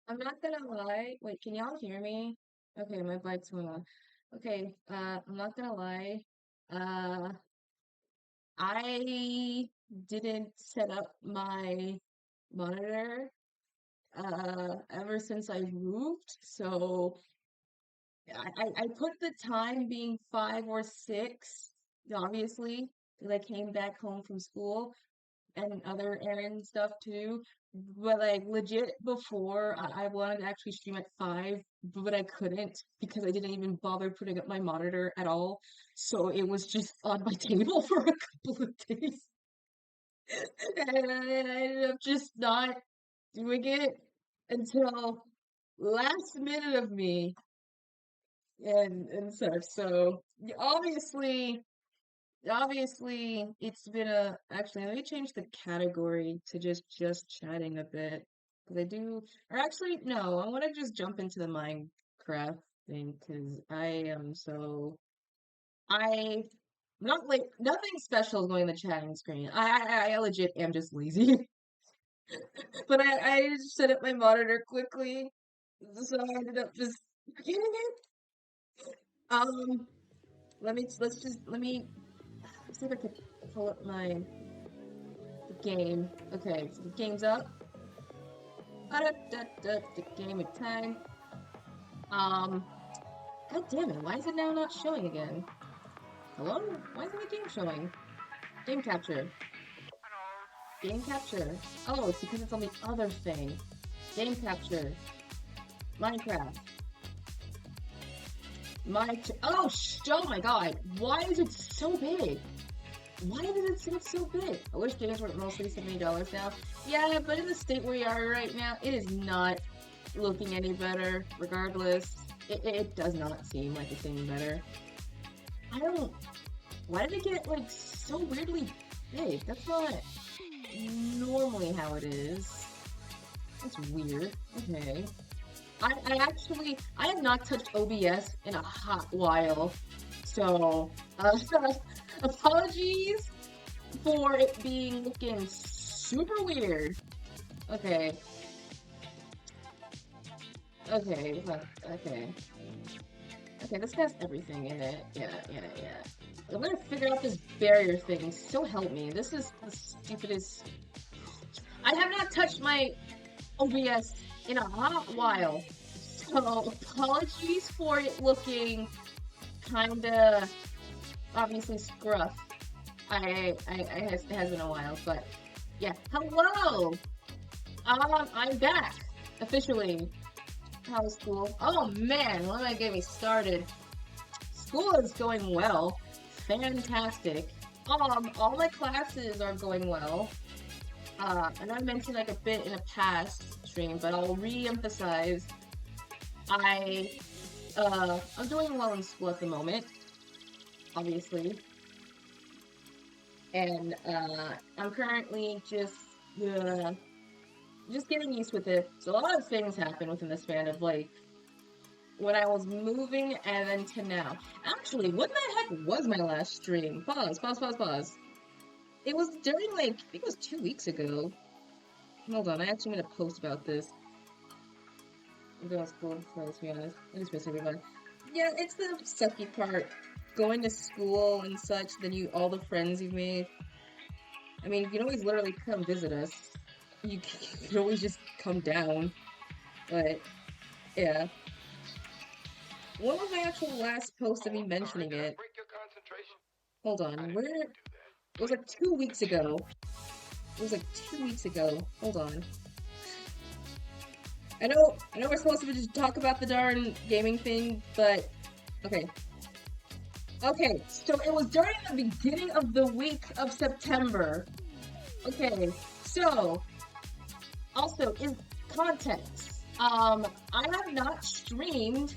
I'm not gonna lie. Wait, can y'all hear me? Okay, my bike's going on. Okay, I'm not gonna lie. Uh, I didn't set up my monitor ever since I moved. So I put the time being 5 or 6, obviously, because I came back home from school and other errand stuff too. But like legit before I wanted to actually stream at 5, but I couldn't because I didn't even bother putting up my monitor at all. So it was just on my table for a couple of days. And I ended up just not doing it until last minute of me and such. So obviously, it's been a actually let me change the category to just chatting a bit because I do or actually no, I want to just jump into the Minecraft thing because I not like nothing special is going on the chatting screen. I legit am just lazy, but I just set up my monitor quickly, so I ended up just getting it. Um, let me see if I can pull up my game. Okay, so the game's up. The game of time. Um, God damn it, why is it now not showing again? Hello? Why isn't the game showing? Game capture. Game capture. Oh, it's because it's on the other thing. Game capture. Minecraft. Oh my god. Why is it so big? Why does it seem so big? I wish games were mostly $70 now. Yeah, but in the state we are right now, it is not looking any better, regardless. It does not seem like it's any better. I don't... Why did it get, like, so weirdly big? That's not normally how it is. That's weird. Okay. I have not touched OBS in a hot while. So, apologies for it being looking super weird. Okay. Okay, okay. Okay, this has everything in it. Yeah. I'm gonna figure out this barrier thing, so help me. This is the stupidest... I have not touched my OBS in a hot while. So, apologies for it looking kinda obviously scruff. It has been a while, but yeah. Hello! I'm back officially. How's school? Oh man, let me get me started. School is going well. Fantastic. All my classes are going well. I know I mentioned like a bit in a past stream, but I'll re-emphasize. I I'm doing well in school at the moment, obviously, and I'm currently just getting used with it. So a lot of things happen within the span of like when I was moving and then to now. Actually, what the heck was my last stream? Pause, pause, pause, pause. It was during like I think it was 2 weeks ago. Hold on, I actually made a post about this. I'm going to school, so let's be honest. I just miss everybody. Yeah, it's the sucky part. Going to school and such, then all the friends you've made. I mean, you can always literally come visit us. You can always just come down. But, yeah. One of my actual last posts of me mentioning it. Hold on, it was like 2 weeks ago. It was like 2 weeks ago. Hold on. I know we're supposed to just talk about the darn gaming thing, but okay. Okay, so it was during the beginning of the week of September. Okay, so also in context, I have not streamed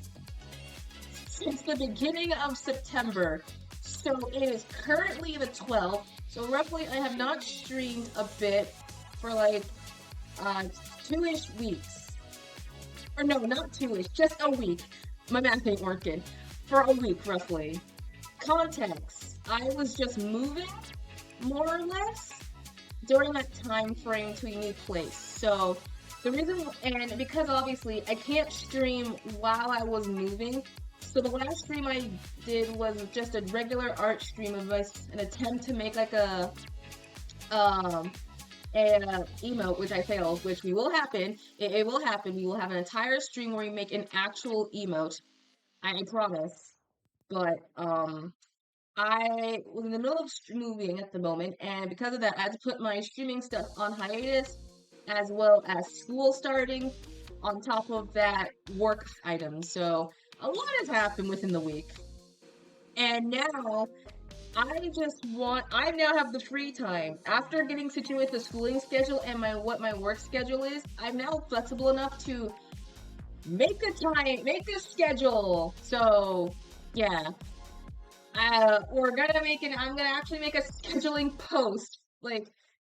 since the beginning of September. So it is currently the 12th. So roughly I have not streamed a bit for like 2-ish weeks. Or no, not 2-ish, just a week. My math ain't working. For a week, roughly. Context. I was just moving, more or less, during that time frame to a new place. So the reason, and because obviously I can't stream while I was moving, so the last stream I did was just a regular art stream of an attempt to make like an emote, which I failed, which will happen. It will happen. We will have an entire stream where we make an actual emote. I promise. But I was in the middle of moving at the moment, and because of that, I had to put my streaming stuff on hiatus, as well as school starting, on top of that, work items. So a lot has happened within the week. And now, I now have the free time. After getting situated with the schooling schedule and what my work schedule is, I'm now flexible enough to make a schedule. So, yeah. I'm gonna actually make a scheduling post, like,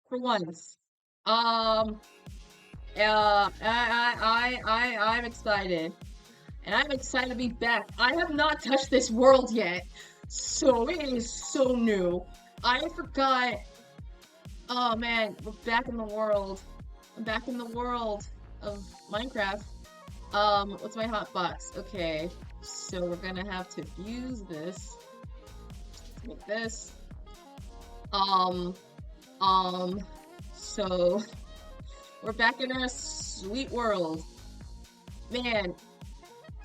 for once. I'm excited. And I'm excited to be back. I have not touched this world yet, so it is so new. I forgot. Oh man, we're back in the world. I'm back in the world of Minecraft. What's my hotbox? Okay, so we're gonna have to use this. Like this. So we're back in our sweet world. Man,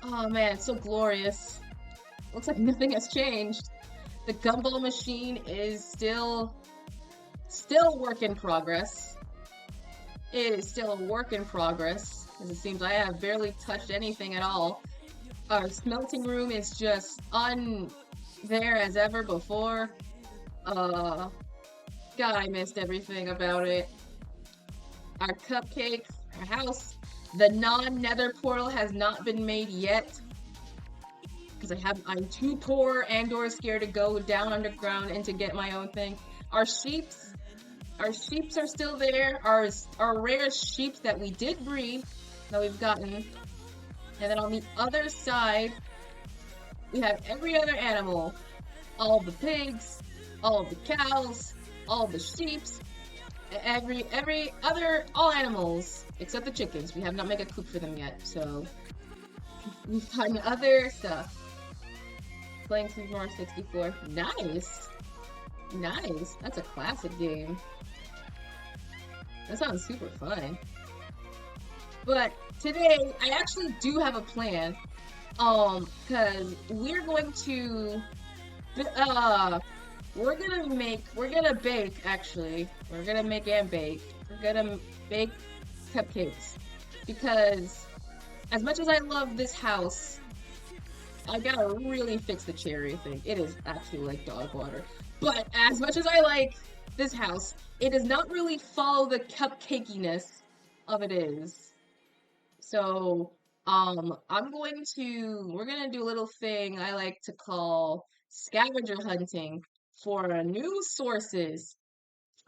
oh man, it's so glorious. Looks like nothing has changed. The gumball machine is still work in progress. It is still a work in progress, as it seems I have barely touched anything at all. Our smelting room is just there as ever before. God, I missed everything about it. Our cupcakes, our house, the non-nether portal has not been made yet. Because I'm too poor and or scared to go down underground and to get my own thing. Our sheeps are still there. Our rare sheep that we did breed, that we've gotten. And then on the other side, we have every other animal. All the pigs, all the cows, all the sheeps, all animals, except the chickens. We have not made a coop for them yet, so we've gotten other stuff. Playing Super Mario 64. Nice! Nice! That's a classic game. That sounds super fun. But today, I actually do have a plan. Because we're going to we're gonna bake, actually. We're gonna make and bake. We're gonna bake cupcakes. Because as much as I love this house, I gotta really fix the cherry thing. It is actually like dog water. But as much as I like this house, it does not really follow the cupcakiness of it is. So, we're gonna do a little thing I like to call scavenger hunting for new sources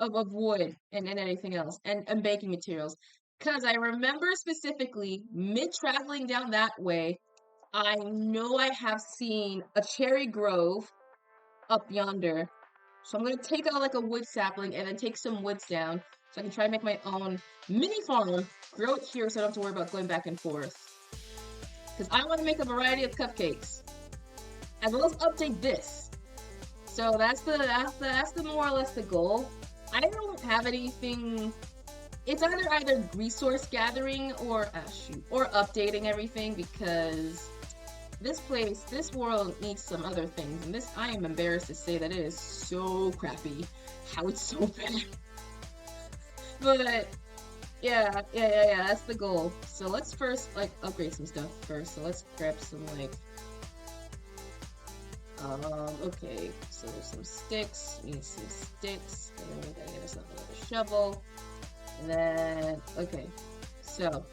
of wood and anything else and baking materials. Because I remember specifically mid traveling down that way, I know I have seen a cherry grove up yonder. So I'm gonna take out like a wood sapling and then take some woods down so I can try and make my own mini farm, grow it here so I don't have to worry about going back and forth. Because I want to make a variety of cupcakes, as well as update this. So that's the more or less the goal. I don't have anything. It's either resource gathering or or updating everything because this world needs some other things, and this I am embarrassed to say that it is so crappy, how it's so bad. But yeah, that's the goal. So let's first like upgrade some stuff first. So let's grab some like okay, so there's some sticks, we need some sticks, and then we gotta get ourselves another shovel. And then okay. So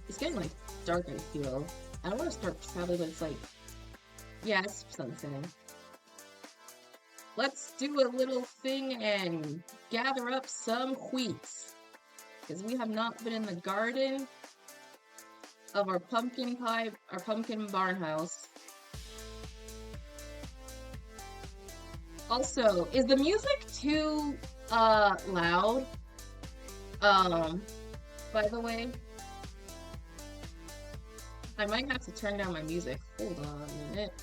it's getting like dark, I feel. I don't want to start traveling, but it's like yeah, it's sunsetting. Let's do a little thing and gather up some wheats. Because we have not been in the garden of our pumpkin barn house. Also, is the music too loud? By the way, I might have to turn down my music. Hold on a minute.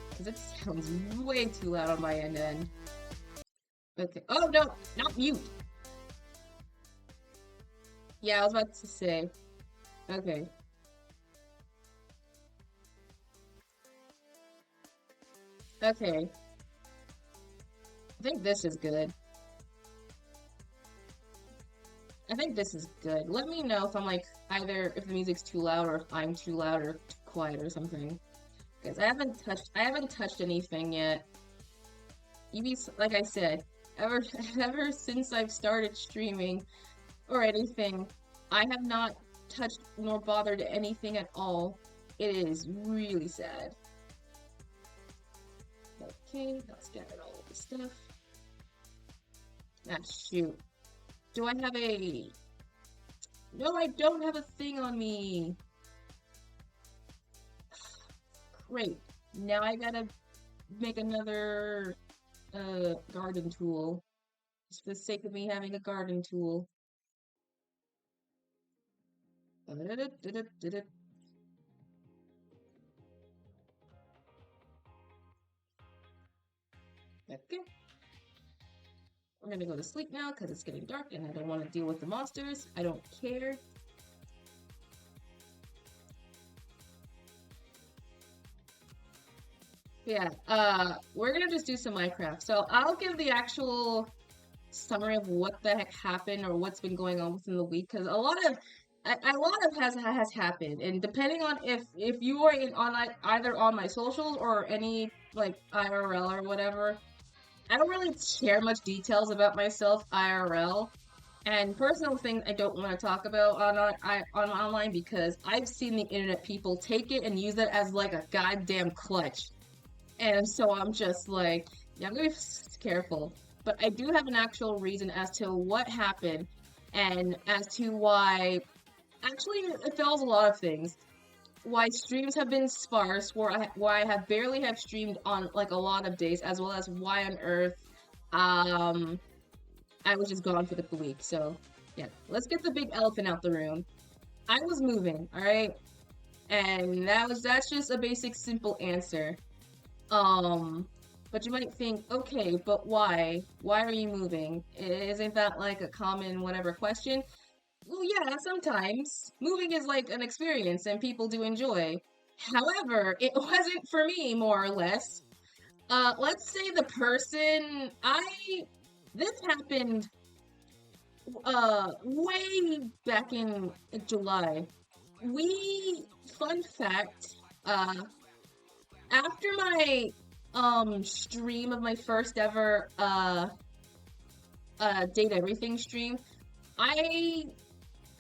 Because it sounds way too loud on my end. Okay. Oh no, not mute. Yeah, I was about to say. Okay. Okay. I think this is good. I think this is good. Let me know if I'm like either if the music's too loud or if I'm too loud or too quiet or something. Because I haven't touched anything yet. Like I said, ever since I've started streaming or anything, I have not touched nor bothered anything at all. It is really sad. Okay, let's gather all of the stuff. Ah, shoot. Do I have a... No, I don't have a thing on me. Great. Now I gotta make another garden tool. Just for the sake of me having a garden tool. Okay. We're gonna go to sleep now because it's getting dark and I don't want to deal with the monsters. I don't care. Yeah, we're gonna just do some Minecraft. So I'll give the actual summary of what the heck happened or what's been going on within the week because a lot of has happened, and depending on if you are either on my socials or any like IRL or whatever, I don't really share much details about myself IRL. And personal things I don't want to talk about on online because I've seen the internet people take it and use it as like a goddamn clutch. And so I'm just like, yeah, I'm gonna be careful. But I do have an actual reason as to what happened and as to why, actually, it follows a lot of things. Why streams have been sparse, why I have barely have streamed on like a lot of days, as well as why on earth, I was just gone for the week. So, yeah, let's get the big elephant out the room. I was moving, all right, and that's just a basic, simple answer. Um, but you might think, okay, but why? Why are you moving? Isn't that like a common whatever question? Well, yeah, sometimes moving is like an experience and people do enjoy. However, it wasn't for me, more or less. Let's say the person this happened way back in July. Fun fact, after my stream of my first ever Date Everything stream, I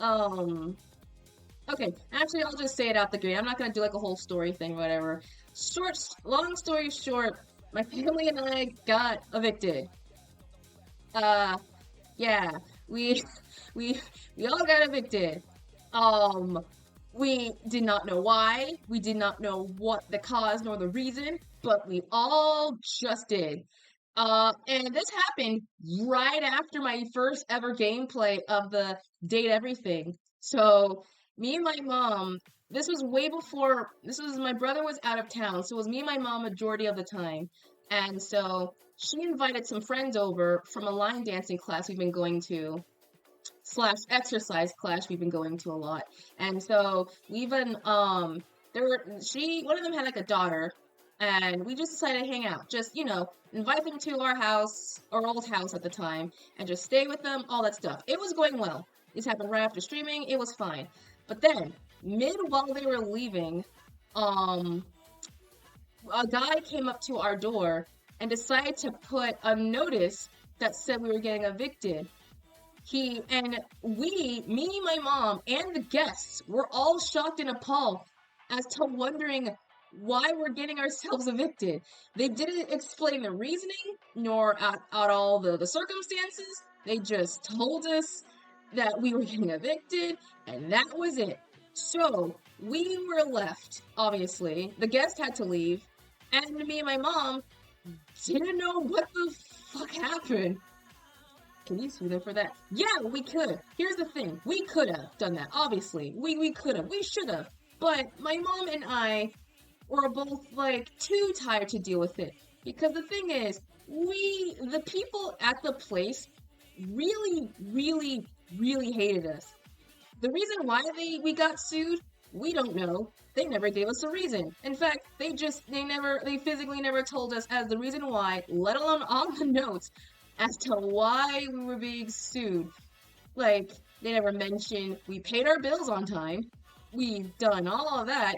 okay, actually I'll just say it out the gate. I'm not gonna do like a whole story thing, whatever. Long story short, my family and I got evicted. Uh, yeah, we we we all got evicted. Um, we did not know why. We did not know what the cause nor the reason, but we all just did. And this happened right after my first ever gameplay of the Date Everything. So me and my mom, this was way before, this was my brother was out of town, so it was me and my mom majority of the time. And so she invited some friends over from a line dancing class we've been going to slash exercise class we've been going to a lot. And so we've been one of them had like a daughter, and we just decided to hang out. Just, invite them to our house, our old house at the time, and just stay with them, all that stuff. It was going well. This happened right after streaming, it was fine. But then, while they were leaving, a guy came up to our door and decided to put a notice that said we were getting evicted. Me, my mom, and the guests were all shocked and appalled as to wondering why we're getting ourselves evicted. They didn't explain the reasoning, nor out all the circumstances. They just told us that we were getting evicted, and that was it. So, we were left, obviously. The guest had to leave, and me and my mom didn't know what the fuck happened. Can you sue them for that? Yeah, we could. Here's the thing. We could have done that, obviously. We could have. We should have. But my mom and I were both, too tired to deal with it. Because the thing is, the people at the place really, really, really hated us. The reason why we got sued, we don't know. They never gave us a reason. In fact, they physically never told us as the reason why, let alone on the notes, as to why we were being sued. They never mentioned we paid our bills on time. We've done all of that.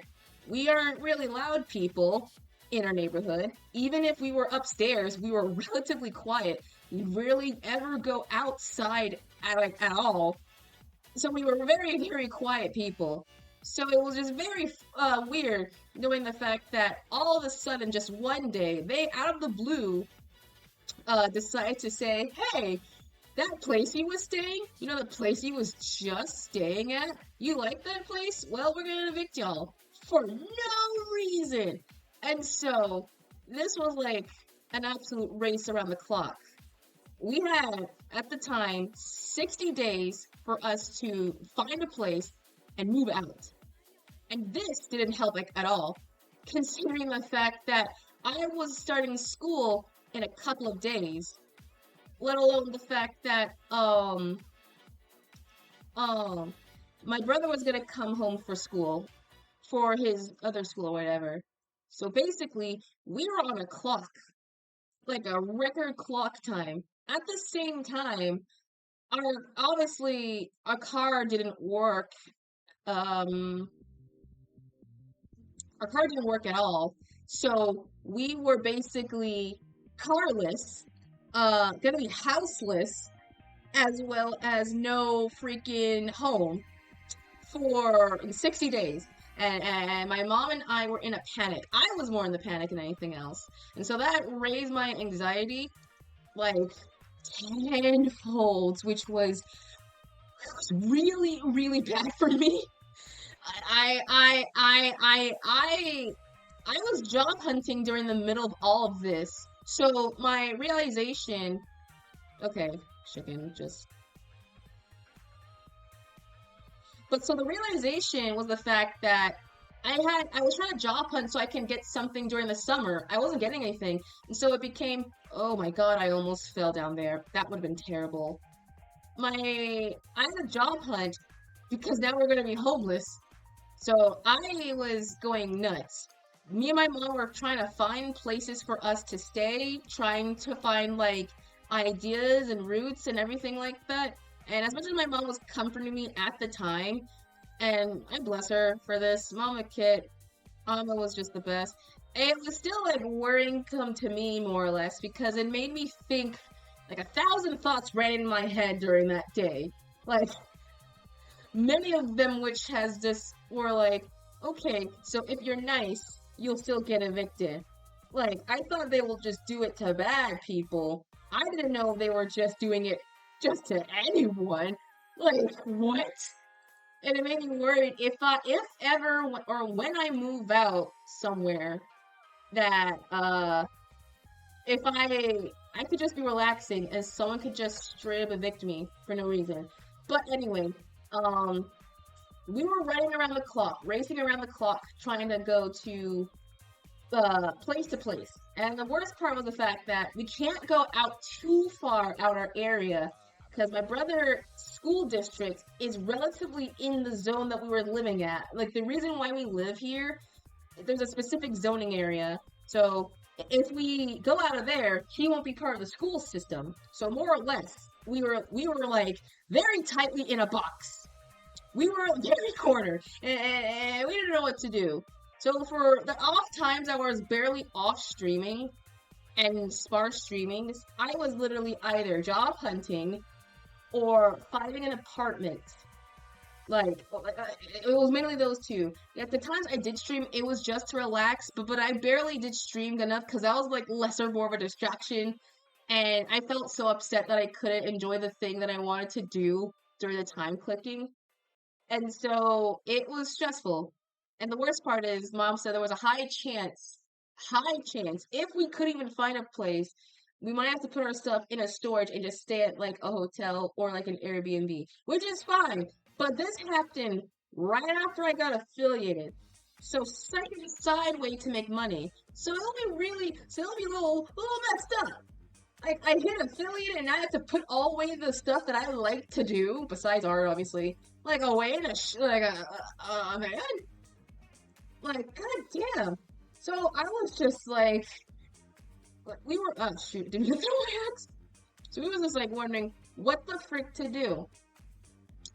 We aren't really loud people in our neighborhood. Even if we were upstairs, we were relatively quiet. We rarely ever go outside at all. So we were very, very quiet people. So it was just very weird knowing the fact that all of a sudden, just one day, they, out of the blue, decided to say, hey, that place he was staying, the place he was just staying at, you like that place? Well, we're gonna evict y'all for no reason. And so this was an absolute race around the clock. We had, at the time, 60 days for us to find a place and move out. And this didn't help at all, considering the fact that I was starting school in a couple of days, let alone the fact that my brother was gonna come home for school, for his other school or whatever. So basically, we were on a clock, like a record clock time. At the same time, our car didn't work. Our car didn't work at all. So we were basically carless, gonna be houseless, as well as no freaking home for 60 days. And my mom and I were in a panic. I was more in the panic than anything else. And so that raised my anxiety tenfold, which was really, really bad for me. I was job hunting during the middle of all of this. So my realization, okay, chicken, just. But so the realization was the fact that I was trying to job hunt so I can get something during the summer. I wasn't getting anything. And so it became, oh my god, I almost fell down there. That would have been terrible. I had a job hunt because now we're going to be homeless. So I was going nuts. Me and my mom were trying to find places for us to stay, trying to find ideas and routes and everything like that. And as much as my mom was comforting me at the time, and I bless her for this, Mama Kit, Mama was just the best. it was still like worrying come to me more or less because it made me think like 1,000 thoughts ran in my head during that day. Like many of them which has this were like, okay, so if you're nice, you'll still get evicted. Like I thought they will just do it to bad people. I didn't know they were just doing it just to anyone. Like what? And it made me worried if ever or when I move out somewhere that if I could just be relaxing and someone could just straight up evict me for no reason. But anyway, um we were running around the clock, racing around the clock, trying to go place to place. And the worst part was the fact that we can't go out too far out our area because my brother's school district is relatively in the zone that we were living at. Like the reason why we live here, there's a specific zoning area. So if we go out of there, he won't be part of the school system. So more or less, we were like very tightly in a box. We were very cornered, and we didn't know what to do. So for the off times I was barely off streaming and sparse streamings, I was literally either job hunting or finding an apartment. Like, it was mainly those two. At the times I did stream, it was just to relax, but I barely did stream enough because that was like more of a distraction. And I felt so upset that I couldn't enjoy the thing that I wanted to do during the time clicking. And so it was stressful. And the worst part is, mom said there was a high chance, if we could even find a place, we might have to put our stuff in a storage and just stay at like a hotel or like an Airbnb, which is fine. But this happened right after I got affiliated. So second side way to make money. So it'll be a little messed up. I hit affiliate and I have to put all away the stuff that I like to do, besides art, obviously. Like away in a van. Like, god damn. So I was just like we were, oh shoot, did you throw my axe? So we was just like wondering what the frick to do.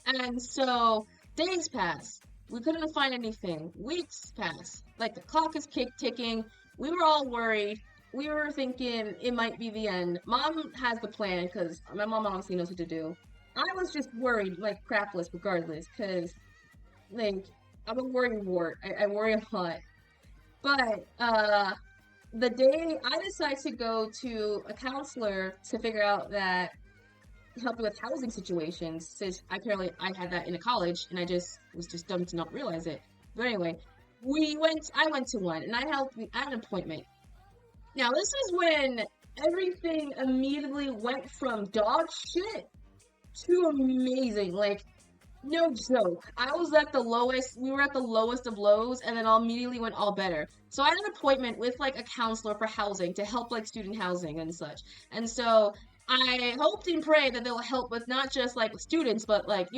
And so days pass. We couldn't find anything. Weeks pass. Like the clock is ticking. We were all worried. We were thinking it might be the end. Mom has the plan because my mom obviously knows what to do. I was just worried, like crapless regardless, because like I'm a worry wart. I worry a lot. But the day I decided to go to a counselor to figure out that help me with housing situations, since I had that in college and I was just dumb to not realize it. But anyway, I went to one and I had an appointment. Now this is when everything immediately went from dog shit to amazing. Like, no joke. I was at the lowest, we were at the lowest of lows, and then immediately went all better. So I had an appointment with like a counselor for housing to help like student housing and such. And so I hoped and prayed that they'll help with not just like students, but like,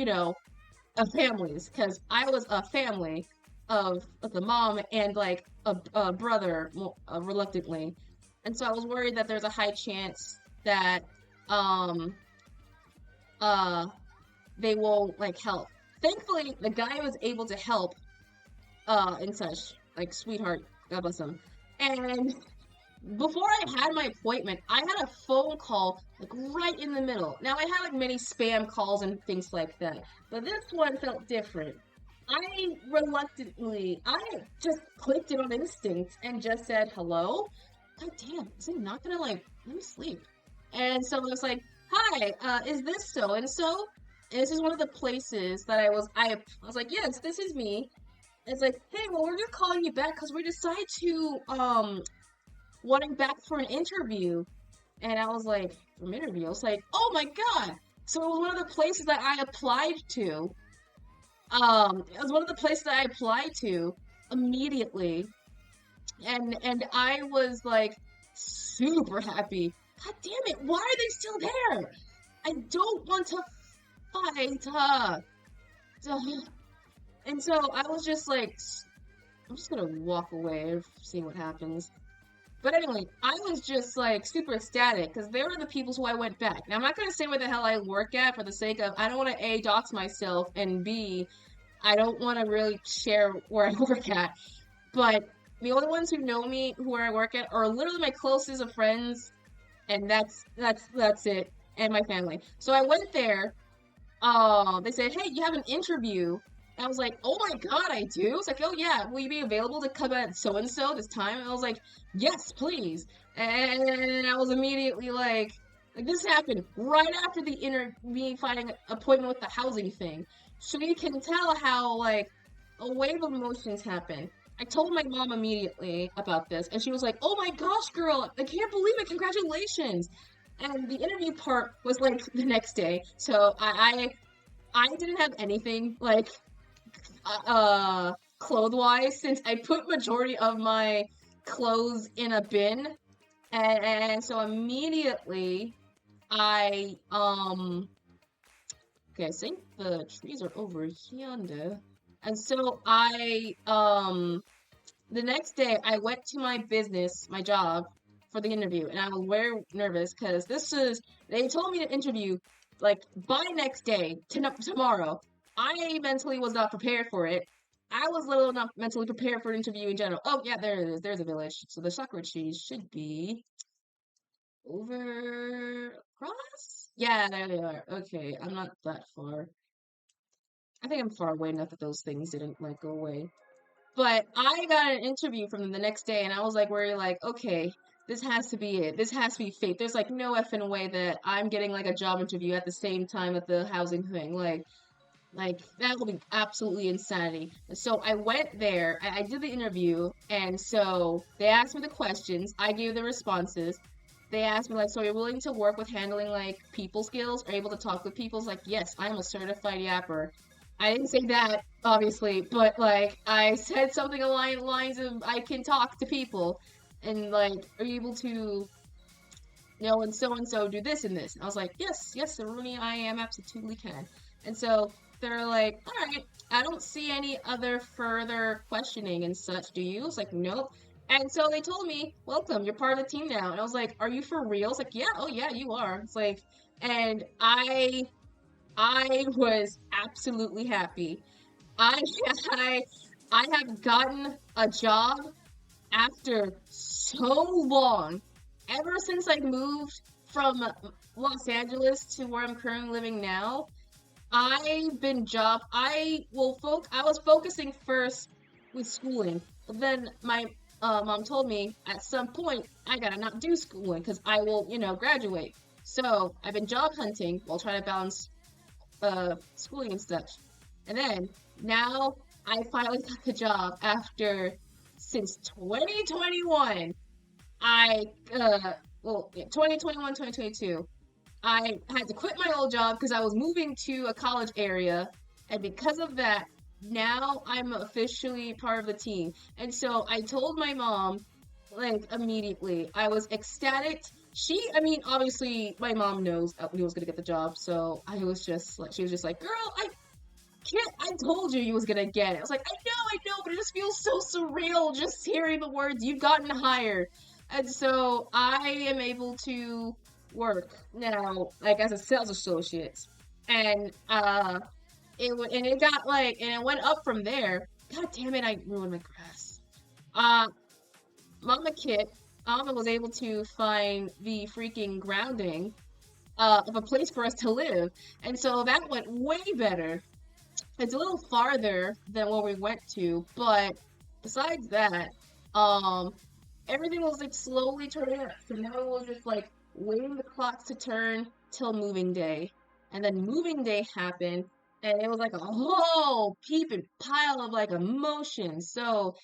families. Because I was a family of the mom and like a brother, reluctantly. And so I was worried that there's a high chance that they won't like help. Thankfully, the guy was able to help and such. Like, sweetheart, God bless him. And before I had my appointment, I had a phone call like right in the middle. Now I had like many spam calls and things like that, but this one felt different. I just clicked it on instinct and just said hello. God damn, is it not gonna like let me sleep? And so it was like, hi, is this so and so? And this is one of the places that I was like, yes, this is me. And it's like, hey, well, we're just calling you back because we decided to wanting back for an interview. And I was like, from interview? I was like, oh my god! So it was one of the places that I applied to. It was one of the places that I applied to immediately. And I was like super happy. God damn it, why are they still there? I don't want to fight. And so I was just like, I'm just gonna walk away and see what happens. But anyway, I was just like super ecstatic because they were the people who I went back. Now I'm not gonna say where the hell I work at for the sake of I don't want to A, dox myself, and B, I don't want to really share where I work at. But the only ones who know me, who I work at, are literally my closest of friends, and that's it, and my family. So I went there. They said, "Hey, you have an interview." And I was like, "Oh my God, I do." It's like, "Oh yeah, will you be available to come at so and so this time?" And I was like, "Yes, please." And I was immediately like this happened right after the me finding appointment with the housing thing. So you can tell how like a wave of emotions happened. I told my mom immediately about this, and she was like, "Oh my gosh, girl, I can't believe it! Congratulations!" And the interview part was like the next day, so I didn't have anything like clothes wise since I put majority of my clothes in a bin, and so immediately I okay, I think the trees are over yonder. And so the next day I went to my business, my job, for the interview, and I was very nervous because they told me to interview like by next day, tomorrow. I mentally was not prepared for it. I was little enough mentally prepared for an interview in general. Oh yeah, there it is. There's a village. So the sakura trees should be over across? Yeah, there they are. Okay, I'm not that far. I think I'm far away enough that those things didn't like go away. But I got an interview from them the next day, and I was like, where you're like, okay, this has to be it. This has to be fate. There's like no effing way that I'm getting like a job interview at the same time at the housing thing. Like that would be absolutely insanity. And so I went there, I did the interview, and so they asked me the questions, I gave the responses. They asked me like, so you're willing to work with handling like people skills, are able to talk with people? It's like, yes, I am a certified yapper. I didn't say that, obviously, but like I said something along the lines of I can talk to people and like are you able to and so do this and this. And I was like, yes, Rooney, I am absolutely can. And so they're like, all right, I don't see any other further questioning and such, do you? I was like, nope. And so they told me, welcome, you're part of the team now. And I was like, are you for real? It's like, yeah, oh yeah, you are. It's like, and I was absolutely happy. I I I have gotten a job after so long, ever since I moved from Los Angeles to where I'm currently living now. I've been I was focusing first with schooling, but then my mom told me at some point I gotta not do schooling because I will, graduate. So I've been job hunting while trying to balance schooling and such. And then now I finally got the job after since 2021. I well, yeah, 2021, 2022. I had to quit my old job because I was moving to a college area, and because of that, now I'm officially part of the team. And so I told my mom, like immediately, I was ecstatic. I mean, obviously, my mom knows I was gonna get the job, so I was just like, she was just like, "Girl, I told you was gonna get it." I was like, I know, but it just feels so surreal just hearing the words you've gotten hired. And so I am able to work now, like as a sales associate. And it got like and it went up from there. God damn it, I ruined my grass. Uh Mama Kit, Mama was able to find the freaking grounding of a place for us to live. And so that went way better. It's a little farther than where we went to, but besides that, um, everything was like slowly turning up. So now it was just like waiting the clocks to turn till moving day. And then moving day happened, and it was like a whole heaping pile of like emotions. So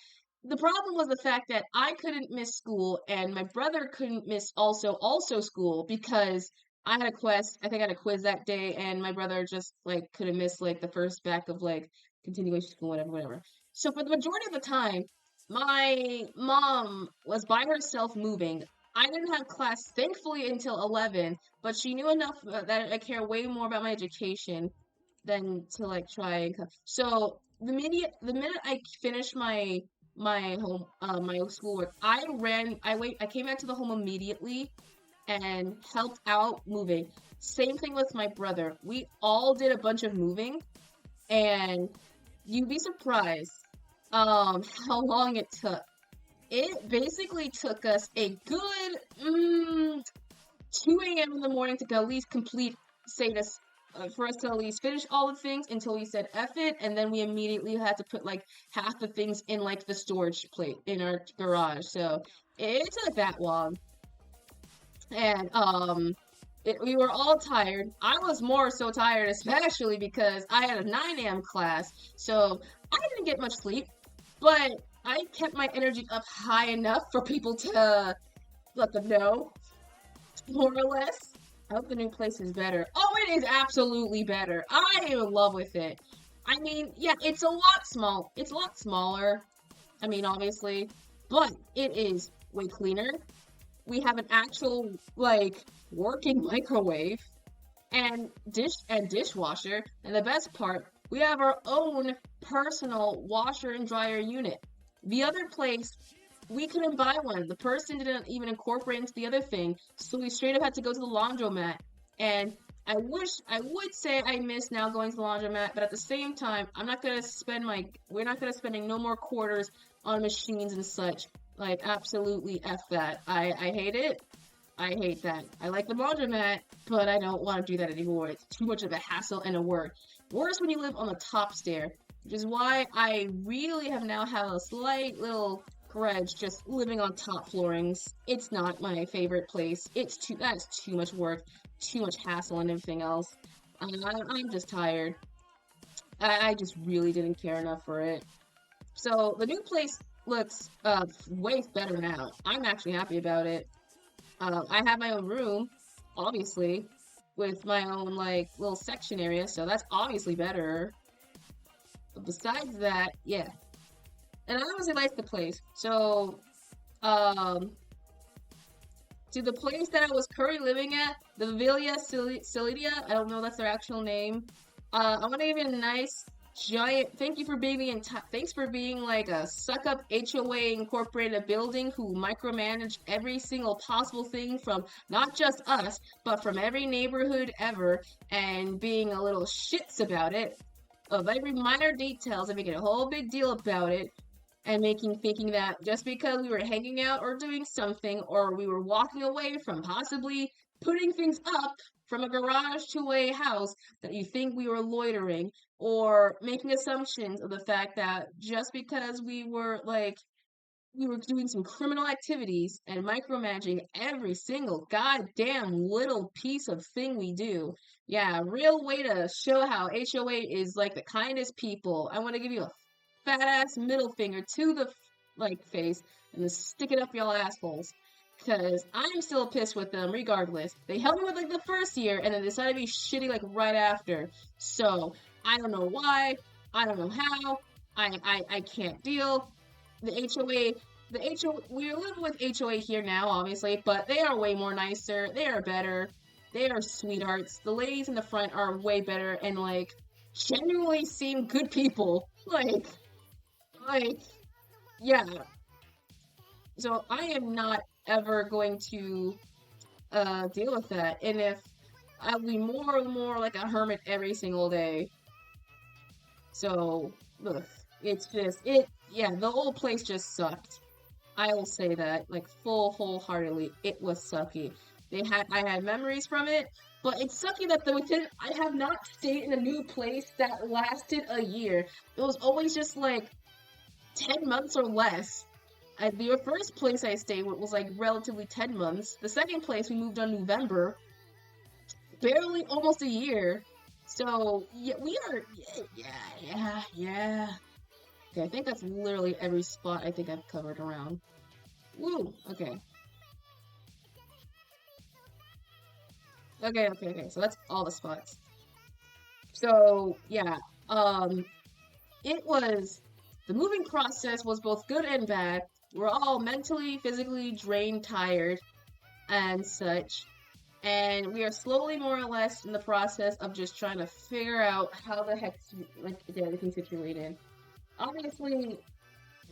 the problem was the fact that I couldn't miss school and my brother couldn't miss also school because I had a quest. I think I had a quiz that day, and my brother just like couldn't miss like the first back of like continuation school, whatever. So for the majority of the time, my mom was by herself moving. I didn't have class, thankfully, until 11, but she knew enough that I care way more about my education than to like try and come. So the minute I finished my home my schoolwork, I came back to the home immediately and helped out moving. Same thing with my brother. We all did a bunch of moving, and you'd be surprised how long it took. It basically took us a good 2 a.m. in the morning to at least complete, say this, for us to at least finish all the things until we said F it, and then we immediately had to put like half the things in like the storage plate in our garage. So it took that long. And we were all tired. I was more so tired, especially because I had a 9 a.m. class, so I didn't get much sleep, but I kept my energy up high enough for people to let them know, more or less. I hope the new place is better. Oh, it is absolutely better. I am in love with it. I mean, yeah, it's a lot small. It's a lot smaller. I mean, obviously, but it is way cleaner. We have an actual like working microwave and dishwasher, and the best part, we have our own personal washer and dryer unit. The other place, we couldn't buy one. The person didn't even incorporate into the other thing, so we straight up had to go to the laundromat. And I would say I miss now going to the laundromat, but at the same time, we're not gonna spending no more quarters on machines and such. Like, absolutely F that. I hate it. I hate that. I like the laundromat, but I don't want to do that anymore. It's too much of a hassle and a work. Worse when you live on the top stair, which is why I really have now had a slight little grudge just living on top floorings. It's not my favorite place. That's too much work, too much hassle and everything else. I'm just tired. I just really didn't care enough for it. So the new place looks way better now. I'm actually happy about it. I have my own room, obviously, with my own like little section area, so that's obviously better. But besides that, yeah. And I honestly like the place. So, to the place that I was currently living at, the Villa Cilidia, I don't know if that's their actual name. I want to give you a nice giant thank you for being thanks for being like a suck up HOA incorporated building who micromanaged every single possible thing from not just us but from every neighborhood ever, and being a little shits about it, of every minor details and making a whole big deal about it, and thinking that just because we were hanging out or doing something, or we were walking away from possibly putting things up from a garage to a house, that you think we were loitering, or making assumptions of the fact that just because we were doing some criminal activities and micromanaging every single goddamn little piece of thing we do. Yeah, real way to show how HOA is like the kindest people. I want to give you a fat ass middle finger to the like face and then stick it up y'all assholes. Because I'm still pissed with them regardless. They helped me with like the first year and then decided to be shitty like right after. So I don't know why. I don't know how. I can't deal. The HOA, we're living with HOA here now, obviously, but they are way more nicer. They are better. They are sweethearts. The ladies in the front are way better and like genuinely seem good people. Like, yeah. So I am not ever going to deal with that. And if I'll be more and more like a hermit every single day. So, ugh, yeah, the whole place just sucked. I will say that, like, wholeheartedly, it was sucky. I had memories from it, but it's sucky that I have not stayed in a new place that lasted a year. It was always just like 10 months or less. The first place I stayed with was like relatively 10 months. The second place we moved on November, barely almost a year. So yeah, yeah. Okay, I think that's literally every spot I think I've covered around. Woo. Okay. Okay. So that's all the spots. So yeah, um, it was the moving process was both good and bad. We're all mentally, physically drained, tired, and such. And we are slowly, more or less, in the process of just trying to figure out how the heck like to get everything situated. Obviously,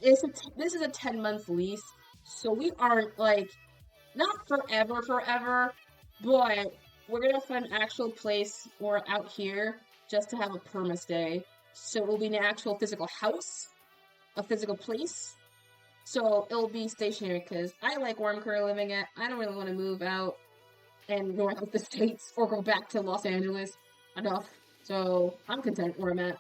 this is a 10-month lease, so we aren't like not forever, but we're gonna find an actual place or out here just to have a perma stay. So it will be an actual physical house, a physical place. So it'll be stationary because I like where I'm currently living at. I don't really want to move out and go out of the States or go back to Los Angeles enough. So I'm content where I'm at.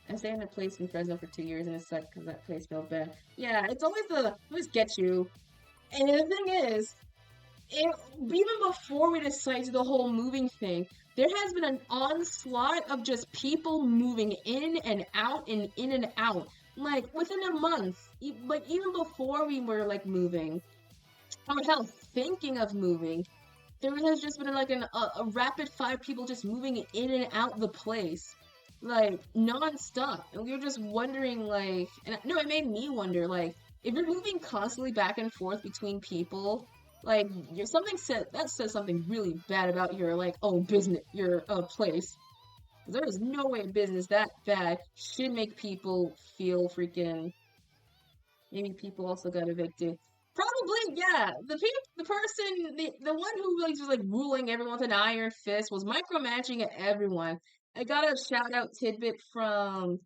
I stayed in a place in Fresno for 2 years and it sucked because that place felt bad. Yeah, it's always get you. And the thing is, even before we decided to do the whole moving thing, there has been an onslaught of just people moving in and out and in and out. Like within a month, like even before we were like moving, or hell, thinking of moving, there has just been like a rapid fire people just moving in and out of the place, like non-stop. And we were just wondering, like, and no, it made me wonder, like, if you're moving constantly back and forth between people, like, you're something said that says something really bad about your like business, your place. There is no way business that bad should make people feel freaking. Maybe people also got evicted. Probably, yeah. The person, the one who like was like ruling everyone with an iron fist was micromanaging everyone. I got a shout out tidbit from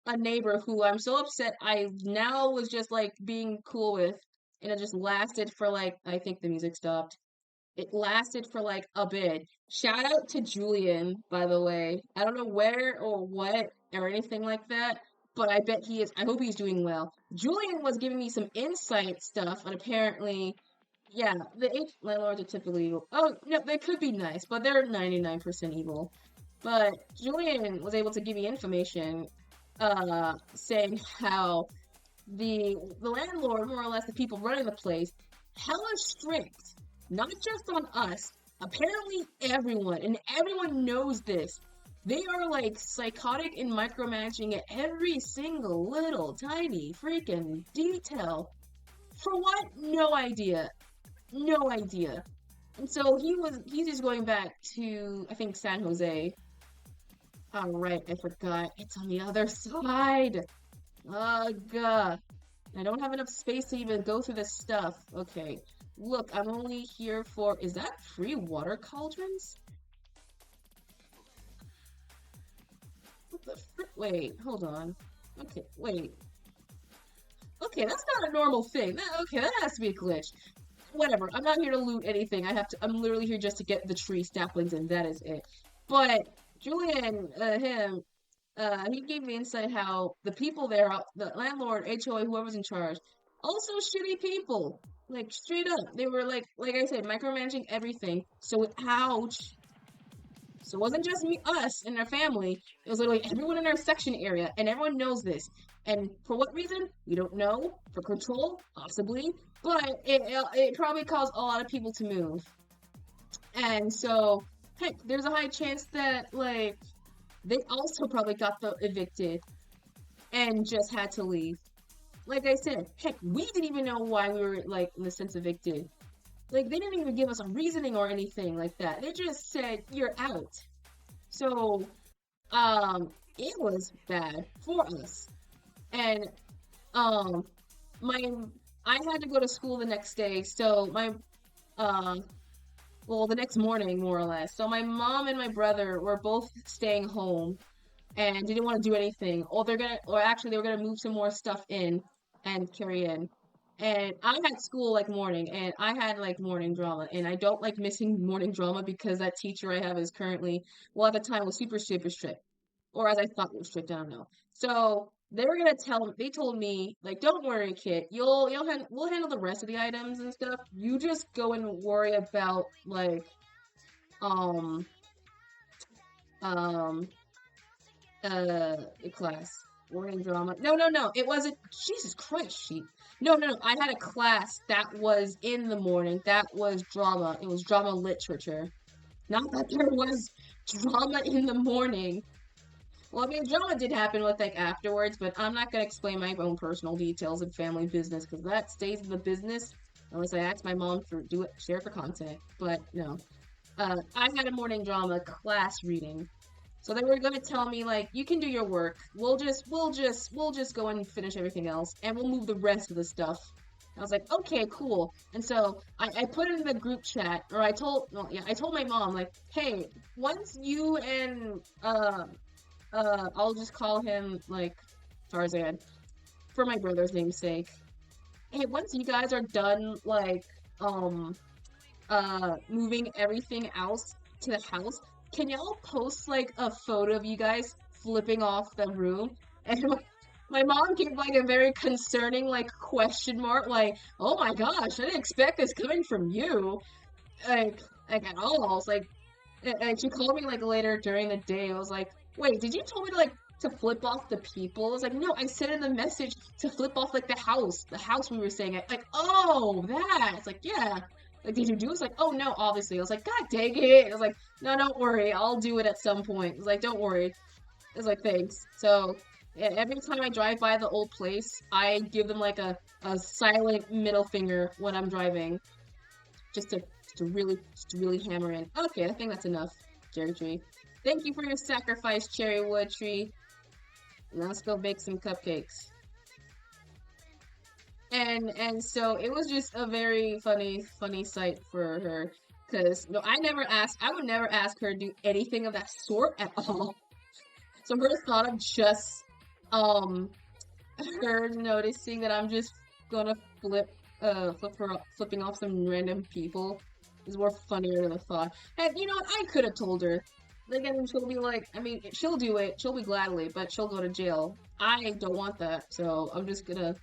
a neighbor who I'm so upset I now was just like being cool with, and it just lasted for like I think the music stopped. It lasted for like a bit. Shout out to Julian, by the way. I don't know where or what or anything like that, but I bet he is. I hope he's doing well. Julian was giving me some insight stuff, and apparently, yeah, the landlords are typically evil. Oh, no, they could be nice, but they're 99% evil. But Julian was able to give me information, saying how the landlord, more or less the people running the place, hella strict, not just on us, apparently everyone, and everyone knows this. They are like psychotic in micromanaging at every single little tiny freaking detail. For what? No idea. No idea. And so he's just going back to I think San Jose. Oh right, I forgot. It's on the other side. Ugh. I don't have enough space to even go through this stuff. Okay. Look, I'm only here for... Is that free water cauldrons? What the frick? Wait, hold on. Okay, wait. Okay, that's not a normal thing. Okay, that has to be a glitch. Whatever, I'm not here to loot anything. I'm literally here just to get the tree saplings and that is it. But Julian, he gave me insight how the people there, the landlord, HOA, whoever's in charge, also shitty people. Like straight up, they were like I said, micromanaging everything. So ouch. So it wasn't just me, us, and our family. It was literally everyone in our section area, and everyone knows this. And for what reason? We don't know. For control, possibly. But it probably caused a lot of people to move. And so, heck, there's a high chance that like they also probably got evicted and just had to leave. Like I said, heck, we didn't even know why we were like in the sense evicted. Like they didn't even give us a reasoning or anything like that. They just said you're out. So, it was bad for us. And my I had to go to school the next day. So uh well, the next morning more or less. So my mom and my brother were both staying home and didn't want to do anything. Or actually they were gonna move some more stuff in and carry in. And I had school like morning, and I had like morning drama, and I don't like missing morning drama because that teacher I have is currently, well, at the time was super super strict, or as I thought was strict. I don't know. So they were gonna they told me like, don't worry, kid, we'll handle the rest of the items and stuff. You just go and worry about like um um class. Morning drama. No. It wasn't. Jesus Christ, sheep. No. I had a class that was in the morning. That was drama. It was drama literature. Not that there was drama in the morning. Well, I mean, drama did happen with like afterwards, but I'm not gonna explain my own personal details and family business because that stays in the business unless I ask my mom for share for content. But no. I had a morning drama class reading. So they were gonna tell me like, you can do your work. We'll just go and finish everything else, and we'll move the rest of the stuff. I was like, okay, cool. And so I put it in the group chat, or I told my mom like, hey, once you and I'll just call him like Tarzan for my brother's name's sake. hey, once you guys are done, like, um, moving everything else to the house, can y'all post, like, a photo of you guys flipping off the room? And my mom gave, like, a very concerning, like, question mark, like, oh my gosh, I didn't expect this coming from you. Like, like at all. I was like, and she called me like later during the day. I was like, wait, did you tell me to like to flip off the people? I was like, no, I said in the message to flip off like the house we were staying at. Like, oh, that. It's like, yeah. Like, did you do it? It's like, oh no, obviously. I was like, God dang it. I was like, no, don't worry. I'll do it at some point. I was like, don't worry. I was like, thanks. So yeah, every time I drive by the old place, I give them like a silent middle finger when I'm driving just to really hammer in. Okay, I think that's enough, Cherry Tree. Thank you for your sacrifice, Cherry Wood Tree. Now let's go bake some cupcakes. And so it was just a very funny sight for her. Cause no, I would never ask her to do anything of that sort at all. So her thought of just her noticing that I'm just gonna flipping off some random people is more funnier than the thought. And you know what? I could have told her. Again, she'll be like, I mean, she'll do it. She'll be gladly, but she'll go to jail. I don't want that, so I'm just gonna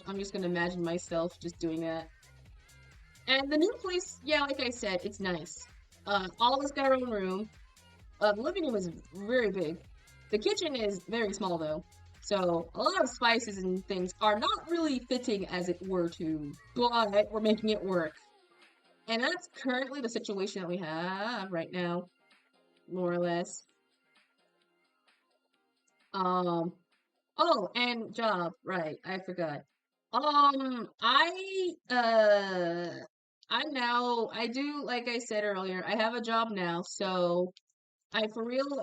I'm just gonna imagine myself just doing that. And the new place, yeah, like I said, it's nice. All of us got our own room. The living room is very big. The kitchen is very small though. So a lot of spices and things are not really fitting as it were to, but we're making it work. And that's currently the situation that we have right now, more or less. Oh, and job, right, I forgot. I do, like I said earlier, I have a job now, so for real,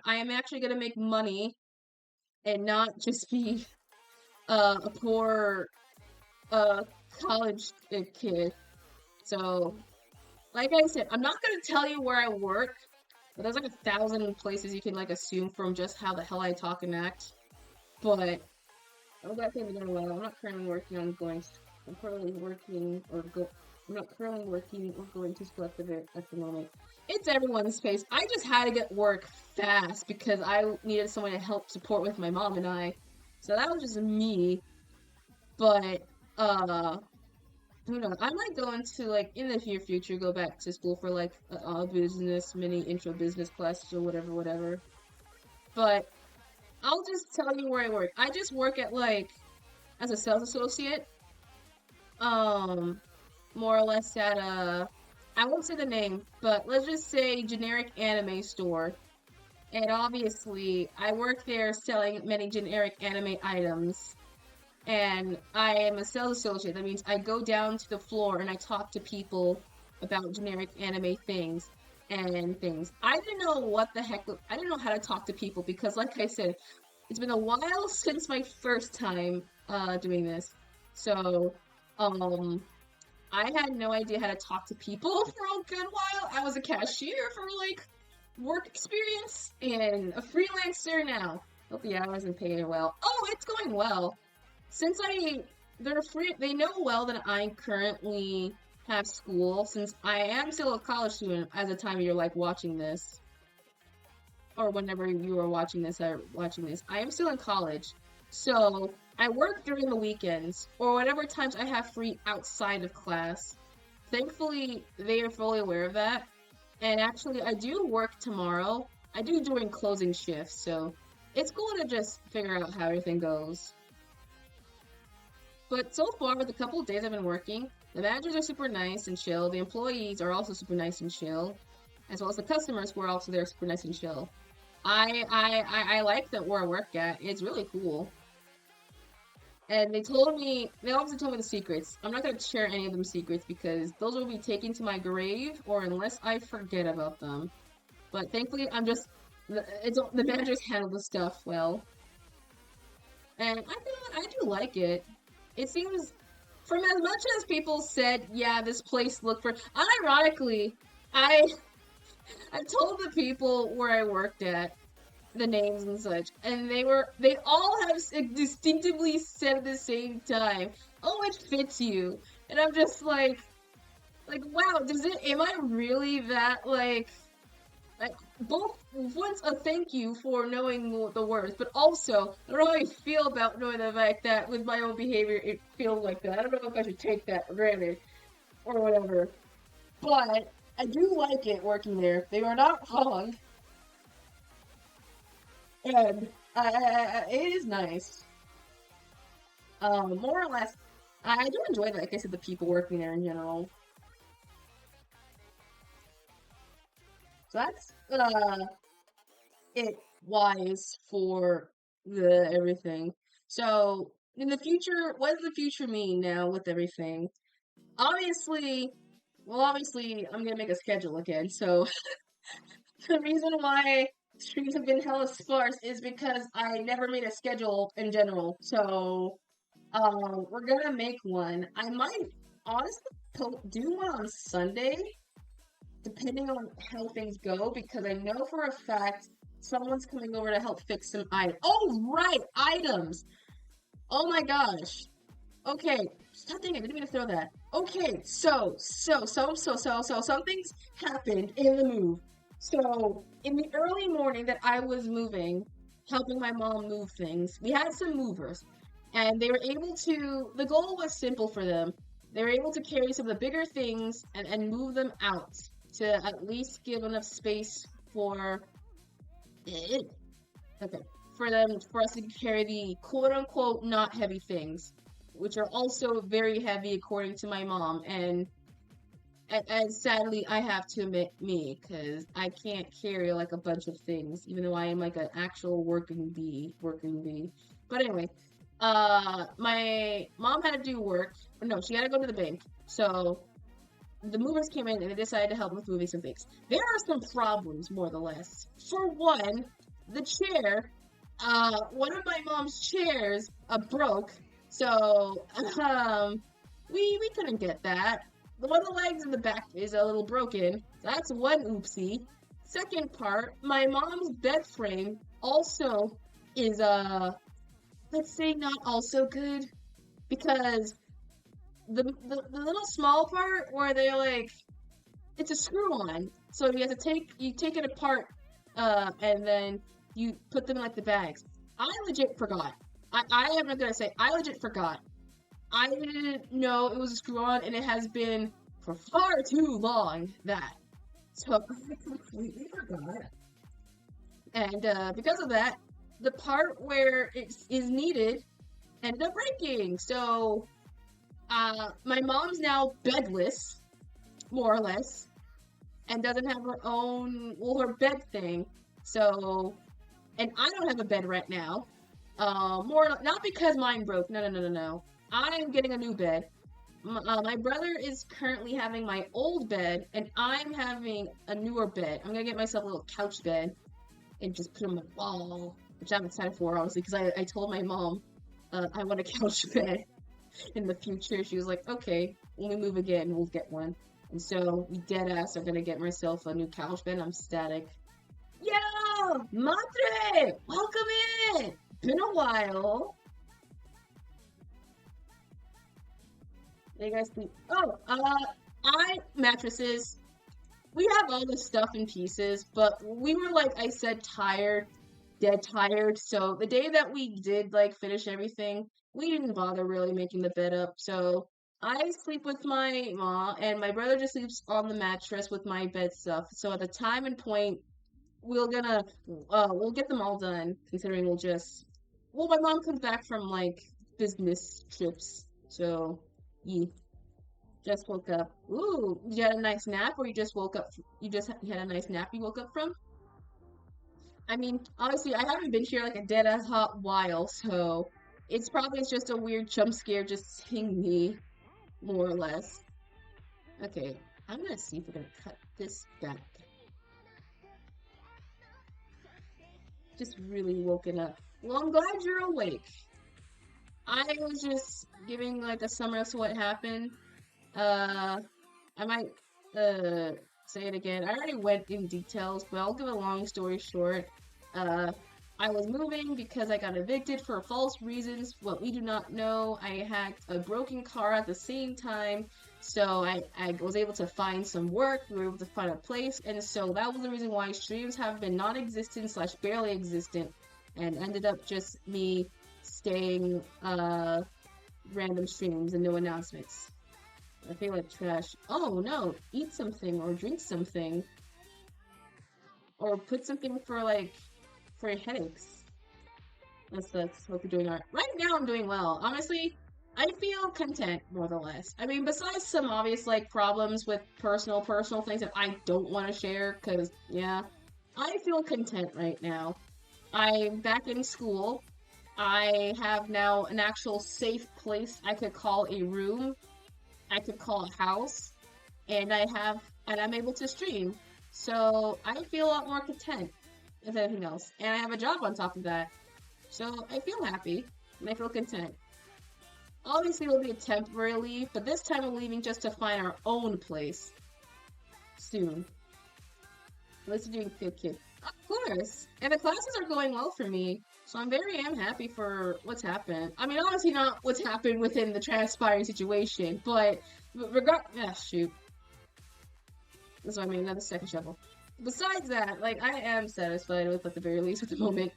I am actually gonna make money and not just be a poor uh college kid. So, like I said, I'm not gonna tell you where I work, but there's like 1,000 places you can like assume from just how the hell I talk and act. But I'm glad things are going well. I'm not currently working on going. I'm currently working or go. I'm not currently working or going to school at the moment. It's everyone's pace. I just had to get work fast because I needed someone to help support with my mom and I. So that was just me. But who knows? I might go into like in the near future go back to school for like a business mini intro business classes or whatever. But I'll just tell you where I work. I just work at like as a sales associate. Um, more or less at I won't say the name, but let's just say generic anime store. And obviously, I work there selling many generic anime items. And I am a sales associate. That means I go down to the floor and I talk to people about generic anime things and things. I didn't know what the heck, I didn't know how to talk to people because, like I said, it's been a while since my first time doing this. So, I had no idea how to talk to people for a good while. I was a cashier for like work experience and a freelancer now. Hope the hours and pay well. Oh, it's going well. Since they know well that I currently have school, since I am still a college student at the time you're like watching this, or whenever you are watching this, I am still in college. So I work during the weekends, or whatever times I have free outside of class. Thankfully, they are fully aware of that. And actually, I do work tomorrow. I do during closing shifts, so it's cool to just figure out how everything goes. But so far, with the couple of days I've been working, the managers are super nice and chill. The employees are also super nice and chill, as well as the customers who are also there super nice and chill. I like that where I work at. It's really cool. And they obviously told me the secrets. I'm not gonna share any of them secrets because those will be taken to my grave or unless I forget about them. But thankfully, the managers handle the stuff well. And I do like it. It seems, from as much as people said, yeah, this place looked for, unironically, I told the people where I worked at, the names and such, and they all have distinctively said at the same time, "Oh, it fits you," and I'm just wow, am I really that like both once a thank you for knowing the words, but also I don't know how you feel about knowing the fact that with my own behavior it feels like that. I don't know if I should take that for granted or whatever, but I do like it working there. They are not wrong, and it is nice. More or less, I do enjoy, like I said, the people working there in general. So that's it wise for the everything. So in the future, what does the future mean now with everything? Obviously, obviously I'm gonna make a schedule again. So the reason why streams have been hella sparse is because I never made a schedule in general. So we're gonna make one. I might honestly do one on Sunday, depending on how things go, because I know for a fact someone's coming over to help fix some items. Oh, right, items. Oh my gosh. Okay, stop thinking. I didn't mean to throw that. Okay, so something's happened in the move. So in the early morning that I was moving, helping my mom move things, we had some movers, and they were able to. The goal was simple for them. They were able to carry some of the bigger things and move them out to at least give enough space for it. Okay, for us to carry the quote unquote not heavy things, which are also very heavy according to my mom, and sadly I have to admit me, because I can't carry like a bunch of things, even though I am like an actual working bee. But anyway, my mom had to do work. No, she had to go to the bank. So the movers came in and they decided to help with moving some things. There are some problems, more or less. For one, the chair, one of my mom's chairs, broke. So, we couldn't get that. One of the legs in the back is a little broken. That's one oopsie. Second part, my mom's bed frame also is, let's say not also good, because the little small part where they're like, it's a screw on, so you have to take it apart, and then you put them in like the bags. I legit forgot. I am not gonna say I legit forgot. I didn't know it was a screw on, and it has been for far too long that. So I completely forgot. And because of that, the part where it is needed ended up breaking. So my mom's now bedless, more or less, and doesn't have her own, well, her bed thing. So, and I don't have a bed right now. More not because mine broke. No, no, no, no, no. I'm getting a new bed. My brother is currently having my old bed, and I'm having a newer bed. I'm gonna get myself a little couch bed and just put it on my wall, which I'm excited for, honestly, because I told my mom I want a couch bed in the future. She was like, okay, when we move again, we'll get one. And so we dead ass are gonna get myself a new couch bed. I'm static. Yo, madre, welcome in. Been a while. You guys see? Oh, mattresses. We have all this stuff in pieces, but we were, like I said, tired, dead tired. So the day that we did like finish everything, we didn't bother really making the bed up. So I sleep with my mom, and my brother just sleeps on the mattress with my bed stuff. So at the time and point, we'll get them all done. Considering my mom comes back from like business trips, so yeah. Just woke up. Ooh, you had a nice nap, or you just woke up? You had a nice nap you woke up from? I mean, honestly, I haven't been here like a dead ass hot while, so it's probably just a weird jump scare just hitting me, more or less. Okay, I'm gonna see if we're gonna cut this back. Just really woken up. Well, I'm glad you're awake. I was just giving like a summary as to what happened. Uh, I might say it again. I already went in details, but I'll give a long story short. Uh, I was moving because I got evicted for false reasons. What we do not know, I had a broken car at the same time, so I was able to find some work. We were able to find a place, and so that was the reason why streams have been non-existent slash barely existent, and ended up just me staying random streams and no announcements. I feel like trash. Oh no, eat something or drink something or put something for like for headaches. That's hope you're doing alright. Right now I'm doing well. Honestly, I feel content more or less. I mean, besides some obvious like problems with personal things that I don't want to share, cause yeah, I feel content right now. I'm back in school. I have now an actual safe place I could call a room. I could call a house, and I'm able to stream. So I feel a lot more content than anything else. And I have a job on top of that. So I feel happy and I feel content. Obviously it'll be a temporary leave, but this time we're leaving just to find our own place soon. Let's do good kid. Of course. And the classes are going well for me. So I'm happy for what's happened. I mean, obviously not what's happened within the transpiring situation, but shoot. That's why I made another second shovel. Besides that, like, I am satisfied with at the very least at the moment.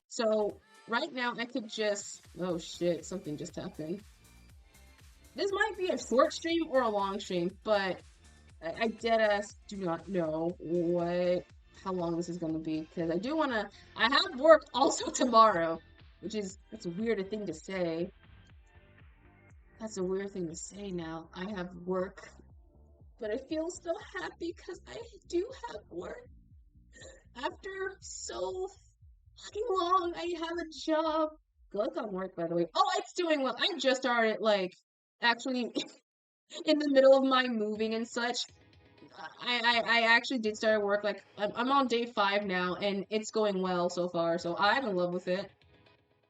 So, right now I could just, oh shit, something just happened. This might be a short stream or a long stream, but I deadass do not know how long this is going to be, because I have work also tomorrow, that's a weird thing to say. That's a weird thing to say now. I have work, but I feel so happy because I do have work. After so fucking long, I have a job. Good luck on work, by the way. Oh, it's doing well. I just started, like, actually in the middle of my moving and such. I actually did start work, like, I'm on day 5 now, and it's going well so far, so I'm in love with it.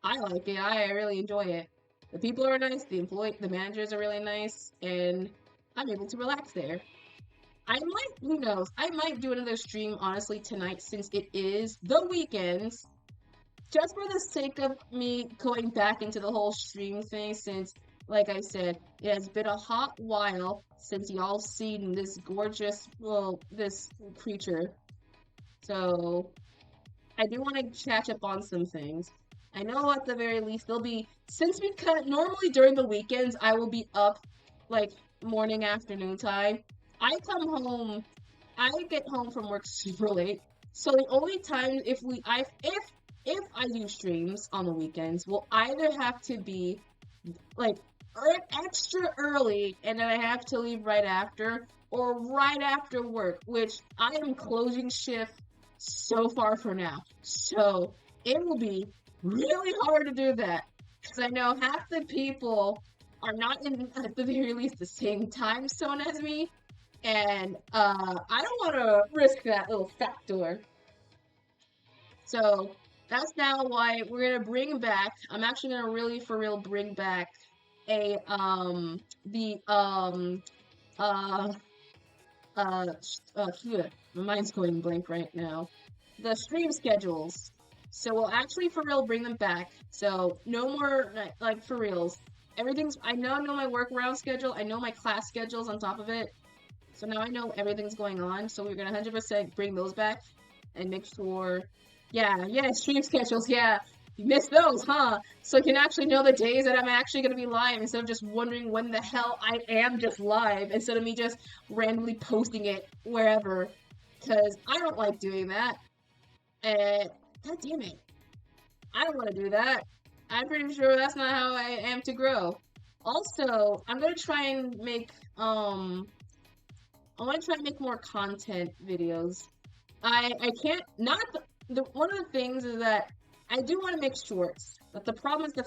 I like it, I really enjoy it. The people are nice, the managers are really nice, and I'm able to relax there. Who knows, I might do another stream, honestly, tonight, since it is the weekends, just for the sake of me going back into the whole stream thing, since, like I said, it has been a hot while since y'all seen this gorgeous, this creature. So, I do want to catch up on some things. I know at the very least since we cut, normally during the weekends, I will be up, like, morning, afternoon time. I get home from work super late. So the only time if I do streams on the weekends, will either have to be, like, extra early, and then I have to leave right after, or right after work, which I am closing shift so far for now. So it will be really hard to do that, because I know half the people are not in, at the very least, the same time zone as me, and I don't want to risk that little factor. So that's now why we're gonna bring back. I'm actually gonna really for real bring back a my mind's going blank right now. The stream schedules. So we'll actually for real bring them back. So no more like for reals. I know my work around schedule. I know my class schedules on top of it. So now I know everything's going on. So we're gonna 100% bring those back and make sure. Yeah, stream schedules. Yeah, you missed those, huh? So you can actually know the days that I'm actually gonna be live instead of just wondering when the hell I am just live instead of me just randomly posting it wherever. Because I don't like doing that. God damn it. I don't want to do that. I'm pretty sure that's not how I am to grow. Also, I'm gonna try and make I want to try and make more content videos. I can't not one of the things is that I do want to make shorts, but the problem is the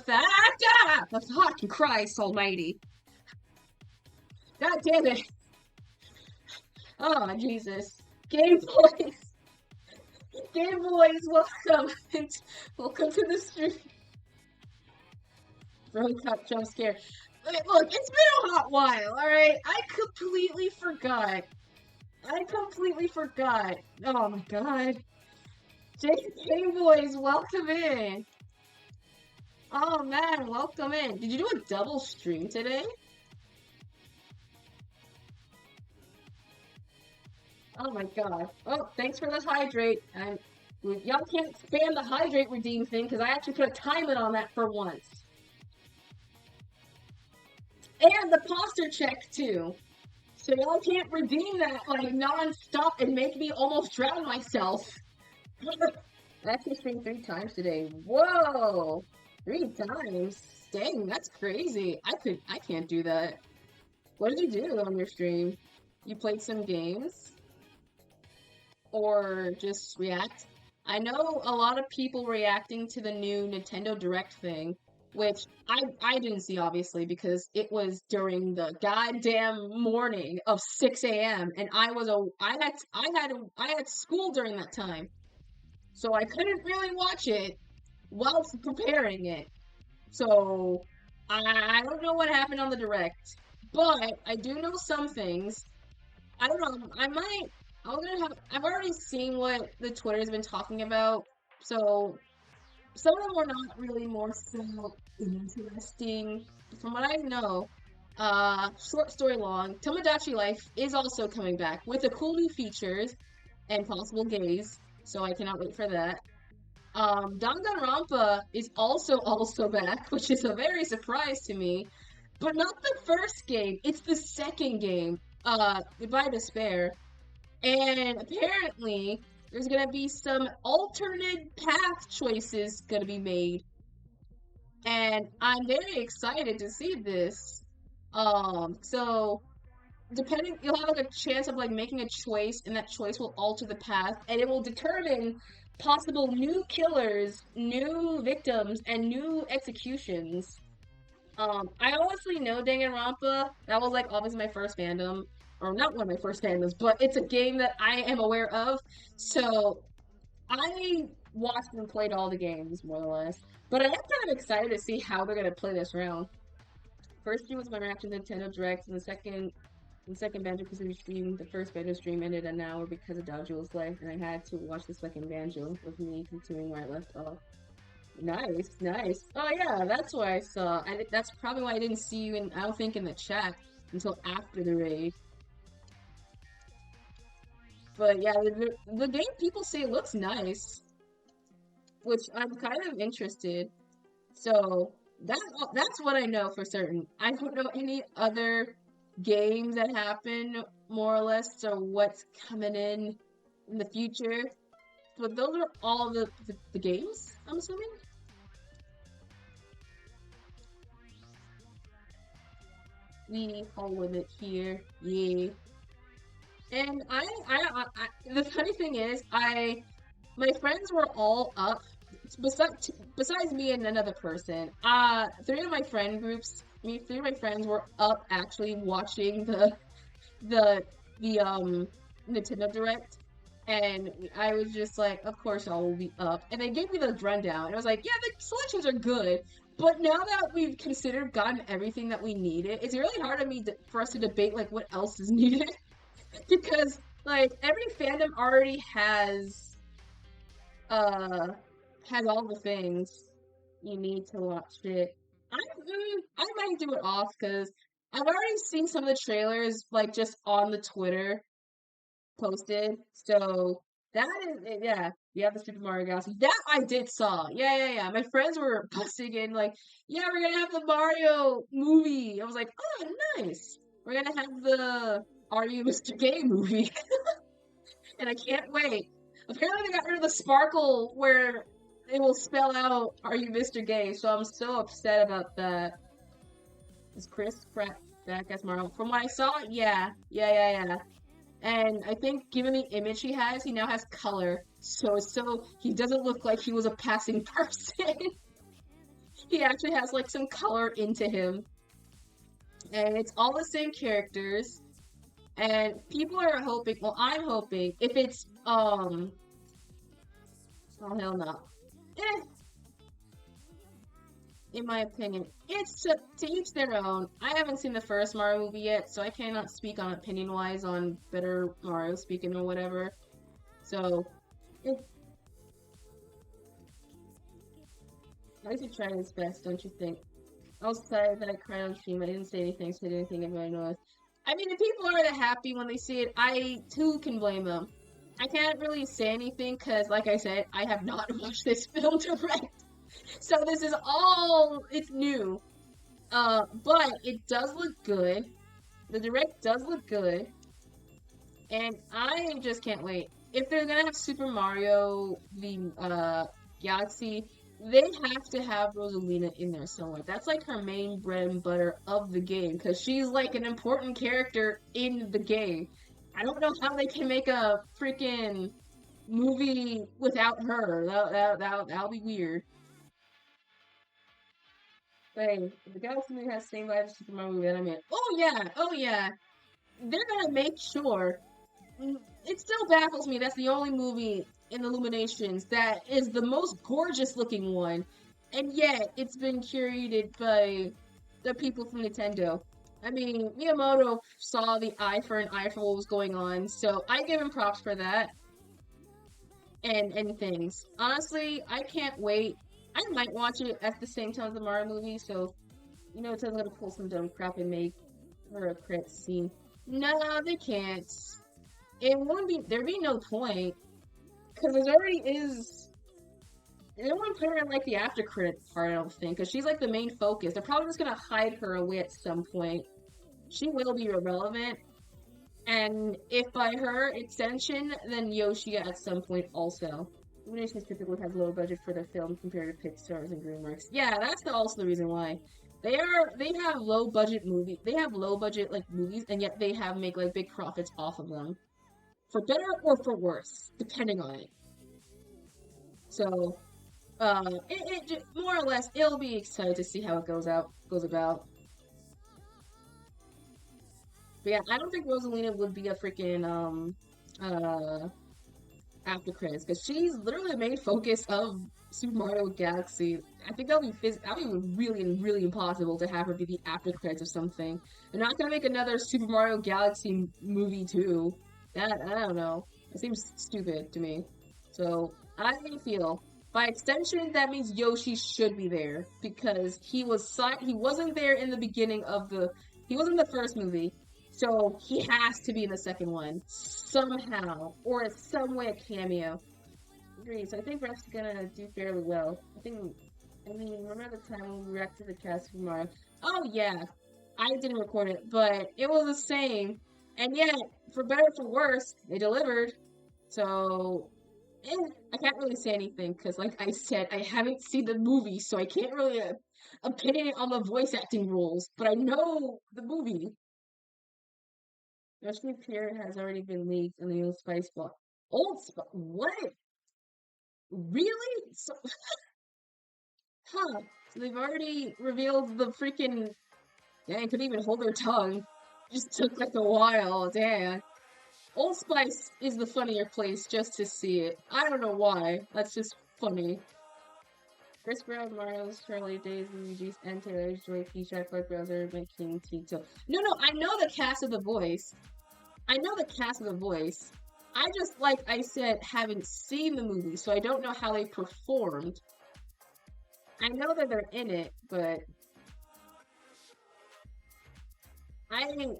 fucking Christ Almighty. God damn it. Oh Jesus. Game Boys. Game Boys, welcome. Welcome to the stream. Bro, got jump scare. Look, it's been a hot while, alright? I completely forgot. Oh my god. JK boys, welcome in. Oh man, welcome in. Did you do a double stream today? Oh my god. Oh, thanks for the hydrate. And y'all can't spam the hydrate redeem thing because I actually put a time limit on that for once. And the posture check too. So y'all can't redeem that like non-stop and make me almost drown myself. I actually streamed 3 times today. Whoa! 3 times? Dang, that's crazy. I can't do that. What did you do on your stream? You played some games? Or just react? I know a lot of people reacting to the new Nintendo Direct thing, which I didn't see obviously because it was during the goddamn morning of 6 a.m. and I had school during that time. So I couldn't really watch it whilst preparing it. So I don't know what happened on the Direct, but I do know some things. I don't know. I've already seen what the Twitter's been talking about. So some of them are not really more so interesting. From what I know, short story long, Tomodachi Life is also coming back with the cool new features and possible gays. So I cannot wait for that. Danganronpa is also back, which is a very surprise to me. But not the first game, it's the second game, Goodbye Despair. And apparently, there's gonna be some alternate path choices gonna be made. And I'm very excited to see this. So depending, you'll have like a chance of like making a choice, and that choice will alter the path, and it will determine possible new killers, new victims, and new executions. I honestly know Danganronpa. That was like obviously my first fandom, or not one of my first fandoms, but it's a game that I am aware of. So I watched and played all the games more or less. But I am kind of excited to see how they're gonna play this round. First stream was my reaction to Nintendo Direct, and the second Banjo Kazooie stream, the first Banjo stream ended an hour because of Dodge's life, and I had to watch the second Banjo with me continuing where I left off. Nice, nice. Oh yeah, that's why I saw. That's probably why I didn't see you I don't think in the chat until after the raid. But yeah, the game people say looks nice, which I'm kind of interested. So that's what I know for certain. I don't know any other games that happen more or less, so what's coming in the future. But those are all the games, I'm assuming. The whole limit here, yeah. And the funny thing is, my friends were all up. Besides me and another person, three of my friends were up actually watching the Nintendo Direct, and I was just like, of course I will be up. And they gave me the rundown, and I was like, yeah, the selections are good. But now that we've gotten everything that we needed, it's really hard for us to debate like what else is needed. Because like every fandom already uh has all the things you need to watch it. I might do it off because I've already seen some of the trailers like just on the Twitter posted. So that is yeah. Yeah, the Super Mario Galaxy. That I did saw. Yeah. My friends were busting in like, yeah, we're gonna have the Mario movie. I was like, oh, nice. We're gonna have the Are You Mr. Gay movie. And I can't wait. Apparently they got rid of the sparkle where it will spell out Are You Mr. Gay, so I'm so upset about that. Is Chris Pratt back as Mario? From what I saw, yeah. And I think given the image he now has color. So he doesn't look like he was a passing person. He actually has like some color into him. And it's all the same characters. And people are hoping, well, I'm hoping, if it's, oh, hell no. In my opinion, it's to each their own. I haven't seen the first Mario movie yet, so I cannot speak on opinion-wise on better Mario speaking or whatever. So, At least he tried his best, don't you think? I was sorry that I cried on stream. I didn't say anything, said anything everyone knows. I mean, if people aren't happy when they see it, I too can blame them. I can't really say anything because, like I said, I have not watched this film direct. So this is all, it's new. But it does look good. The direct does look good. And I just can't wait. If they're gonna have Super Mario the Galaxy, they have to have Rosalina in there somewhere. That's like her main bread and butter of the game, because she's like an important character in the game. I don't know how they can make a freaking movie without her. That'll be weird. But hey, the Galaxy movie has the same vibe as Super Mario movie that I'm in. Oh yeah. They're gonna make sure. It still baffles me that's the only movie in Illuminations that is the most gorgeous looking one, and yet it's been curated by the people from Nintendo. I mean, Miyamoto saw the eye for an eye for what was going on, so I give him props for that and things. Honestly, I can't wait. I might watch it at the same time as the Mario movie, so it says I'm gonna pull some dumb crap and make for a credit scene. No, they can't. It won't be, there'd be no point, because there already is, they don't want to put her in, like, the after credit part, I don't think, because she's, like, the main focus. They're probably just gonna hide her away at some point. She will be irrelevant, and if by her extension, then Yoshi at some point also. Illuminations typically has low budget for their film compared to Pixar's and DreamWorks. Yeah, that's also the reason why. They have low budget like movies, and yet they make like big profits off of them. For better or for worse, depending on it. So, it more or less, it'll be excited to see how it goes about. But yeah, I don't think Rosalina would be a freaking, after credits, because she's literally the main focus of Super Mario Galaxy. I think that'll be really, really impossible to have her be the after credits of something. They're not gonna make another Super Mario Galaxy movie too. I don't know. It seems stupid to me. So, I feel, by extension, that means Yoshi should be there, because he wasn't there in the beginning of he wasn't in the first movie, so he has to be in the second one, somehow, or in some way a cameo. Agreed, so I think Ref's gonna do fairly well. Remember the time when we reacted to the cast of Mario? Oh yeah, I didn't record it, but it was the same. And yet, for better or for worse, they delivered. So, I can't really say anything because, like I said, I haven't seen the movie, so I can't really opinion on the voice acting roles. But I know the movie. Yoshi Pierre has already been leaked in the Old Spice book. What? Really? Huh? So they've already revealed the freaking. Dang, couldn't even hold their tongue. Just took like a while. Damn. Old Spice is the funnier place just to see it. I don't know why. That's just funny. Chris Brown, Mario's, Charlie, Days, Luigi's, and Taylor's, Joy, Peach, Clark, Browser, King, Tito. No, I know the cast of the voice. I just, like I said, haven't seen the movie, so I don't know how they performed. I know that they're in it, but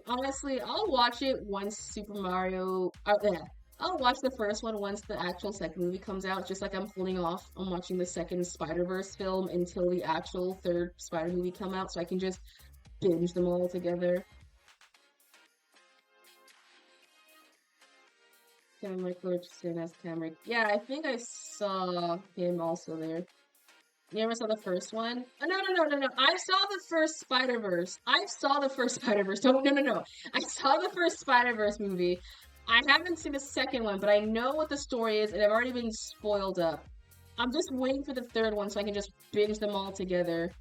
honestly, I'll watch it once Super Mario. I'll watch the first one once the actual second movie comes out. Just like I'm holding off on watching the second Spider-Verse film until the actual third Spider movie come out, so I can just binge them all together. Cameron Richardson as Cameron. Yeah, I think I saw him also there. You ever saw the first one? Oh, no. I saw the first Spider-Verse. No. I saw the first Spider-Verse movie. I haven't seen the second one, but I know what the story is, and I've already been spoiled up. I'm just waiting for the third one so I can just binge them all together.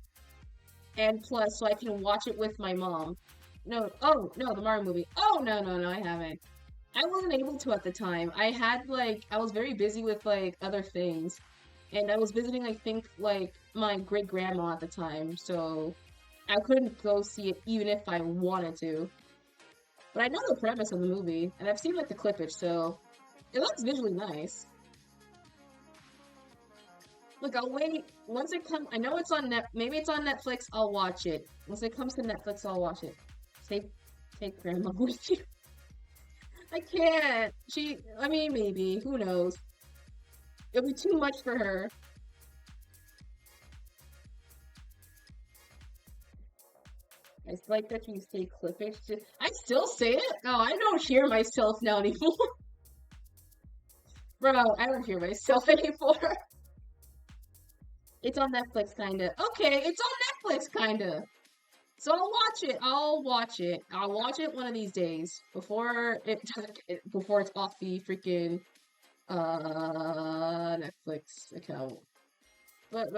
And plus, so I can watch it with my mom. No, the Mario movie. Oh, no, I haven't. I wasn't able to at the time. I was very busy with, other things. And I was visiting, I think, my great-grandma at the time, so I couldn't go see it even if I wanted to. But I know the premise of the movie, and I've seen, the clippage, so it looks visually nice. Look, I'll wait. Once it comes, I know it's on maybe it's on Netflix, I'll watch it. Once it comes to Netflix, I'll watch it. Take grandma with you. I can't. I mean, maybe. Who knows? It'll be too much for her. I like that you say clippage. I still say it? Oh, I don't hear myself now anymore. Bro, I don't hear myself anymore. It's on Netflix, kinda. Okay, it's on Netflix, kinda. So I'll watch it. I'll watch it. I'll watch it one of these days before it's off the freaking Netflix account. But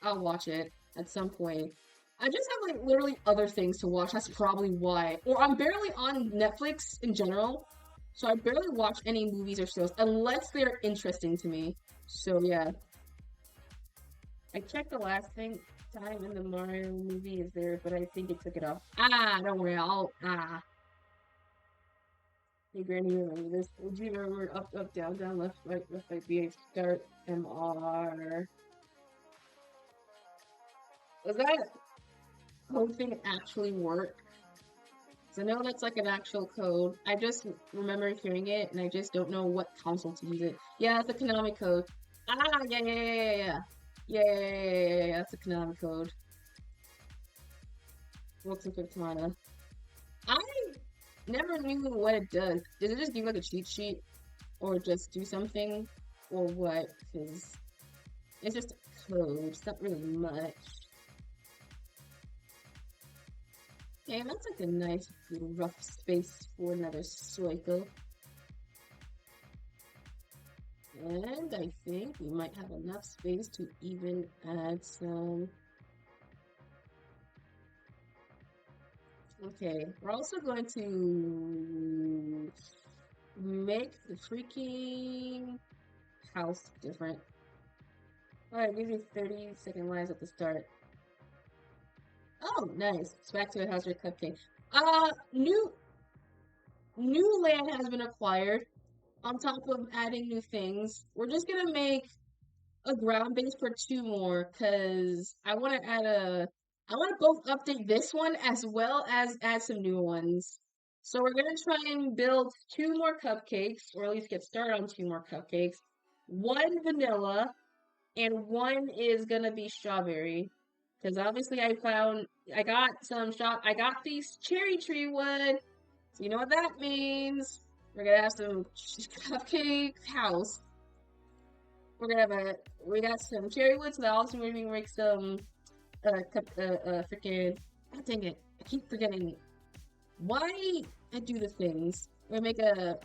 I'll watch it at some point. I just have like literally other things to watch. That's probably why. Or I'm barely on Netflix in general, so I barely watch any movies or shows unless they're interesting to me. So yeah. I checked the last time in the Mario movie is there, but I think it took it off. Don't worry, Hey Granny, remember this? Would you remember up, up, down, down, left, right, BH, start, MR? Does that code thing actually work? Because I know that's like an actual code. I just remember hearing it, and I just don't know what console to use it. Yeah, it's a Konami code. Yeah. Yeah, that's a Konami code. What's a katana? I never knew what it does. Does it just give like a cheat sheet? Or just do something? Or what? Because it's just a code. It's not really much. Okay, that's like a nice rough space for another cycle. And I think we might have enough space to even add some. Okay, we're also going to make the freaking house different. Alright, give you 30-second lines at the start. Oh, nice. It's back to a house with Cupcake. New land has been acquired. On top of adding new things, we're just gonna make a ground base for 2 more, because I want to both update this one as well as add some new ones. So we're gonna try and build 2 more cupcakes, or at least get started on 2 more cupcakes. 1 vanilla, and 1 is gonna be strawberry. Because obviously I got these cherry tree wood. So you know what that means. We're gonna have some cupcake house. We got some cherry wood, so that also we're gonna make some, freaking, oh dang it, I keep forgetting why I do the things. We're gonna make a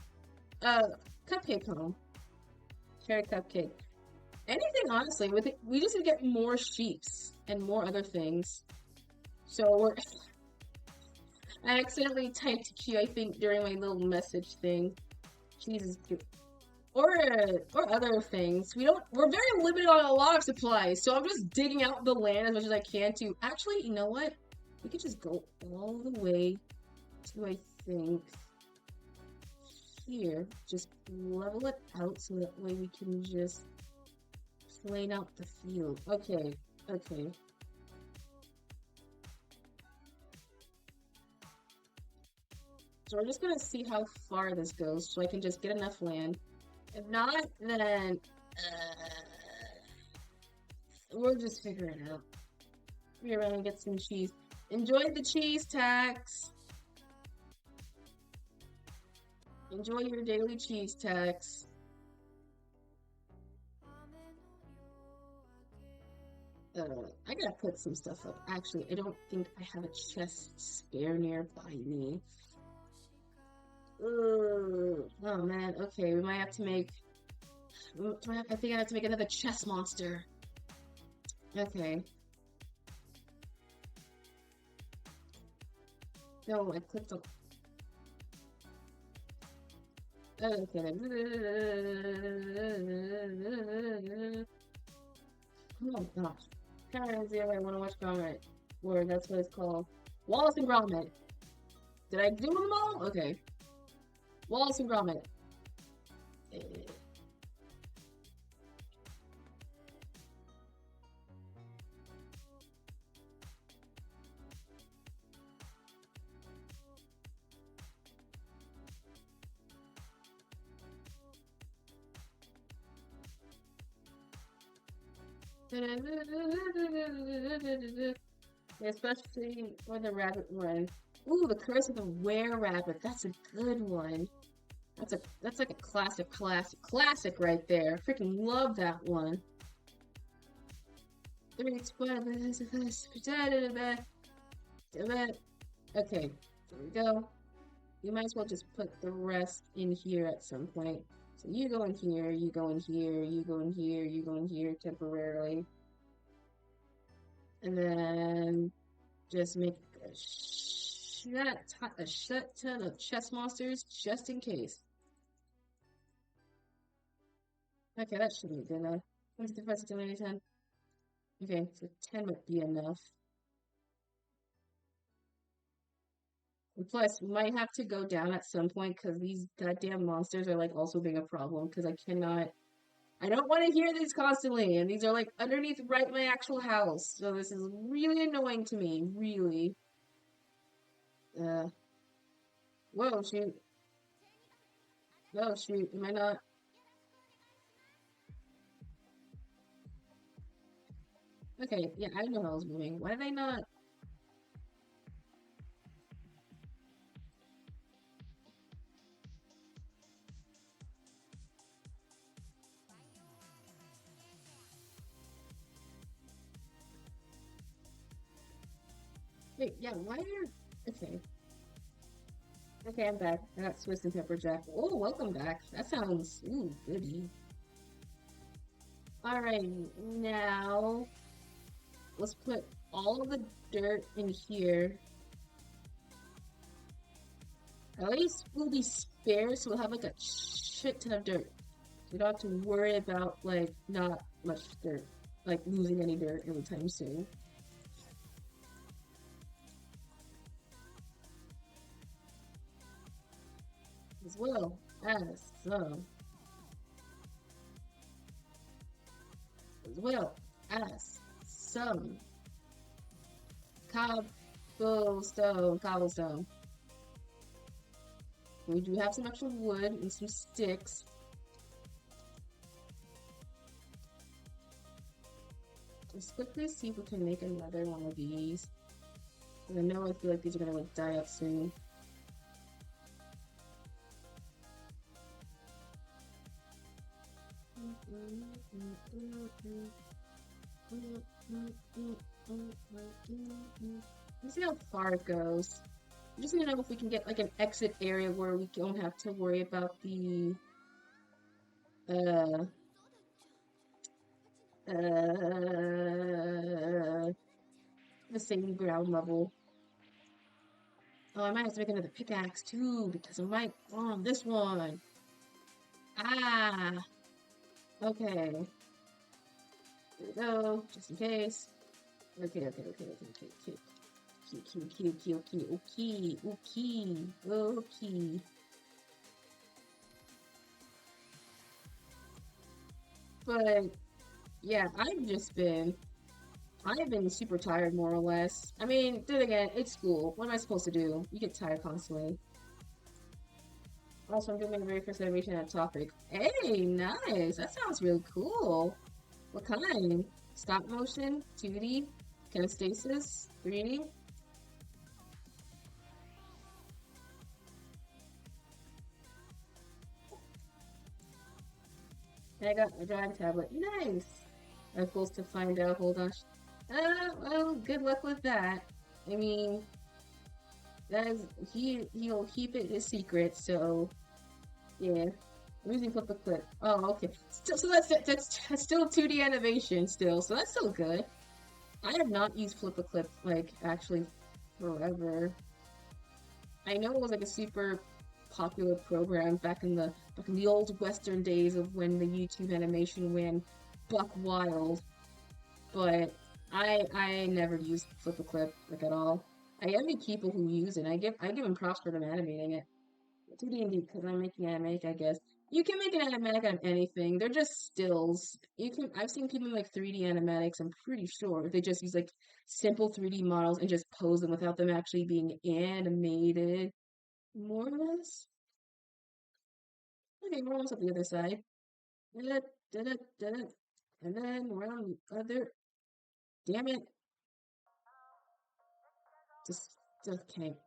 cupcake home. Cherry cupcake. Anything, honestly, with it, we just need to get more sheeps and more other things. So I accidentally typed Q, I think, during my little message thing. Jesus. Or other things. We're very limited on a lot of supplies, so I'm just digging out the land as much as I can to, actually, you know what? We could just go all the way to, I think, here. Just level it out so that way we can just plane out the field. Okay. So we're just gonna see how far this goes so I can just get enough land. If not, then we'll just figure it out. We're gonna get some cheese. Enjoy the cheese tax. Enjoy your daily cheese tax. I gotta put some stuff up. Actually, I don't think I have a chest spare nearby me. Oh man, okay, we might have to make. I think I have to make another chess monster. Okay. No, I clicked on. Okay. Oh gosh. Kind of the other I want to watch Gromit. Or that's what it's called. Wallace and Gromit. Did I do them all? Okay. Wallace and Gromit. Especially for the rabbit one. Ooh, the Curse of the Were-Rabbit. That's a good one. That's like a classic right there. Freaking love that one. Okay, there we go. You might as well just put the rest in here at some point. So you go in here, you go in here, you go in here, you go in here temporarily. And then just make a shut ton of chest monsters just in case. Okay, that should be good enough. What's the first 10? Okay, so 10 might be enough. And plus, we might have to go down at some point because these goddamn monsters are like also being a problem because I don't want to hear these constantly, and these are like underneath right my actual house. So this is really annoying to me, really. Uh, whoa, shoot. Whoa, shoot. Am I not? Okay, yeah, I know how I was moving. Why did I not? Wait, yeah, why are... Okay. Okay, I'm back. I got Swiss and Pepper Jack. Oh, welcome back. That sounds... Ooh, goody. Alright, now... Let's put all of the dirt in here. At least we'll be spared, so we'll have like a shit ton of dirt. We don't have to worry about like not much dirt, like losing any dirt anytime soon. As well as well as some cobblestone. We do have some extra wood and some sticks. Let's quickly see if we can make another one of these. I know I feel like these are gonna like die up soon. Let's see how far it goes. I just need to know if we can get like an exit area where we don't have to worry about uh the same ground level. Oh, I might have to make another pickaxe too because I might on this one. Ah, okay. Here we go, just in case. Okay. Okay. But yeah, I've been super tired more or less. I mean, then again, it's school. What am I supposed to do? You get tired constantly. Also, I'm doing my very first animation on topic. Hey, nice. That sounds really cool. What kind? Stop motion? 2D? Kinesis? 3D? And I got a drive tablet. Nice. I'm supposed to find out. Hold on. Well, good luck with that. I mean, that is he'll keep it his secret. So yeah, I'm using flip a clip. Oh, okay. Still, so that's still 2D animation still. So that's still good. I have not used flip a clip like actually forever. I know it was like a super popular program back in the old Western days of when the YouTube animation went buck wild, but I never used flip a clip like at all. I envy people who use it. I give them props for them animating it. 2D indeed, because I'm making animatic, I guess. You can make an animatic out of anything. They're just stills. I've seen people make 3D animatics, I'm pretty sure. They just use like simple 3D models and just pose them without them actually being animated. More or less. Okay, we're almost at the other side. Da-da, da-da, da-da. And then around the other. Damn it. Just okay.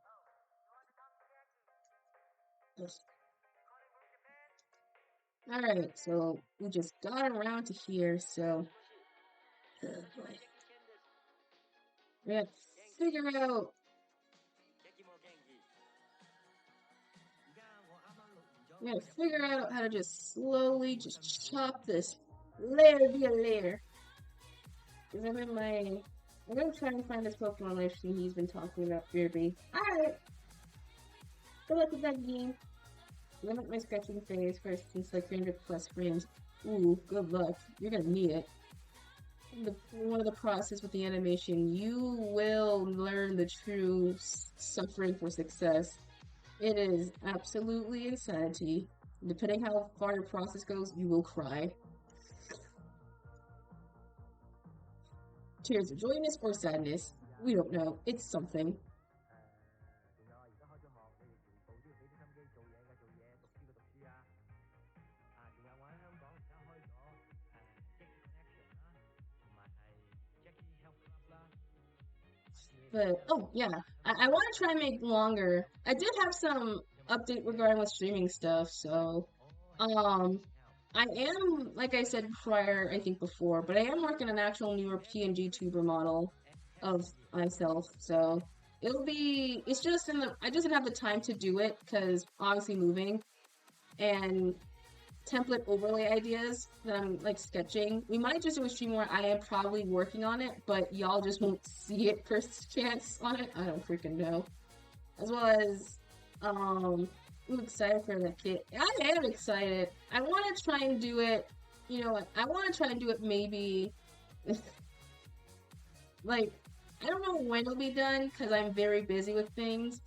Alright, so we just got around to here, so we have to figure out how to just slowly just chop this layer via layer. Because I'm gonna try and find this Pokemon live stream he's been talking about Fierby. Alright! Good luck with that game. Limit my scratching phase first since like 300 plus frames. Ooh, good luck. You're gonna need it. One of the process with the animation, you will learn the true suffering for success. It is absolutely insanity. Depending how far your process goes, you will cry. Tears of joyness or sadness. We don't know. It's something. But, oh, yeah. I want to try and make longer. I did have some update regarding with streaming stuff, so, I am, like I said prior, I think before, but I am working an actual newer PNG tuber model of myself, so it's just I just didn't have the time to do it, because obviously moving, and template overlay ideas that I'm like sketching. We might just do a stream where I am probably working on it, but y'all just won't see it first chance on it. I don't freaking know. As well as, I'm excited for the kit. I am excited. I want to try and do it. You know what? I want to try and do it maybe. Like, I don't know when it'll be done because I'm very busy with things.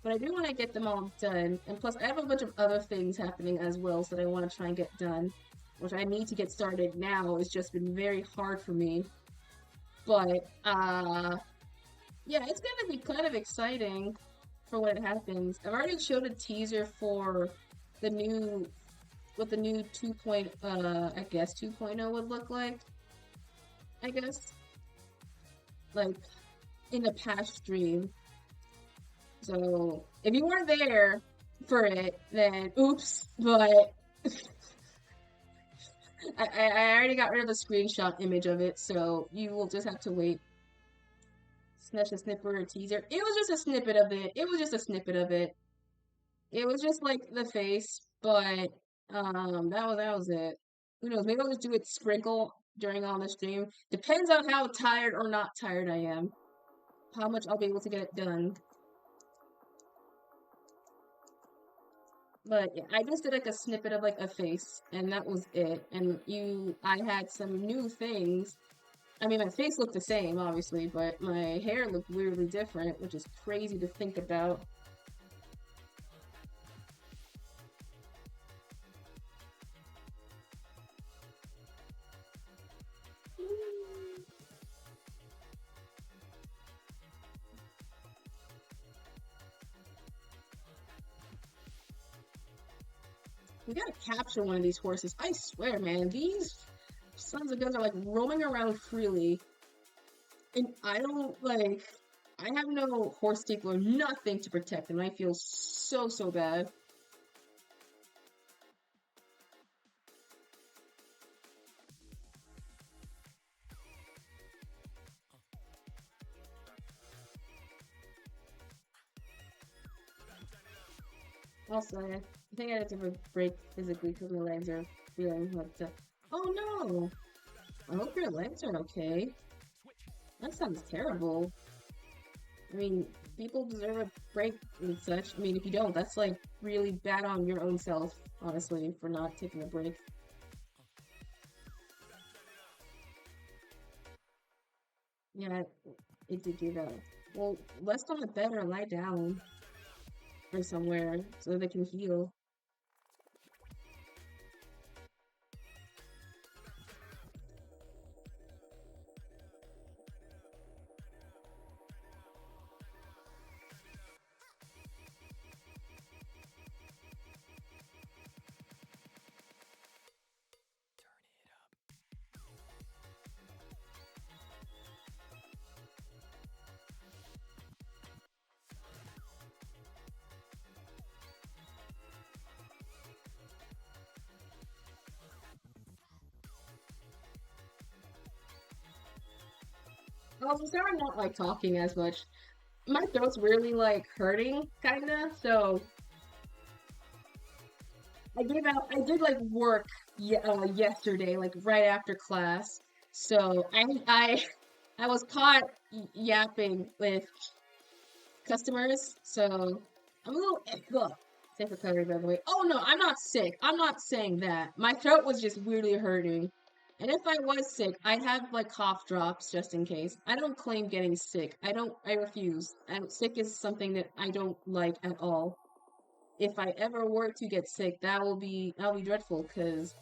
But I do want to get them all done. And plus, I have a bunch of other things happening as well, so that I want to try and get done. Which I need to get started now. It's just been very hard for me. But, yeah, it's going to be kind of exciting for when it happens. I've already showed a teaser for the new, what the new 2.0, I guess 2.0 would look like. I guess. Like, in the past stream. So, if you weren't there for it, then oops, but I already got rid of the screenshot image of it, so you will just have to wait. Snatch a snippet or teaser. It was just a snippet of it. It was just a snippet of it. It was just like the face, but that was it. Who knows? Maybe I'll just do it sprinkle during on the stream. Depends on how tired or not tired I am. How much I'll be able to get it done. But yeah, I just did like a snippet of like a face, and that was it. And I had some new things. I mean, my face looked the same, obviously, but my hair looked weirdly different, which is crazy to think about. We gotta capture one of these horses. I swear, man, these sons of guns are like roaming around freely. And I don't like, I have no horse staple or nothing to protect them. I feel so, so bad. Also, I think I had to take a break physically because my legs are feeling like, oh no! I hope your legs are okay. That sounds terrible. I mean, people deserve a break and such. I mean, if you don't, that's like really bad on your own self, honestly, for not taking a break. Yeah, it did do that. Well, rest on the bed or lie down or somewhere so they can heal. sorry I'm not like talking as much. My throat's really like hurting, kinda. So I did like work yesterday, like right after class. So I was caught yapping with customers. So I'm a little ugh. Safe recovery, by the way. Oh no, I'm not sick. I'm not saying that. My throat was just weirdly hurting. And if I was sick, I'd have like cough drops just in case. I don't claim getting sick. I refuse. And sick is something that I don't like at all. If I ever were to get sick, that'll be dreadful because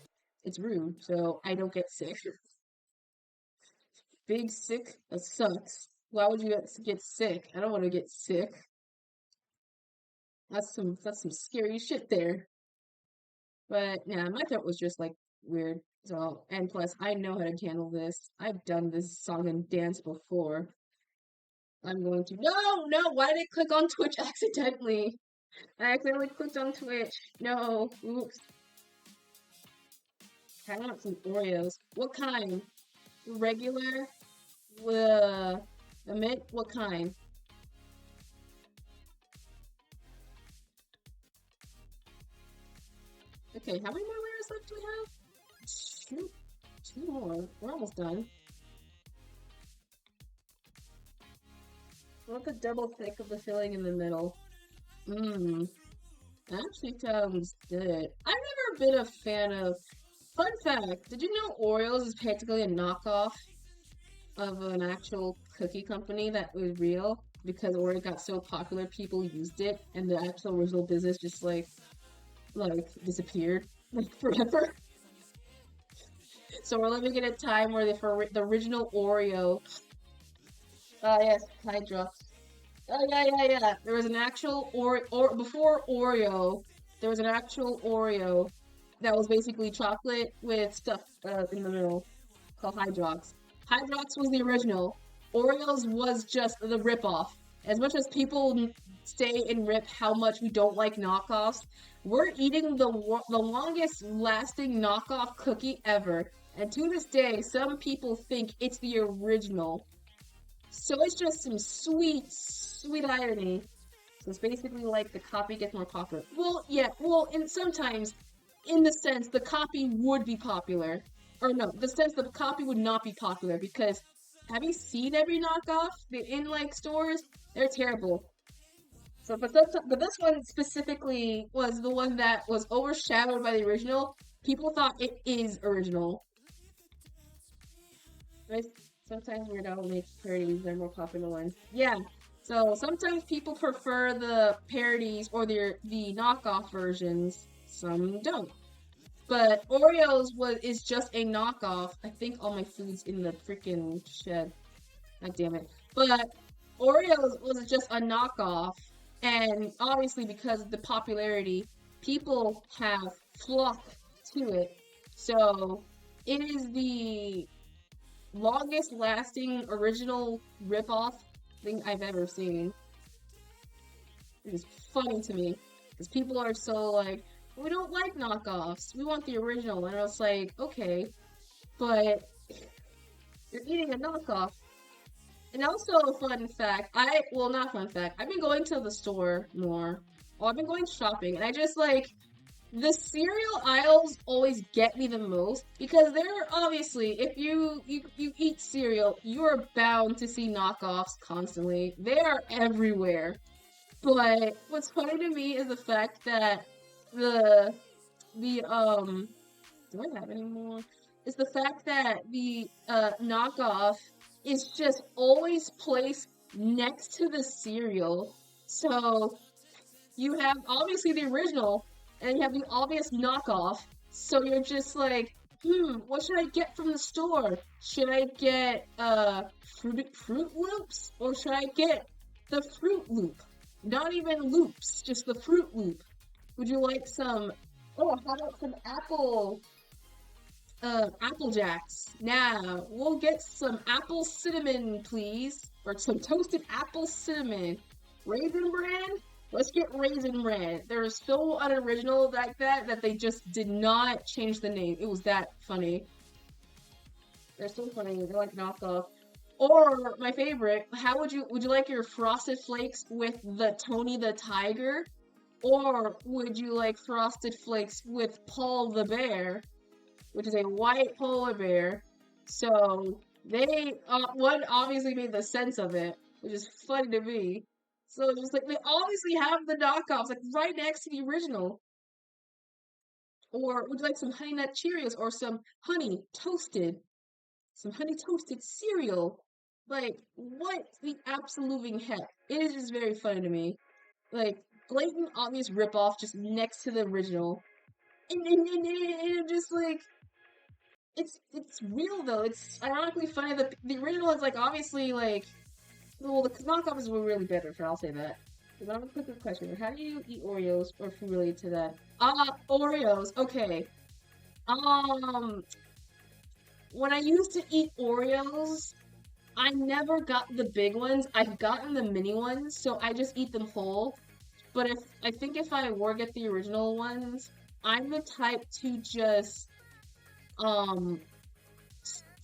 it's rude. So I don't get sick. Big sick, that sucks. Why would you get sick? I don't want to get sick. That's some scary shit there. But yeah, my throat was just like weird. So and plus I know how to handle this. I've done this song and dance before. I'm going to no, why did I click on Twitch accidentally? I accidentally clicked on Twitch. No, oops. I want some Oreos. What kind? Regular? The mint? What kind? Okay, how many more layers left do we have? Shoot, two more. We're almost done. I want the double thick of the filling in the middle. Mmm, actually sounds good. I've never been a fan of. Fun fact, did you know Oreos is practically a knockoff of an actual cookie company that was real? Because Oreo got so popular, people used it, and the actual original business just like disappeared like forever. So we're living in a time where the original Oreo. Yes, Hydra. Oh yeah. There was an actual or before Oreo. There was an actual Oreo that was basically chocolate with stuff in the middle called Hydrox. Hydrox was the original. Oreos was just the ripoff. As much as people say and rip how much we don't like knockoffs, we're eating the longest lasting knockoff cookie ever. And to this day, some people think it's the original. So it's just some sweet, sweet irony. So it's basically like the copy gets more popular. Well, yeah, well, and sometimes, in the sense, the copy would be popular. Or no, the sense the copy would not be popular because have you seen every knockoff in like stores? They're terrible. So, but this one specifically was the one that was overshadowed by the original. People thought it is original. Right? Sometimes Weird Al makes parodies, they're more popular ones. Yeah. So sometimes people prefer the parodies or the knockoff versions. Some don't. But Oreos is just a knockoff. I think all my food's in the freaking shed. God damn it. But Oreos was just a knockoff. And obviously because of the popularity, people have flocked to it. So it is the longest lasting original ripoff thing I've ever seen. It is funny to me because people are so like, we don't like knockoffs. We want the original. And I was like, okay, but you're eating a knockoff. And also a fun fact, well, not fun fact, I've been going to the store more. Well, I've been going shopping and I just like the cereal aisles always get me the most because they're obviously if you eat cereal, you are bound to see knockoffs constantly. They are everywhere. But what's funny to me is the fact that the do I have any more? Is the fact that the knockoff is just always placed next to the cereal. So you have obviously the original, and you have the obvious knockoff. So you're just like, what should I get from the store? Should I get Fruit Loops, or should I get the Fruit Loop? Not even loops, just the Fruit Loop. Would you like some? Oh, how about some Apple Jacks? Now we'll get some apple cinnamon, please, or some toasted apple cinnamon. Raisin Bran? Let's get Raisin Bran. They're so unoriginal like that they just did not change the name. It was that funny. They're so funny. They're like knockoff. Or my favorite, how would you like your Frosted Flakes with the Tony the Tiger? Or would you like Frosted Flakes with Paul the Bear, which is a white polar bear? So they one obviously made the sense of it, which is funny to me. So it's just like they obviously have the knockoffs like right next to the original. Or would you like some honey nut Cheerios or some honey toasted cereal? Like what the absolute living heck? It is just very funny to me. Like blatant obvious ripoff just next to the original. And just like it's real though. It's ironically funny that the original is like obviously like well the knockoffs were really better. I'll say that. But I'm gonna put the question: how do you eat Oreos or food related to that? Oreos. Okay. Um, when I used to eat Oreos, I never got the big ones. I've gotten the mini ones, so I just eat them whole. But I think if I were get the original ones, I'm the type to just um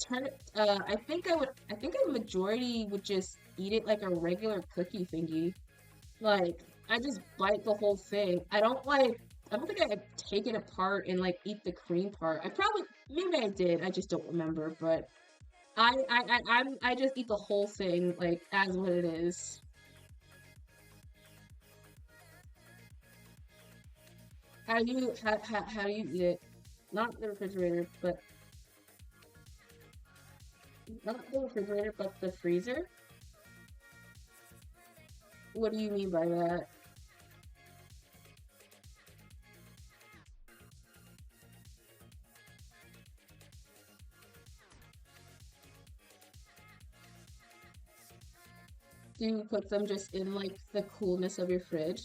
turn it. I think a majority would just eat it like a regular cookie thingy. Like I just bite the whole thing. I don't think I take it apart and like eat the cream part. Maybe I did. I just don't remember. But I just eat the whole thing like as what it is. How do you eat it? Not the refrigerator, but not the refrigerator, but the freezer. What do you mean by that? Do you put them just in like the coolness of your fridge?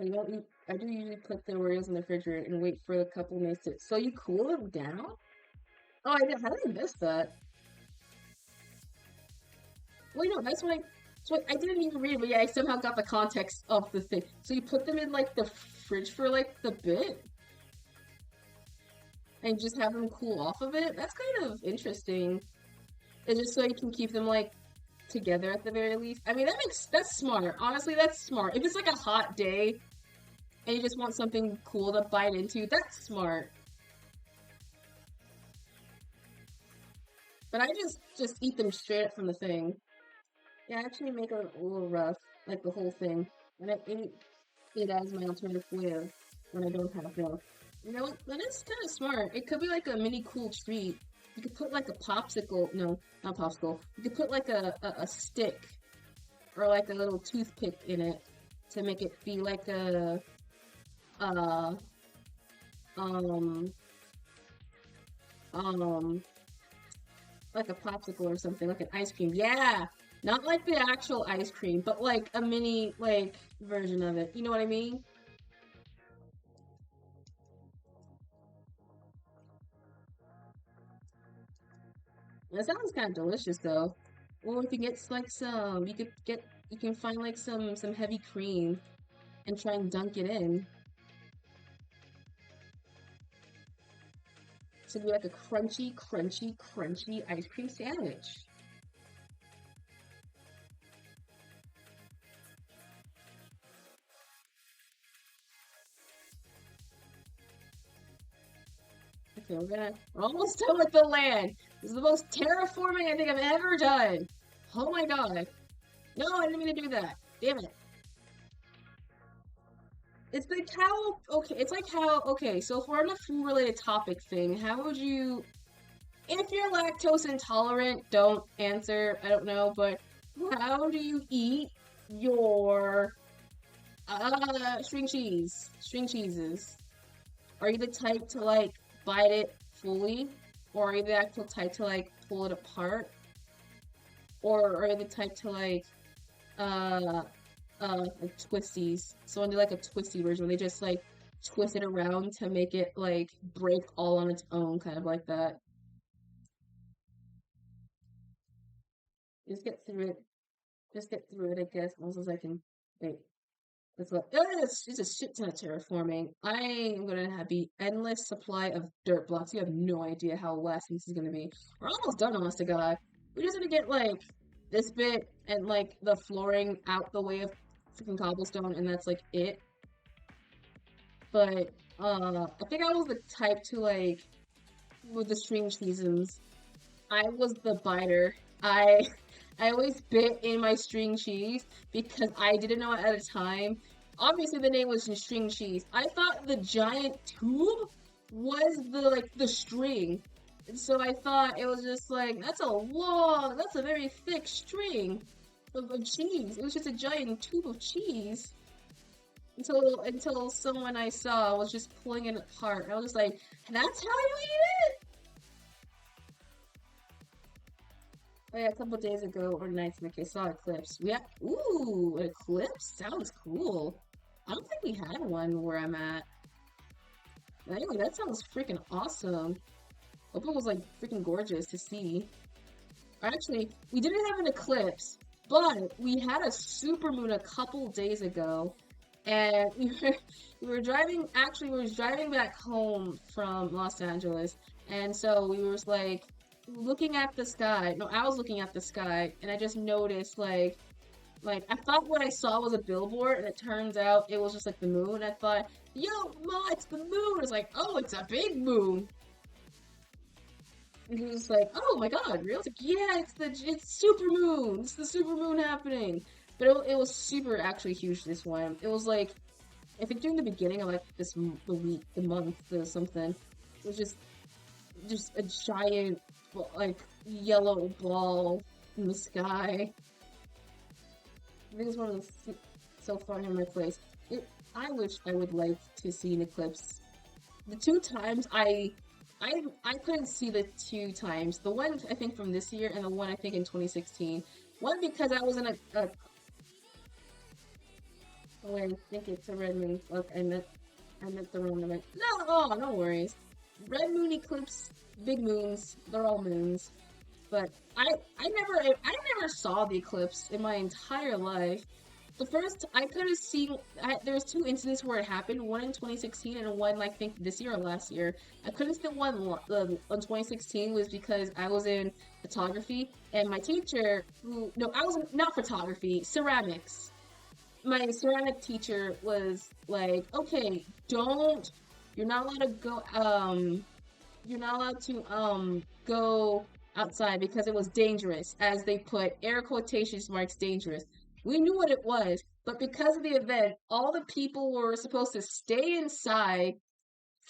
I don't eat, I do usually put the Oreos in the refrigerator and wait for a couple minutes to, so you cool them down? Oh, how did I miss that? Wait, no, I didn't even read it, but yeah, I somehow got the context of the thing. So you put them in like the fridge for like the bit and just have them cool off of it? That's kind of interesting. It's just so you can keep them like together at the very least. I mean, that's smart. Honestly, that's smart. If it's like a hot day and you just want something cool to bite into, that's smart. But I just eat them straight up from the thing. Yeah, I actually make it a little rough, like the whole thing. And I eat it as my alternative flair when I don't have milk. You know what? That is kind of smart. It could be like a mini cool treat. You could put like a popsicle. No, not popsicle. You could put like a stick or like a little toothpick in it to make it be like uh um um like a popsicle or something, like an ice cream. Yeah, not like the actual ice cream, but like a mini like version of it. You know what I mean? That sounds kind of delicious though. Or if you get like you can find like some heavy cream and try and dunk it in to do like a crunchy ice cream sandwich. Okay, we're almost done with the land. This is the most terraforming I think I've ever done. Oh my god. No, I didn't mean to do that. Damn it. It's like how, okay, it's like how, okay, so if we're on a food related topic thing, how would you, if you're lactose intolerant, don't answer, I don't know, but how do you eat your string cheeses? Are you the type to like bite it fully, or are you the actual type to like pull it apart, or are you the type to uh like twisties? So when they like a twisty version, they just like twist it around to make it like break all on its own, kind of like that. Just get through it. Just get through it, I guess, as I can. Wait. It's like, it's a shit ton of terraforming. I am gonna have the endless supply of dirt blocks. You have no idea how lasting this is gonna be. We're almost done, honest to God. We just have to get like this bit and like the flooring out the way of freaking cobblestone, and that's like it. But I think I was the type to like with the string seasons. I was the biter. I I always bit in my string cheese because I didn't know at the time. Obviously, the name was string cheese. I thought the giant tube was the string, and so I thought it was just like that's a very thick string of cheese. It was just a giant tube of cheese until someone I saw was just pulling it apart. I was just like, that's how you eat it. Oh yeah, a couple days ago, or nights in the case, saw eclipse. We had, ooh, an eclipse? Sounds cool. I don't think we had one where I'm at. But anyway, that sounds freaking awesome. Hope it was like freaking gorgeous to see. Actually, we didn't have an eclipse, but we had a supermoon a couple days ago, and we were driving. Actually, we were driving back home from Los Angeles, and so we were like looking at the sky. No, I was looking at the sky, and I just noticed like I thought what I saw was a billboard, and it turns out it was just like the moon. I thought, yo, Ma, it's the moon. It's like, oh, it's a big moon. And he was like, "Oh my God, real?" I was like, "Yeah, it's super moon. It's the super moon happening." But it was super actually huge this one. It was like I think during the beginning of like the week, the month, the something, it was just a giant like yellow ball in the sky. I think it's one of the so far in my place. I wish I would like to see an eclipse. The two times I couldn't see the two times. The one I think from this year and the one I think in 2016. One because I was in a oh wait, I think it's a red moon. Look, I meant the wrong event. No, oh, no worries. Red moon eclipse, big moons, they're all moons. But I never saw the eclipse in my entire life. The first I could have seen there was two incidents where it happened, one in 2016 and one I think this year or last year. I couldn't see one on 2016 was because I was in photography and my teacher who no I was not photography, ceramics. My ceramic teacher was like, "Okay, don't you're not allowed to go you're not allowed to go outside because it was dangerous," as they put air quotations marks dangerous. We knew what it was, but because of the event, all the people were supposed to stay inside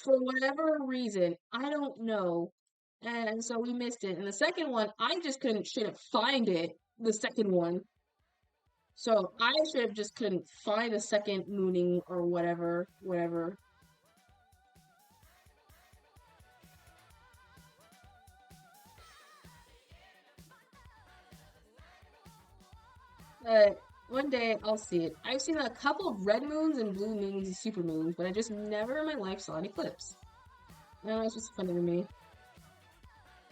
for whatever reason. I don't know. And so we missed it. And the second one, I just couldn't straight up find it. The second one. So I straight up just couldn't find the second mooning or whatever. But one day I'll see it. I've seen a couple of red moons and blue moons and super moons, but I just never in my life saw an eclipse. No, it's just funny to me.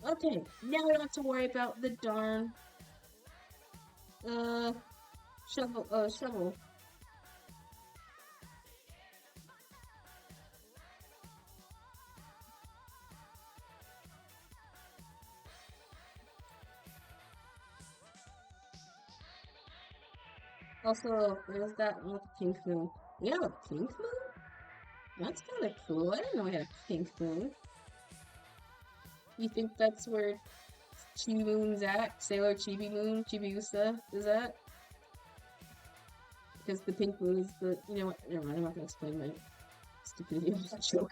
Okay, now I don't have to worry about the darn uh shovel. Also, there's that one with the pink moon. We have a pink moon? That's kind of cool. I didn't know we had a pink moon. You think that's where Chibi Moon's at? Sailor Chibi Moon, Chibiusa is at? Because the pink moon is the, you know what, never mind, I'm not gonna explain my stupidity of that joke.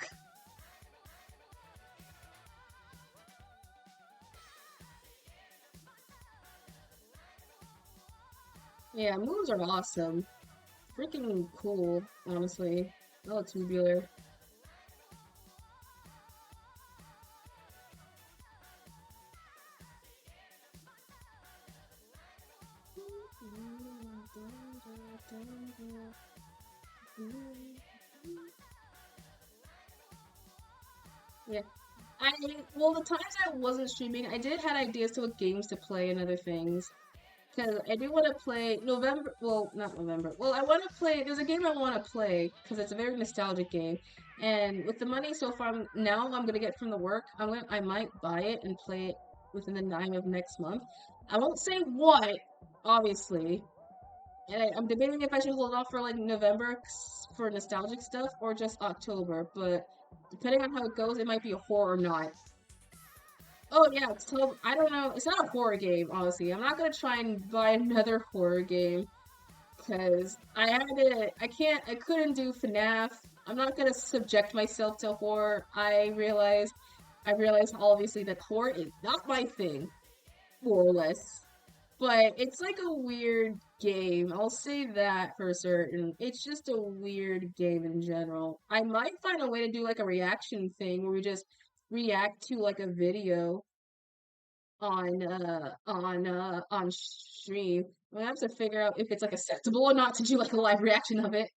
Yeah, moons are awesome. Freaking cool, honestly. Oh, tubular. Yeah. Well, the times I wasn't streaming, I did had ideas to what games to play and other things. Because I do want to play November. Well, not November. Well, I want to play. There's a game I want to play because it's a very nostalgic game. And with the money so far now I'm gonna get from the work, I might buy it and play it within the 9 of next month. I won't say what, obviously. And I'm debating if I should hold off for like November for nostalgic stuff or just October. But depending on how it goes, it might be a horror or not. Oh yeah, so I don't know. It's not a horror game, honestly. I'm not gonna try and buy another horror game because I couldn't do FNAF. I'm not gonna subject myself to horror. I realized obviously that horror is not my thing, more or less. But it's like a weird game. I'll say that for certain. It's just a weird game in general. I might find a way to do like a reaction thing where we just react to like a video on stream. We have to figure out if it's like acceptable or not to do like a live reaction of it.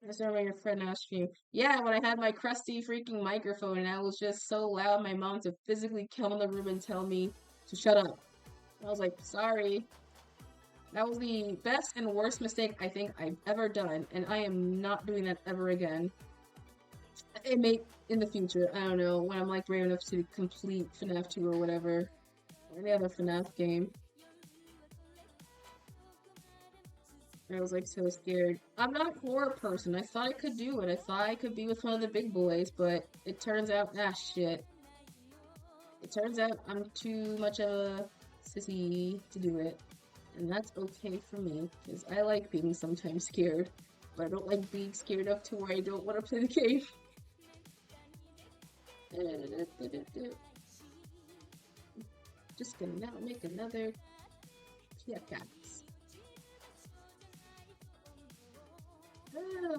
I remember your friend asked you. Yeah, when I had my crusty freaking microphone and I was just so loud, my mom to physically come in the room and tell me to shut up. I was like, sorry. That was the best and worst mistake I think I've ever done, and I am not doing that ever again. It may in the future, I don't know, when I'm like brave enough to complete FNAF 2 or whatever. Or any other FNAF game. I was like so scared. I'm not a horror person. I thought I could do it. I thought I could be with one of the big boys, but it turns out, shit. It turns out I'm too much of a sissy to do it. And that's okay for me, because I like being sometimes scared. But I don't like being scared up to where I don't want to play the game. Just gonna now make another pickaxe.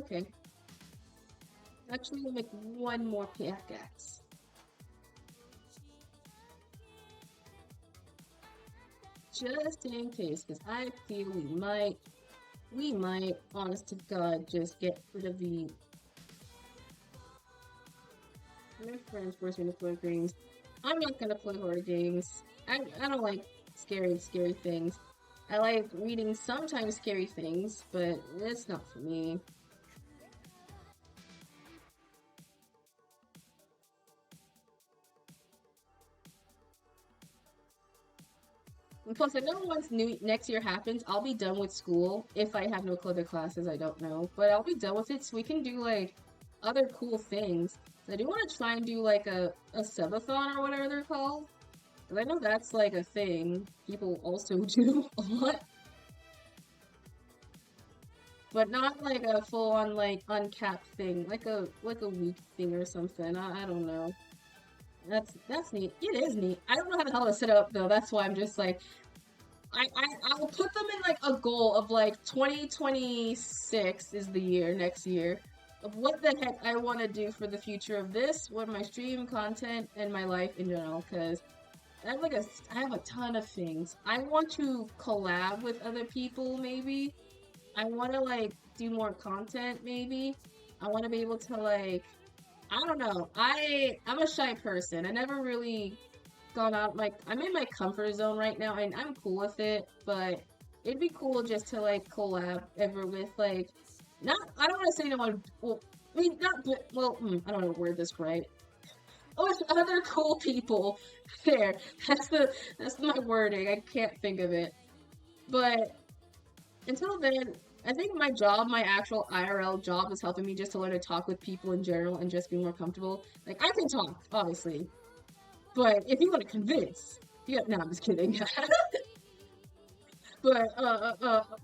Okay. Actually, we'll make one more pickaxe. Just in case, because I feel we might, honest to God, just get rid of the... My friends forced me to play games. I'm not gonna play horror games. I don't like scary things. I like reading sometimes scary things, but it's not for me. And plus, I know once next year happens, I'll be done with school. If I have no other classes, I don't know. But I'll be done with it so we can do, like, other cool things. So I do want to try and do, like, a subathon or whatever they're called. Because I know that's, like, a thing people also do a lot. But not, like, a full-on, like, uncapped thing. Like a week thing or something. I don't know. That's neat. It is neat. I don't know how the hell to set it up though. That's why I'm just like, I'll put them in like a goal of like 2026 is the year next year of what the heck I want to do for the future of this, what my stream content and my life in general. Because I have a ton of things. I want to collab with other people. Maybe I want to like do more content. Maybe I want to be able to like. I don't know. I'm a shy person. I never really gone out I'm in my comfort zone right now and I'm cool with it, but it'd be cool just to like collab ever with like not I don't want to say no one well I mean not well I don't know to word this right. Oh, it's other cool people. There. That's my wording. I can't think of it. But until then, I think my job, my actual IRL job, is helping me just to learn to talk with people in general and just be more comfortable. Like, I can talk, obviously. But if you want to convince, no, I'm just kidding. But,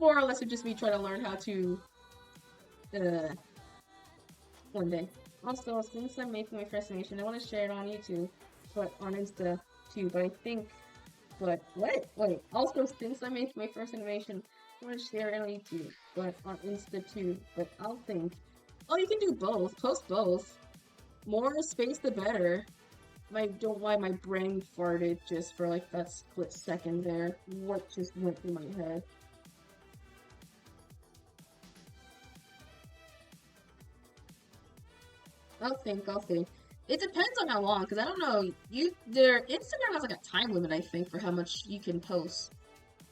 more or less, it'd just be trying to learn how to, one day. Also, since I'm making my first animation, I want to share it on YouTube, but on Insta, too, but I think, but, what? Wait, also, since I'm making my first animation, I want to share it on YouTube, but on Insta too, but I'll think. Oh, you can do both. Post both. More space, the better. Don't know why my brain farted just for like that split second there. What just went through my head? I'll think. It depends on how long, because I don't know. Instagram has like a time limit, I think, for how much you can post.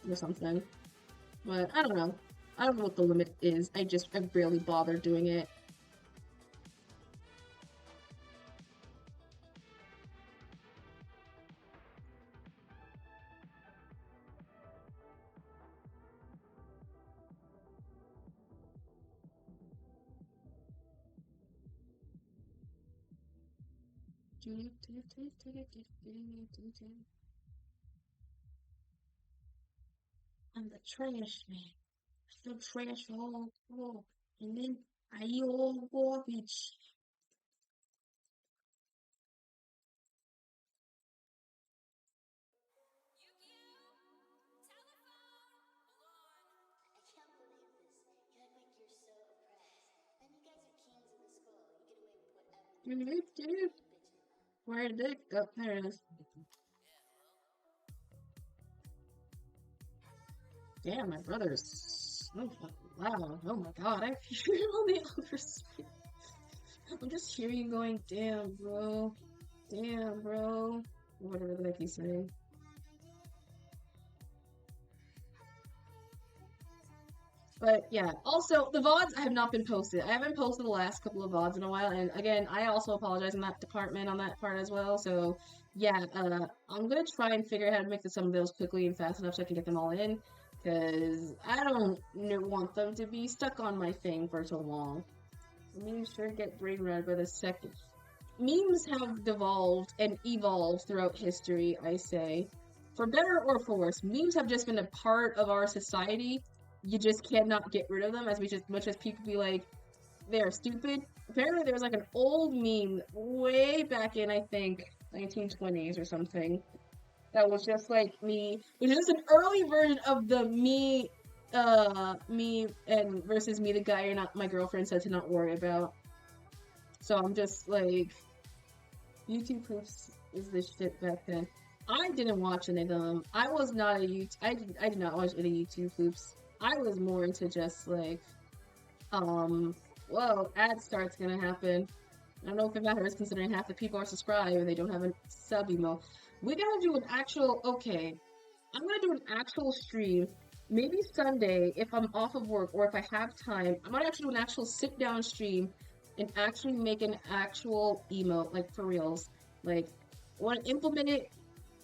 or something. But I don't know. I don't know what the limit is. I barely bother doing it. I'm the trash man. I feel trash all over. And then I eat all garbage. Where did it go? There it is. Damn, my brother's so fucking loud. Oh my god, I hear it on the other side. I'm just hearing you going, damn, bro. Damn, bro. Whatever the heck he's saying. But yeah, also the VODs have not been posted. I haven't posted the last couple of VODs in a while, and again, I also apologize in that department on that part as well. So yeah, I'm gonna try and figure out how to make some of those quickly and fast enough so I can get them all in, because I don't want them to be stuck on my thing for so long. Let me sure get brain rot by the second. Memes have devolved and evolved throughout history, I say. For better or for worse, memes have just been a part of our society. You just cannot get rid of them as much as people be like, they're stupid. Apparently there was like an old meme way back in, I think, 1920s or something. That was just like me, which is just an early version of the me and versus me, the guy you're not, my girlfriend said to not worry about. So I'm just like, YouTube proofs is the shit back then. I didn't watch any of them. I was not a YouTube. I did not watch any YouTube proofs. I was more into just like, well, ad start's gonna happen. I don't know if it matters considering half the people are subscribed and they don't have a sub emo. We gotta do an actual. Okay, I'm gonna do an actual stream. Maybe Sunday if I'm off of work or if I have time. I'm gonna actually do an actual sit down stream and actually make an actual emote, like for reals. Like, I want to implement it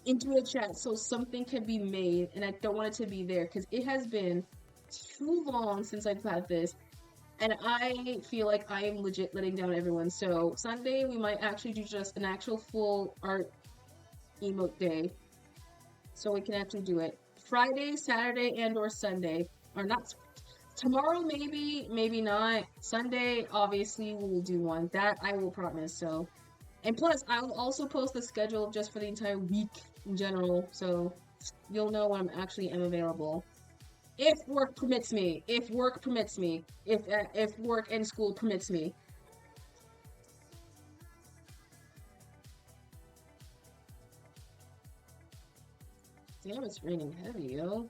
into a chat so something can be made, and I don't want it to be there because it has been too long since I've had this, and I feel like I am legit letting down everyone. So Sunday we might actually do just an actual full art emote day, so we can actually do it. Friday, Saturday, and or Sunday, or not. Tomorrow, maybe, maybe not. Sunday, obviously, we will do one. That I will promise. So, and plus, I'll also post the schedule just for the entire week in general, so you'll know when I'm actually am available. If work permits me. If work permits me. If work and school permits me. Damn, it's raining heavy, yo.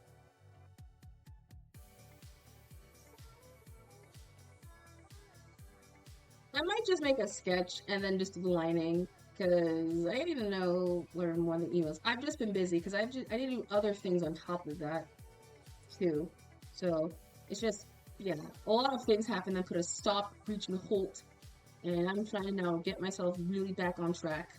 I might just make a sketch and then just do the lining because I need to know learn more than emails. I've just been busy because I need to do other things on top of that too. So it's just yeah, a lot of things happen that put a stop, reach, and halt, and I'm trying to now get myself really back on track.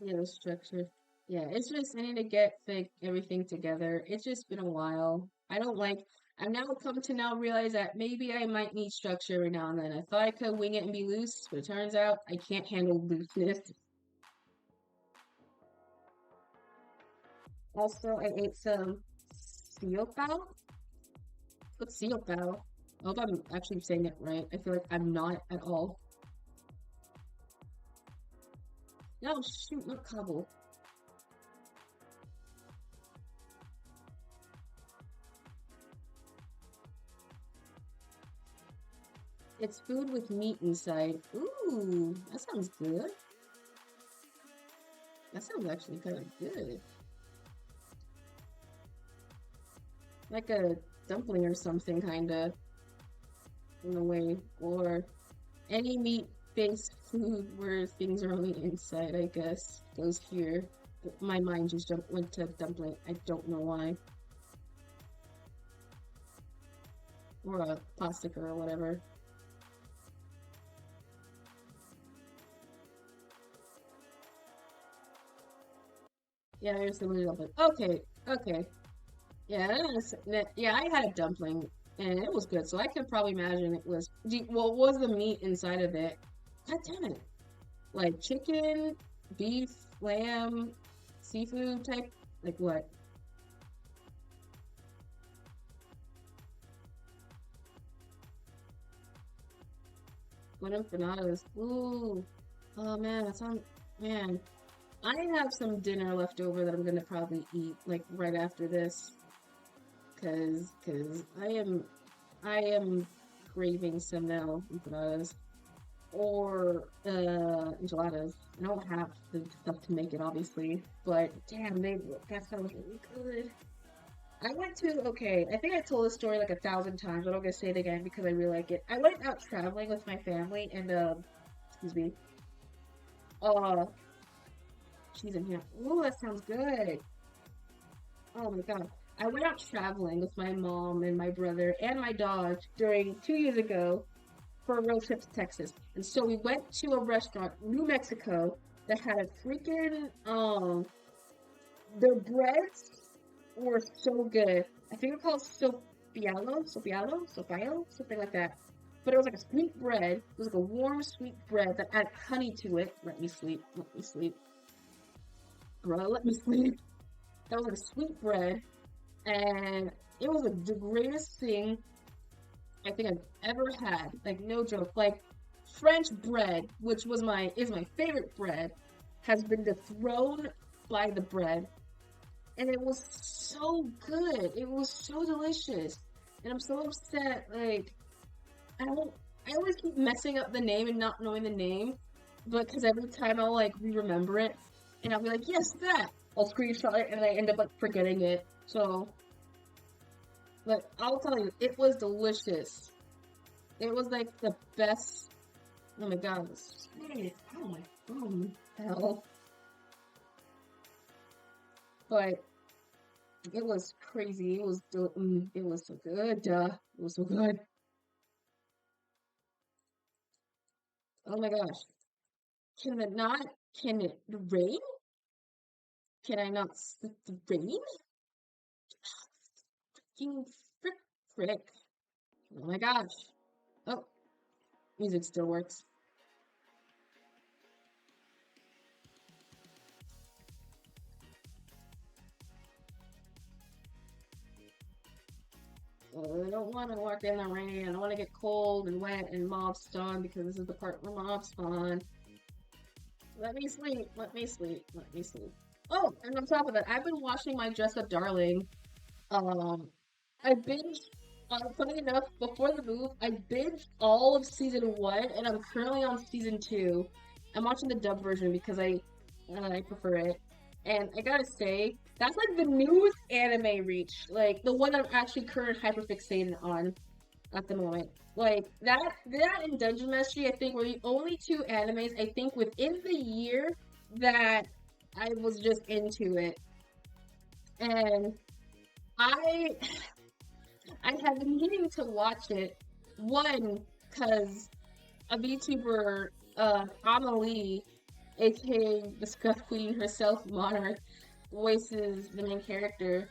Yeah, the structure. Yeah, it's just I need to get like everything together. It's just been a while. I don't like. I've now come to now realize that maybe I might need structure every now and then. I thought I could wing it and be loose, but it turns out I can't handle looseness. Also, I ate some seal bao. What's seal bao? I hope I'm actually saying it right. I feel like I'm not at all. No, shoot, not cobble. It's food with meat inside. Ooh, that sounds good. That sounds actually kind of good. Like a dumpling or something, kinda, in a way. Or any meat-based food where things are on the inside, I guess, goes here. But my mind just went to dumpling. I don't know why. Or a plastica or whatever. Yeah, there's a little bit. Okay, okay. Yeah, yeah, I had a dumpling and it was good, so I can probably imagine it was. What was the meat inside of it? God damn it! Like chicken, beef, lamb, seafood type. Like what? What empanadas? Ooh, oh man, that sounds man. I have some dinner left over that I'm gonna probably eat like right after this, cause I am craving some now empanadas. Or enchiladas. I don't have the stuff to make it, obviously, but damn, that sounds really good. I went to okay. I think I told this story like 1,000 times, but I'm gonna say it again because I really like it. I went out traveling with my family, and excuse me, uh, she's in here. Ooh, that sounds good. Oh my god. I went out traveling with my mom and my brother and my dog during 2 years ago for a road trip to Texas. And so we went to a restaurant, New Mexico, that had a freaking their breads were so good. I think it's called sopialo, something like that. But it was like a sweet bread. It was like a warm, sweet bread that had honey to it. Let me sleep. Let me sleep. Bro, let me sleep. That was like a sweet bread. And it was like the greatest thing I think I've ever had. Like no joke. Like French bread, which is my favorite bread, has been dethroned by the bread. And it was so good. It was so delicious. And I'm so upset, like I don't I always keep messing up the name and not knowing the name. But because every time I'll like remember it and I'll be like, yes, that. I'll screenshot it and I end up like forgetting it. So but I'll tell you, it was delicious. It was like the best. Oh my god, it was sweet. Oh my hell. But it was crazy. It was so good. It was so good. Oh my gosh. Can it not? Can it rain? Can I not sit the rain? Fucking frick. Oh my gosh. Oh, music still works. I don't want to walk in the rain. I don't want to get cold and wet and mob spawn because this is the part where mob spawn. Let me sleep. Let me sleep. Let me sleep. Oh, and on top of that, I've been watching my Dress Up Darling. Um, I binged, funny enough, before the move, I binged all of season 1, and I'm currently on season 2. I'm watching the dub version because I prefer it. And I gotta say, that's like the newest anime reach, like the one I'm actually current hyperfixated on at the moment. Like that and Dungeon Mastery, I think were the only two animes I think within the year that I was just into it. And I I have been meaning to watch it. One, because a VTuber, Amelie, aka the Scuff Queen herself, Monarch, voices the main character.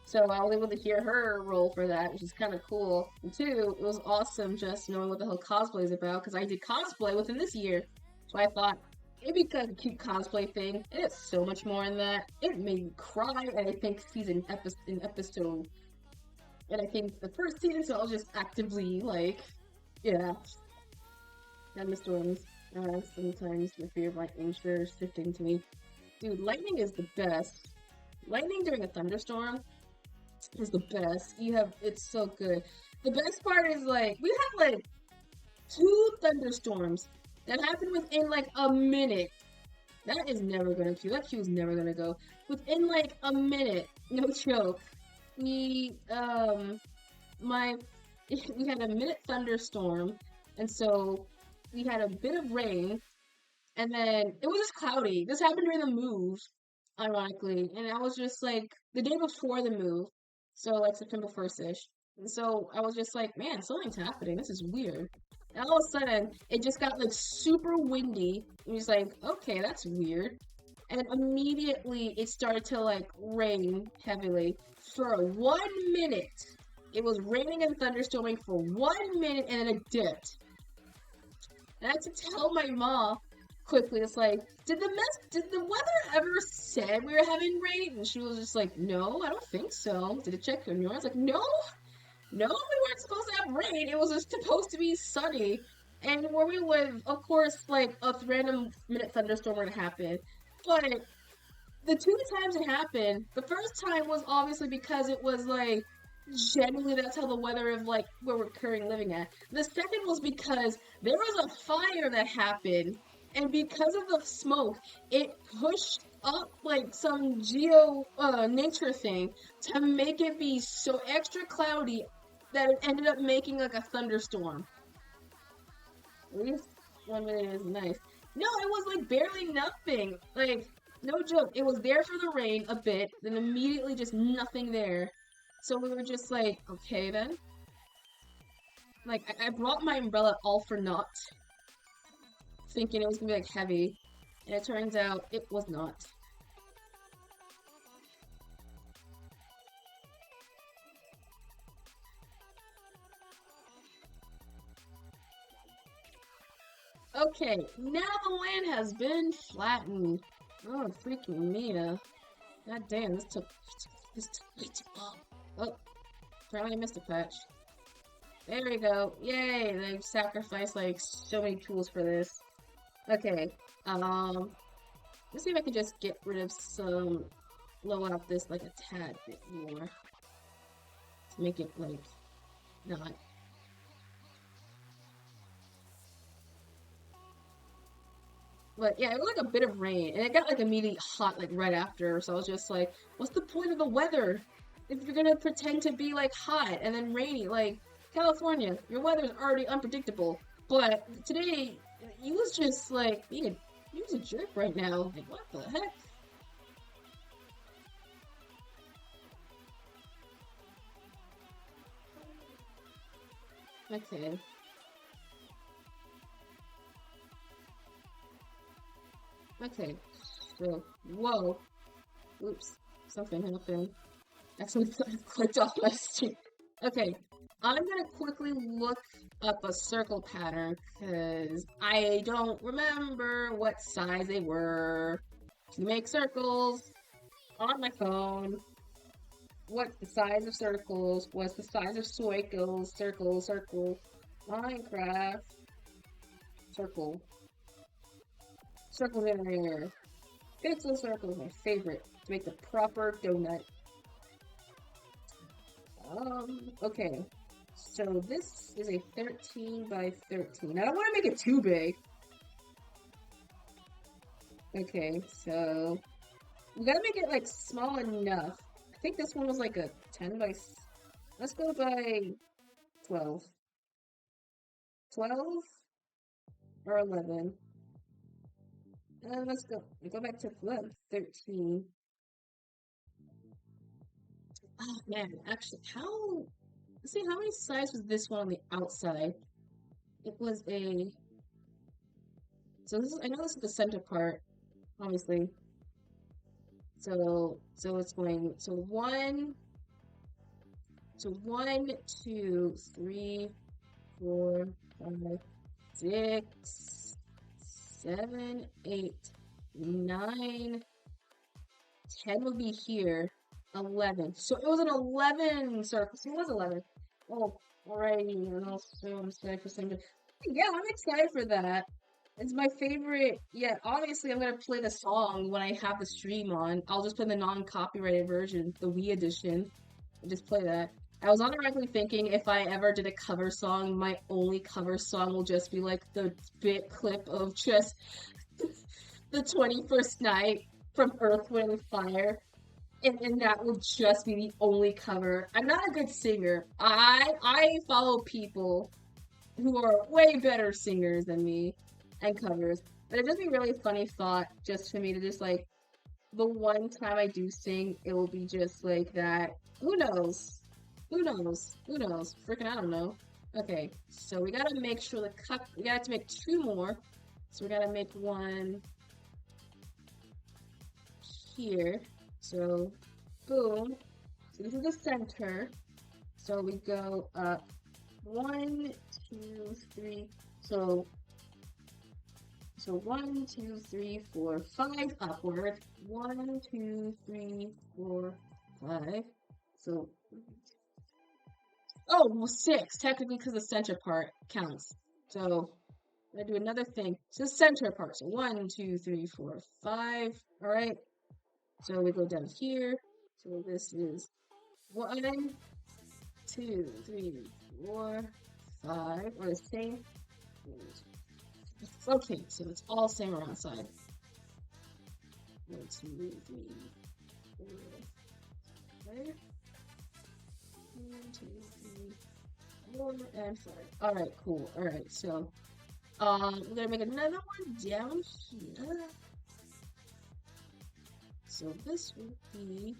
So I was able to hear her role for that, which is kind of cool. And two, it was awesome just knowing what the hell cosplay is about, because I did cosplay within this year. So I thought, it'd be kind of a cute cosplay thing. And it's so much more in that. It made me cry, and I think in episode, and I think the first season, so I was just actively like, yeah, and the storms. Sometimes the fear of lightning sure is shifting to me. Dude, lightning is the best. Lightning during a thunderstorm is the best. It's so good. The best part is like we have like 2 thunderstorms that happened within like a minute. That is never gonna queue. That queue is never gonna go. Within like a minute, no joke. We my we had a minute thunderstorm, and so we had a bit of rain, and then it was just cloudy. This happened during the move, ironically, and I was just like the day before the move, so like September 1st-ish. And so I was just like, man, something's happening. This is weird. And all of a sudden, it just got like super windy. And was like, okay, that's weird. And immediately it started to like rain heavily for 1 minute. It was raining and thunderstorming for 1 minute and then it dipped. And I had to tell my mom quickly, it's like, did the weather ever said we were having rain? And she was just like, no, I don't think so. Did it check on yours? Like, no, we weren't supposed to have rain. It was just supposed to be sunny. And where we live, of course, like a random minute thunderstorm would happen. But the 2 times it happened, the first time was obviously because it was like generally that's how the weather of like where we're currently living at. The second was because there was a fire that happened, and because of the smoke, it pushed up like some nature thing to make it be so extra cloudy that it ended up making like a thunderstorm. At least 1 minute is nice. No, it was like barely nothing. Like, no joke. It was there for the rain a bit, then immediately just nothing there. So we were just like, okay then. Like, I brought my umbrella all for naught, thinking it was gonna be like heavy, and it turns out it was not. Okay, now the land has been flattened. Oh, freaking Mia. God damn, this took way too long. Oh, apparently I missed a patch. There we go. Yay, they've sacrificed like so many tools for this. Okay, let's see if I can just get rid of some, low out this like a tad bit more. To make it like, not. But yeah, it was like a bit of rain, and it got like immediately hot like right after, so I was just like, what's the point of the weather? If you're gonna pretend to be like hot and then rainy, like California, your weather's already unpredictable. But today, you was just like, you was a jerk right now. Like, what the heck? Okay. Okay. So, whoa. Oops. Something happened. Actually clicked off my stream. Okay, I'm gonna quickly look up a circle pattern because I don't remember what size they were. To make circles on my phone. What's the size of circles? What's the size of circles? Circle. Minecraft. Circle. Circle generator. Pixel circle is my favorite to make the proper donut. Okay. So this is a 13 by 13. I don't want to make it too big. Okay, so we gotta make it like small enough. I think this one was like a 10 by. Let's go by 12. 12 or 11. And let's go back to 11, 13. Oh man, actually, let's see, how many sides was this one on the outside? It was so I know this is the center part, obviously. So it's going, so 1, 2, 3, 4, 5, 6, 7, 8, 9, 10 will be here. 11. So it was an 11 circle. So it was 11. Oh, alrighty. And also I'm excited for some. Yeah, I'm excited for that. It's my favorite. Yeah, obviously I'm gonna play the song when I have the stream on. I'll just play the non-copyrighted version, the Wii edition, and just play that. I was unironically thinking if I ever did a cover song, my only cover song will just be like the bit clip of just the 21st night from Earth, Wind, and Fire. And that will just be the only cover. I'm not a good singer. I follow people who are way better singers than me and covers. But it'd just be a really funny thought just for me to just like the one time I do sing, it will be just like that. Who knows? Who knows? Who knows? Freaking I don't know. Okay, so we gotta make sure the cup we got to make two more. So we gotta make one here. So boom. So this is the center. So we go up 1, 2, 3. So 1, 2, 3, 4, 5 upward. 1, 2, 3, 4, 5. So oh, well, 6 technically because the center part counts. So I'm gonna do another thing. So center part. So 1, 2, 3, 4, 5. All right. So we go down here. So this is 1, 2, 3, 4, 5. Or the same. Okay, so it's all same around side. 1, 2, 3, 4, 5. 1, 2, 3, 4, and 5. Alright, cool. Alright, so we're gonna make another one down here. So this will be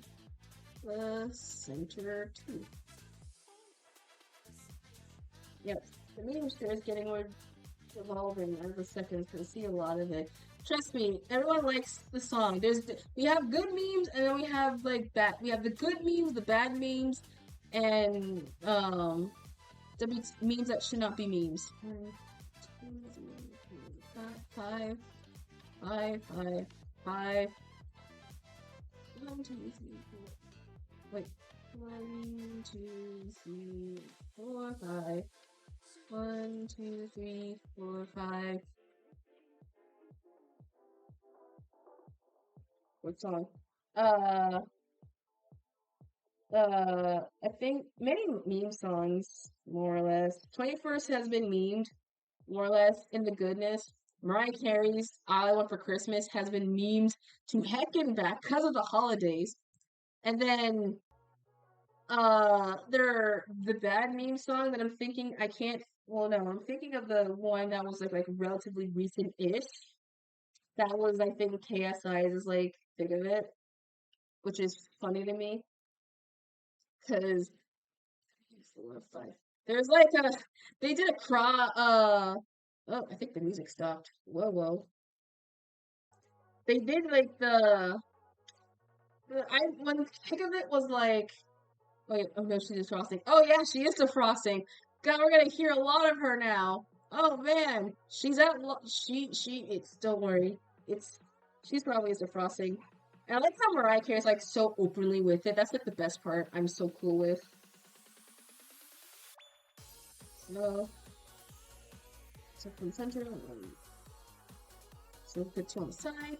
the center too. Yep, the meme sure is getting more evolving as the seconds can see a lot of it. Trust me, everyone likes the song. We have good memes and then we have like bad. We have the good memes, the bad memes, and the memes that should not be memes. 1, 2, 3, 4, 5, 5, 5, 5. 1, 2, 3, 4. Wait. 1, 2, 3, 4, 5. 1, 2, 3, 4, 5. What song? Uh, I think many meme songs, more or less. 21st has been memed, more or less, in the goodness. Mariah Carey's All I Want for Christmas has been memed to heck and back because of the holidays. And then, the bad meme song that I'm thinking, I can't, well, no, I'm thinking of the one that was like relatively recent-ish. That was, I think, KSI's like, think of it, which is funny to me, because 4, 5. There's like a they did a oh, I think the music stopped. Whoa, whoa. They did like I one pick of it was like wait, oh no, she's defrosting. Oh yeah, she is defrosting. God, we're gonna hear a lot of her now. Oh man, it's don't worry. It's she's probably is defrosting. And I like how Mariah Carey is like so openly with it. That's like the best part I'm so cool with. So so from center, so put two on the side,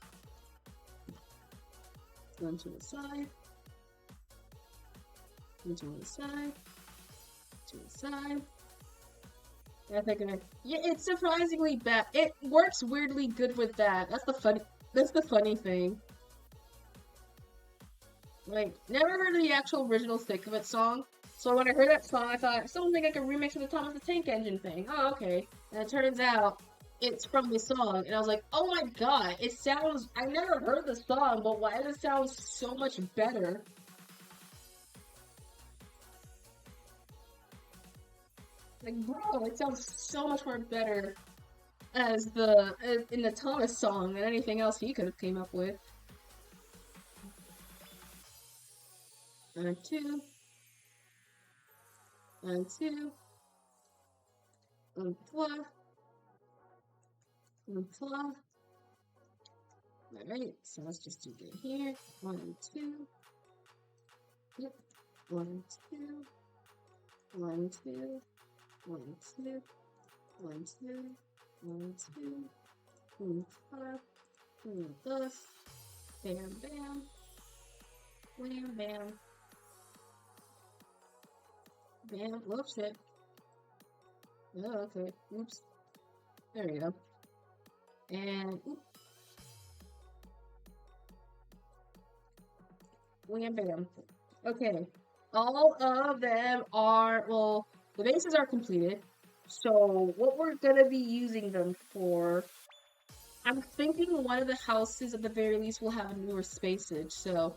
one to the side, one to the side, to the side. And I think yeah, it's surprisingly bad. It works weirdly good with that. That's the funny thing. Like, never heard of the actual original Thick of It song. So when I heard that song, I thought, someone make like a remix of the Thomas the Tank Engine thing. Oh, okay. And it turns out it's from the song. And I was like, oh my god, it sounds, I never heard the song, but why does it sound so much better? Like, bro, it sounds so much more better as in the Thomas song than anything else he could have came up with. And 2. And 2. And 3. And 4. Alright, so let's just do it here. 1, 2. Yep. 1, 2. 1, 2. 1, 2. 1, 2. 1, 2. 1, 4. 1, 2. Bam, bam. Bam, bam. Man, whoops, shit. Oh, okay. Oops. There we go. And wham bam. Okay. All of them are, well, the bases are completed. So what we're gonna be using them for, I'm thinking one of the houses at the very least will have newer spacage. So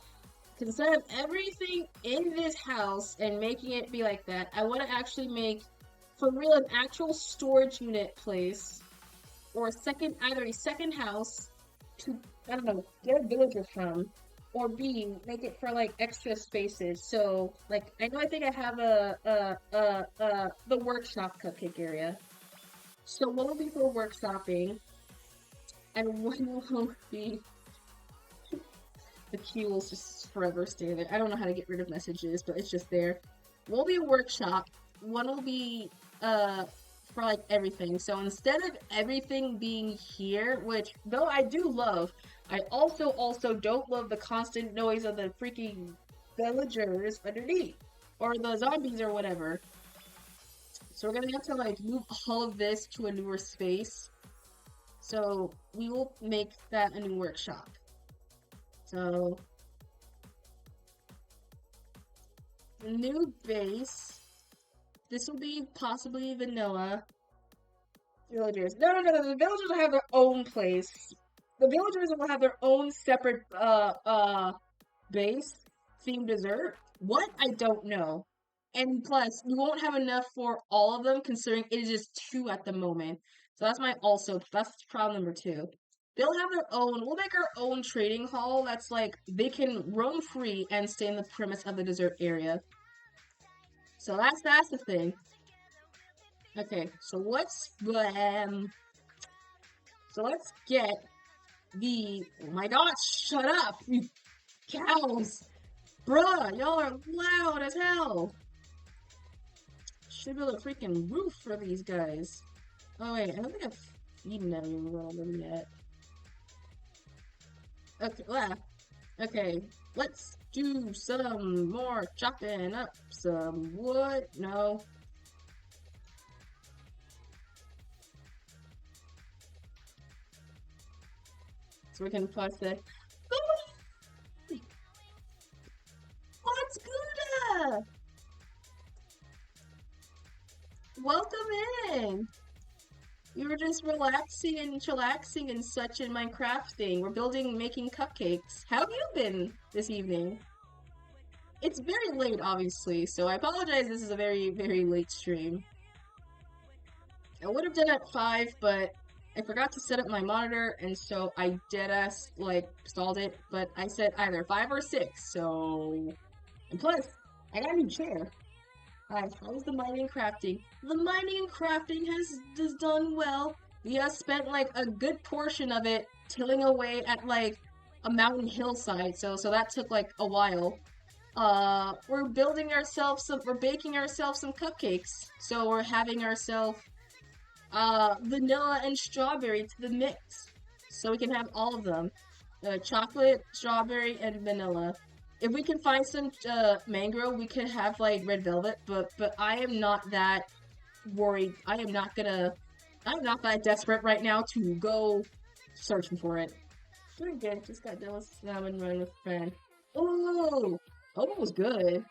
instead of everything in this house and making it be like that, I want to actually make, for real, an actual storage unit place, or either a second house to, I don't know, get a villager from, or B, make it for like extra spaces. So, like, I think I have the workshop cupcake area. So one will be for workshopping, and one will be, the queue will just forever stay there. I don't know how to get rid of messages, but it's just there. One will be a workshop. One will be for like everything. So instead of everything being here, which though I do love, I also don't love the constant noise of the freaking villagers underneath, or the zombies or whatever. So we're gonna have to like move all of this to a newer space. So we will make that a new workshop. So the new base. This will be possibly vanilla. Villagers. No, the villagers will have their own place. The villagers will have their own separate base themed dessert. What? I don't know. And plus, we won't have enough for all of them, considering it is just 2 at the moment. So that's problem number 2. They'll have their own, we'll make our own trading hall that's like, they can roam free and stay in the premise of the dessert area. So that's the thing. Okay, so let's get the, oh my god, shut up, you cows! Bruh, y'all are loud as hell! Should build a freaking roof for these guys. Oh wait, I don't think I've eaten every one of them yet. Okay, okay, let's do some more chopping up some wood. No. So we can plus it. What's good? Welcome in. We were just relaxing and chillaxing and such in my crafting. We're making cupcakes. How have you been this evening? It's very late, obviously, so I apologize. This is a very, very late stream. I would have done it at 5, but I forgot to set up my monitor, and so I deadass, like, stalled it, but I said either 5 or 6, so... And plus, I got a new chair. How's the mining and crafting? The mining and crafting has done well. We have spent, like, a good portion of it tilling away at, like, a mountain hillside, so that took, like, a while. We're baking ourselves some cupcakes, so we're having ourselves vanilla and strawberry to the mix. So we can have all of them. Chocolate, strawberry, and vanilla. If we can find some mango, we could have like red velvet, but I am not that worried. I'm not that desperate right now to go searching for it. Doing good, just got done with salmon run with a friend. Oh, it was good.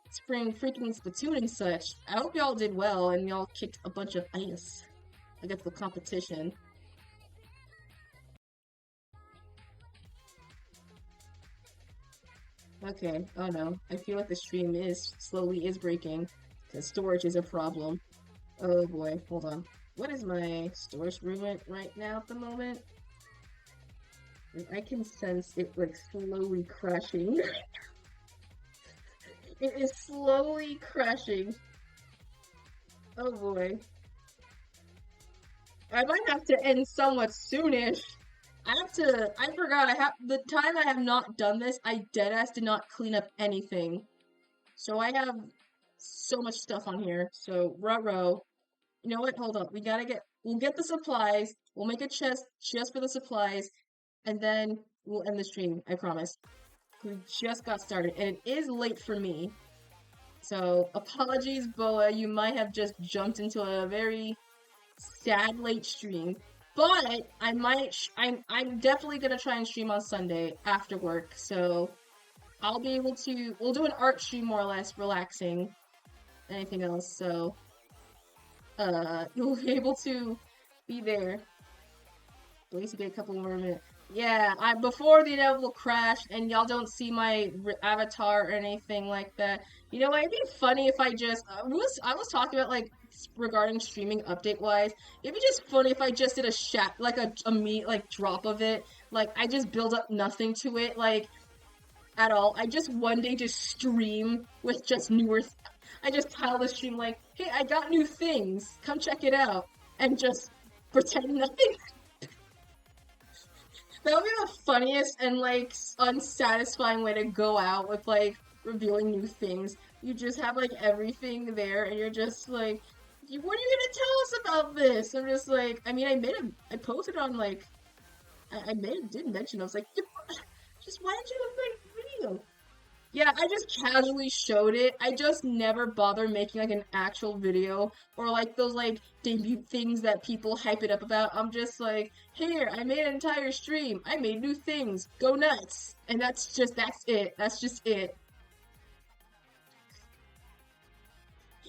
Spring freaking Splatoon and such. I hope y'all did well and y'all kicked a bunch of ass against the competition. Okay, oh no. I feel like the stream slowly is breaking. Because storage is a problem. Oh boy, hold on. What is my storage room right now at the moment? I can sense it like slowly crashing. It is slowly crashing. Oh boy. I might have to end somewhat soonish. I forgot, the time I have not done this, I deadass did not clean up anything. So I have so much stuff on here, so ruh-roh. You know what, hold up, we'll get the supplies, we'll make a chest just for the supplies, and then we'll end the stream, I promise. We just got started, and it is late for me. So apologies, Boa. You might have just jumped into a very sad late stream. But I'm definitely gonna try and stream on Sunday after work. So I'll be able to we'll do an art stream more or less, relaxing. Anything else, so you'll be able to be there. At least get a couple more minutes. Yeah, before the inevitable crash, and y'all don't see my avatar or anything like that. You know, it'd be funny if I just I was talking about like regarding streaming update wise. It'd be just funny if I just did a like a meat like drop of it. Like I just build up nothing to it like at all. I just one day just stream with just newer. I just tell the stream like, hey, I got new things. Come check it out, and just pretend nothing. That would be the funniest and like unsatisfying way to go out with like revealing new things. You just have like everything there, and you're just like, "What are you gonna tell us about this?" I'm just like, I mean, I posted on like, did mention. I was like, just why did you make a video? Yeah, I just casually showed it. I just never bother making like an actual video or like those like debut things that people hype it up about. I'm just like, here, I made an entire stream. I made new things. Go nuts. And that's it. That's just it.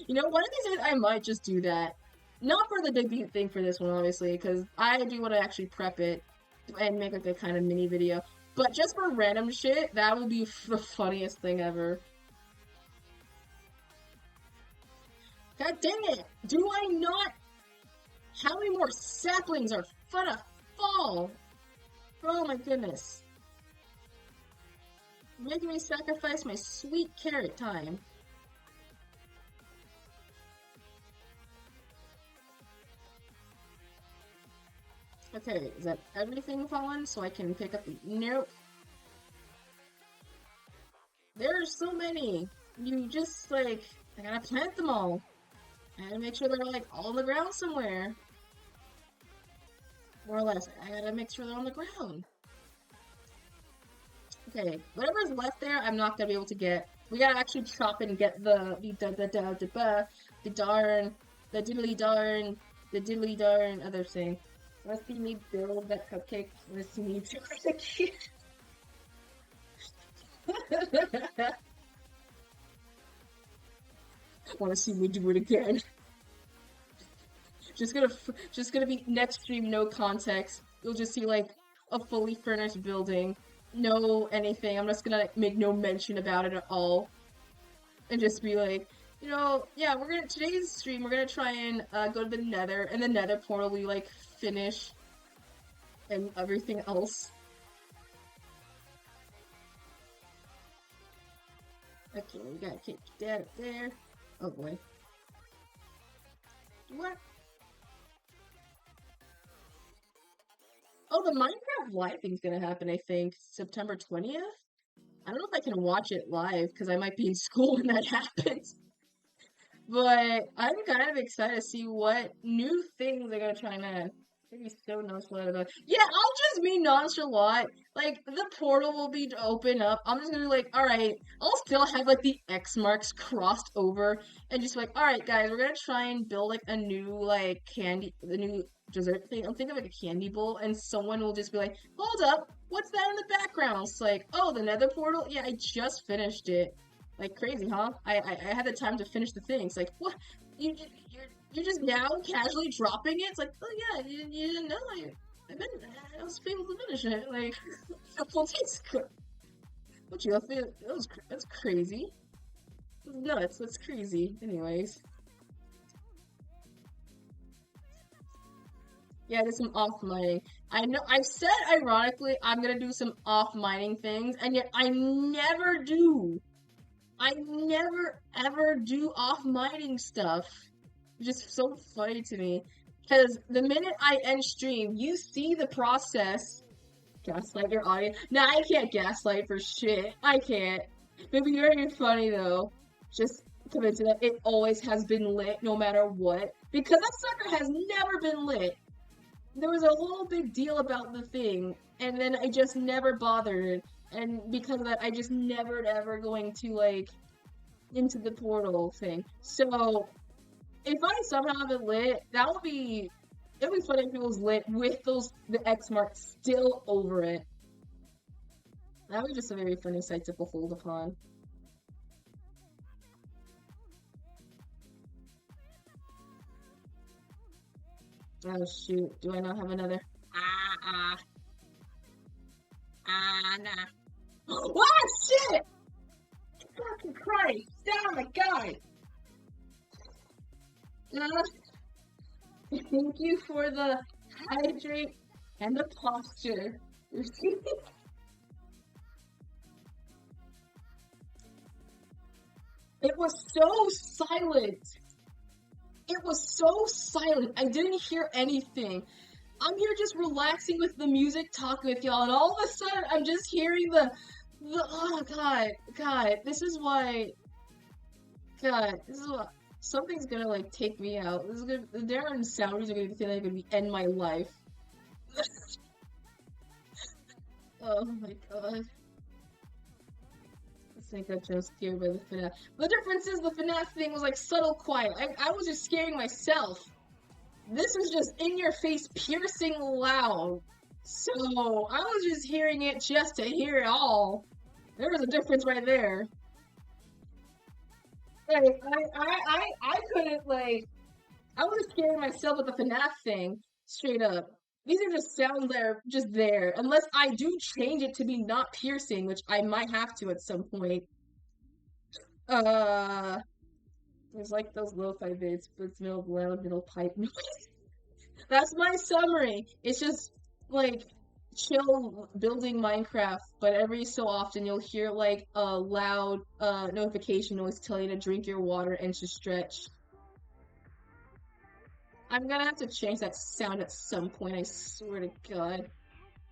You know, one of these days I might just do that. Not for the debut thing for this one, obviously, because I do want to actually prep it and make like a kind of mini video. But just for random shit, that would be the funniest thing ever. God dang it! Do I not? How many more saplings are gonna fall? Oh my goodness. Making me sacrifice my sweet carrot time. Okay, is that everything fallen? So I can pick up the... Nope. There are so many. You just, like... I gotta plant them all. I gotta make sure they're, like, all on the ground somewhere. More or less. I gotta make sure they're on the ground. Okay, whatever's left there, I'm not gonna be able to get. We gotta actually chop and get the diddly darn other thing. Wanna see me build that cupcake? Wanna see me do it again? Wanna see me do it again? Just gonna be next stream, no context. You'll just see like a fully furnished building, no anything. I'm just gonna make no mention about it at all, and just be like, you know, yeah, today's stream. We're gonna try and go to the Nether, and the Nether portal will like finish, and everything else. Okay, we gotta kick that up there. Oh boy. What? Oh, the Minecraft live thing's gonna happen, I think, September 20th? I don't know if I can watch it live, because I might be in school when that happens. But I'm kind of excited to see what new things they're gonna try and add. Maybe so nonchalant about it. Yeah, I'll just be nonchalant. Like, the portal will be to open up. I'm just gonna be like, alright, I'll still have, like, the X marks crossed over. And just like, alright, guys, we're gonna try and build, like, a new, like, the new dessert thing. I'm thinking of, like, a candy bowl. And someone will just be like, hold up, what's that in the background? It's like, oh, the Nether portal? Yeah, I just finished it. Like, crazy, huh? I had the time to finish the thing. It's like, what? You're just now casually dropping it? It's like, oh yeah, you didn't know I was able to finish it. Like, well, what you think? That's crazy. That's nuts. That's crazy. Anyways. Yeah, there's some off mining. I know I said ironically I'm gonna do some off mining things, and yet I never do. I never ever do off mining stuff. It's just so funny to me. Because the minute I end stream, you see the process. Gaslight your audience. Nah, I can't gaslight for shit. I can't. Maybe you're funny though. Just commit to that. It always has been lit no matter what. Because that sucker has never been lit. There was a whole big deal about the thing. And then I just never bothered. And because of that, I just never ever going to like into the portal thing. So if I somehow have it lit, it'd be funny if it was lit with the X mark still over it. That was just a very funny sight to behold upon. Oh shoot, do I not have another? Ah, nah. What? Shit! Fucking Christ! Oh my god! Thank you for the hydrate and the posture. It was so silent. It was so silent. I didn't hear anything. I'm here just relaxing with the music, talking with y'all, and all of a sudden I'm just hearing the oh god, this is what something's gonna like take me out. This is gonna the Darren sounds are gonna be the thing that are gonna end my life. Oh my god. I think I just scared by the FNAF. The difference is the FNAF thing was like subtle quiet. I was just scaring myself. This was just in your face, piercing loud. So I was just hearing it just to hear it all. There was a difference right there. Like I couldn't like I was scaring myself with the FNAF thing, straight up. These are just sounds that are just there. Unless I do change it to be not piercing, which I might have to at some point. Uh there's like those lo-fi bits, but it's middle loud, middle pipe noise. That's my summary. It's just like chill building Minecraft, but every so often you'll hear like a loud notification noise telling you to drink your water and to stretch. I'm gonna have to change that sound at some point, I swear to God.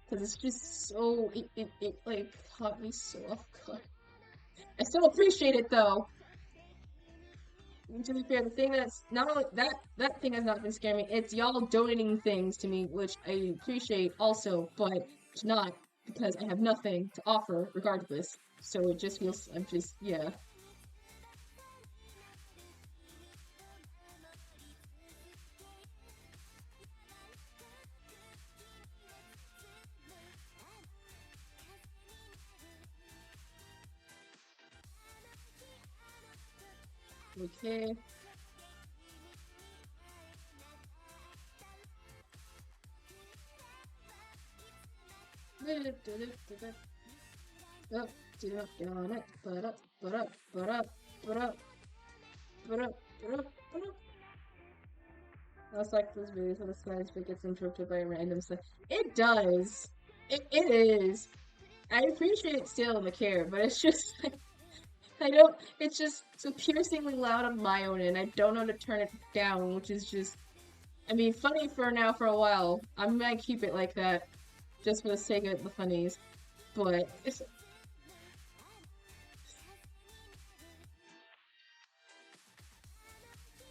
Because it's just so, it like caught me so off guard. I still appreciate it though. And to be fair, the thing that's not only that thing has not been scaring me, it's y'all donating things to me, which I appreciate also, but it's not because I have nothing to offer regardless. So it just feels, I'm just, yeah. Okay. Up, down it, but up. That's like those videos where the science fic gets interrupted by random stuff. It does. It is. I appreciate it still the care, but it's just I don't. It's just so piercingly loud on my own end. I don't know how to turn it down, which is just. I mean, funny for now for a while. I'm gonna keep it like that, just for the sake of the funnies. But it's.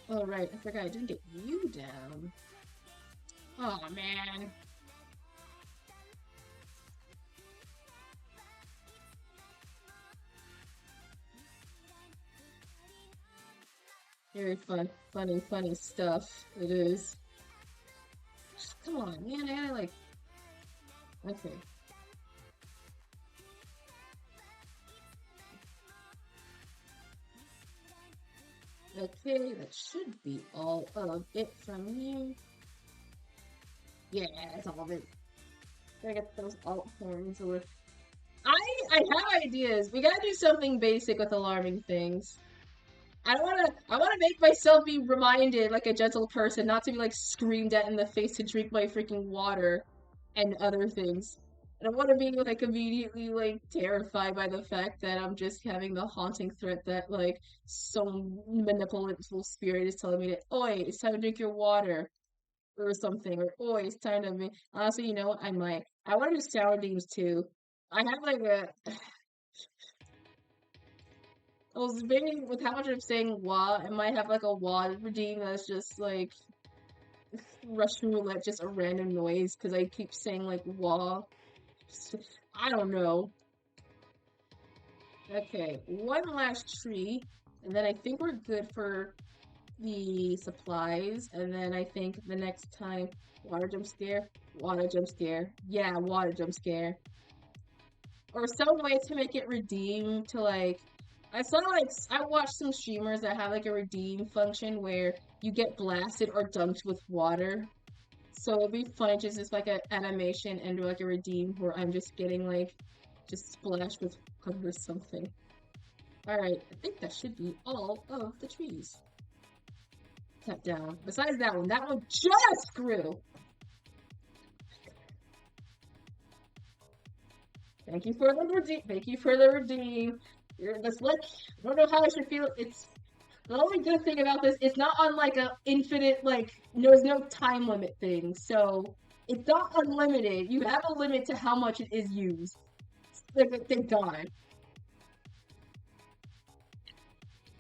Oh right, I forgot I didn't get you down. Oh man. Very funny stuff. It is. Come on, man. I gotta like. Okay. Okay, that should be all of it from you. Yeah, that's all of it. Gotta get those alt horns or I have ideas. We gotta do something basic with alarming things. I wanna make myself be reminded like a gentle person, not to be like screamed at in the face to drink my freaking water and other things. I don't want to be like immediately like terrified by the fact that I'm just having the haunting threat that like some manipulative spirit is telling me that, oi, it's time to drink your water or something, or oi, it's time to be. Honestly, you know what? I might. I want to do soundings too. I have like a. I was debating with how much I'm saying wah. I might have like a wah redeem that's just like Russian roulette, just a random noise because I keep saying like wah. I don't know. Okay, one last tree, And then I think we're good for the supplies, and then I think the next time, water jump scare, yeah, water jump scare, or some way to make it redeem to like, I watched some streamers that have like a redeem function where you get blasted or dunked with water. So it'd be funny just like an animation and do like a redeem where I'm just getting like just splashed with water or something. Alright, I think that should be all of the trees. Cut down. Besides that one just grew! Thank you for the redeem. Thank you for the redeem. That's like, I don't know how I should feel. It's the only good thing about this. It's not on like a infinite like. There's no time limit thing, so it's not unlimited. You have a limit to how much it is used. Like, thank God.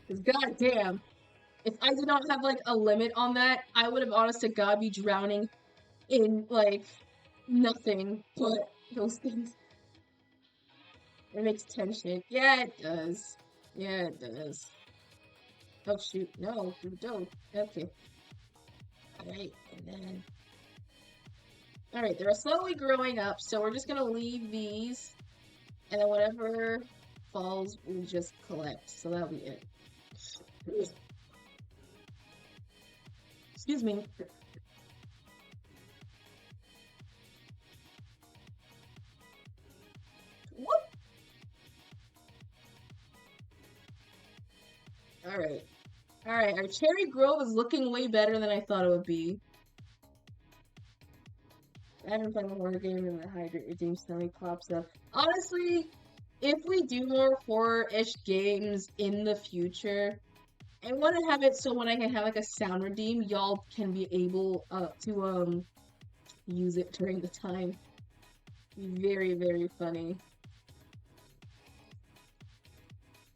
Because goddamn, if I did not have like a limit on that, I would have honest to God be drowning in like nothing but those things. It makes tension. Yeah, it does. Yeah, it does. Oh shoot, no, you don't. Okay. Alright, and then... Alright, they're slowly growing up, so we're just gonna leave these, and then whatever falls, we'll just collect. So that'll be it. Excuse me. What? Alright. Alright, our cherry grove is looking way better than I thought it would be. I haven't played a horror game and the hydrate redeem suddenly pops up. Honestly, if we do more horror-ish games in the future, I want to have it so when I can have like a sound redeem, y'all can be able to use it during the time. Very, very funny.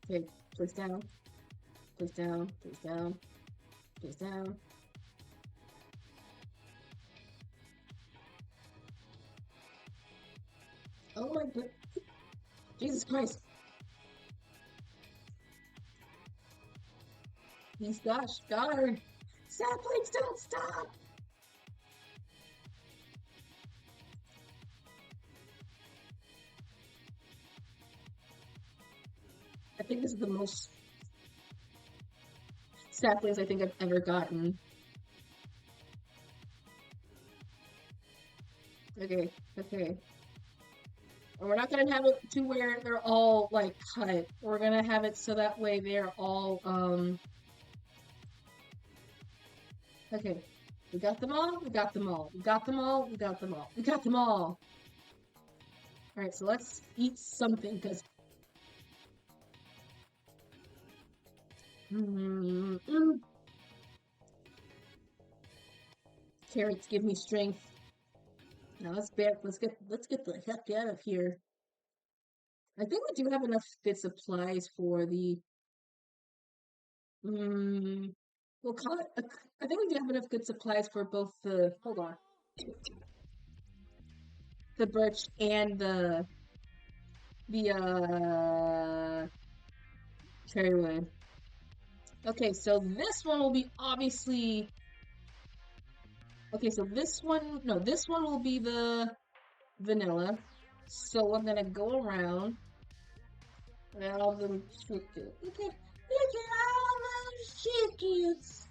Okay, place down. Place down, place down, place down. Oh my god. Jesus Christ. He's gosh guard. Saplings don't stop! I think this is the most saplings I think I've ever gotten. Okay, okay. And we're not gonna have it to where they're all like cut. We're gonna have it so that way they're all okay. We got them all, we got them all, we got them all, we got them all, we got them all. Alright, so let's eat something because carrots give me strength. Now let's get the heck out of here. I think we do have enough good supplies for the we'll call it I think we do have enough good supplies for both the hold on. The birch and the cherry wood. Okay, so this one will be obviously okay, so this one will be the vanilla. So we're gonna go around and all of them chickens. Look at all those chickens.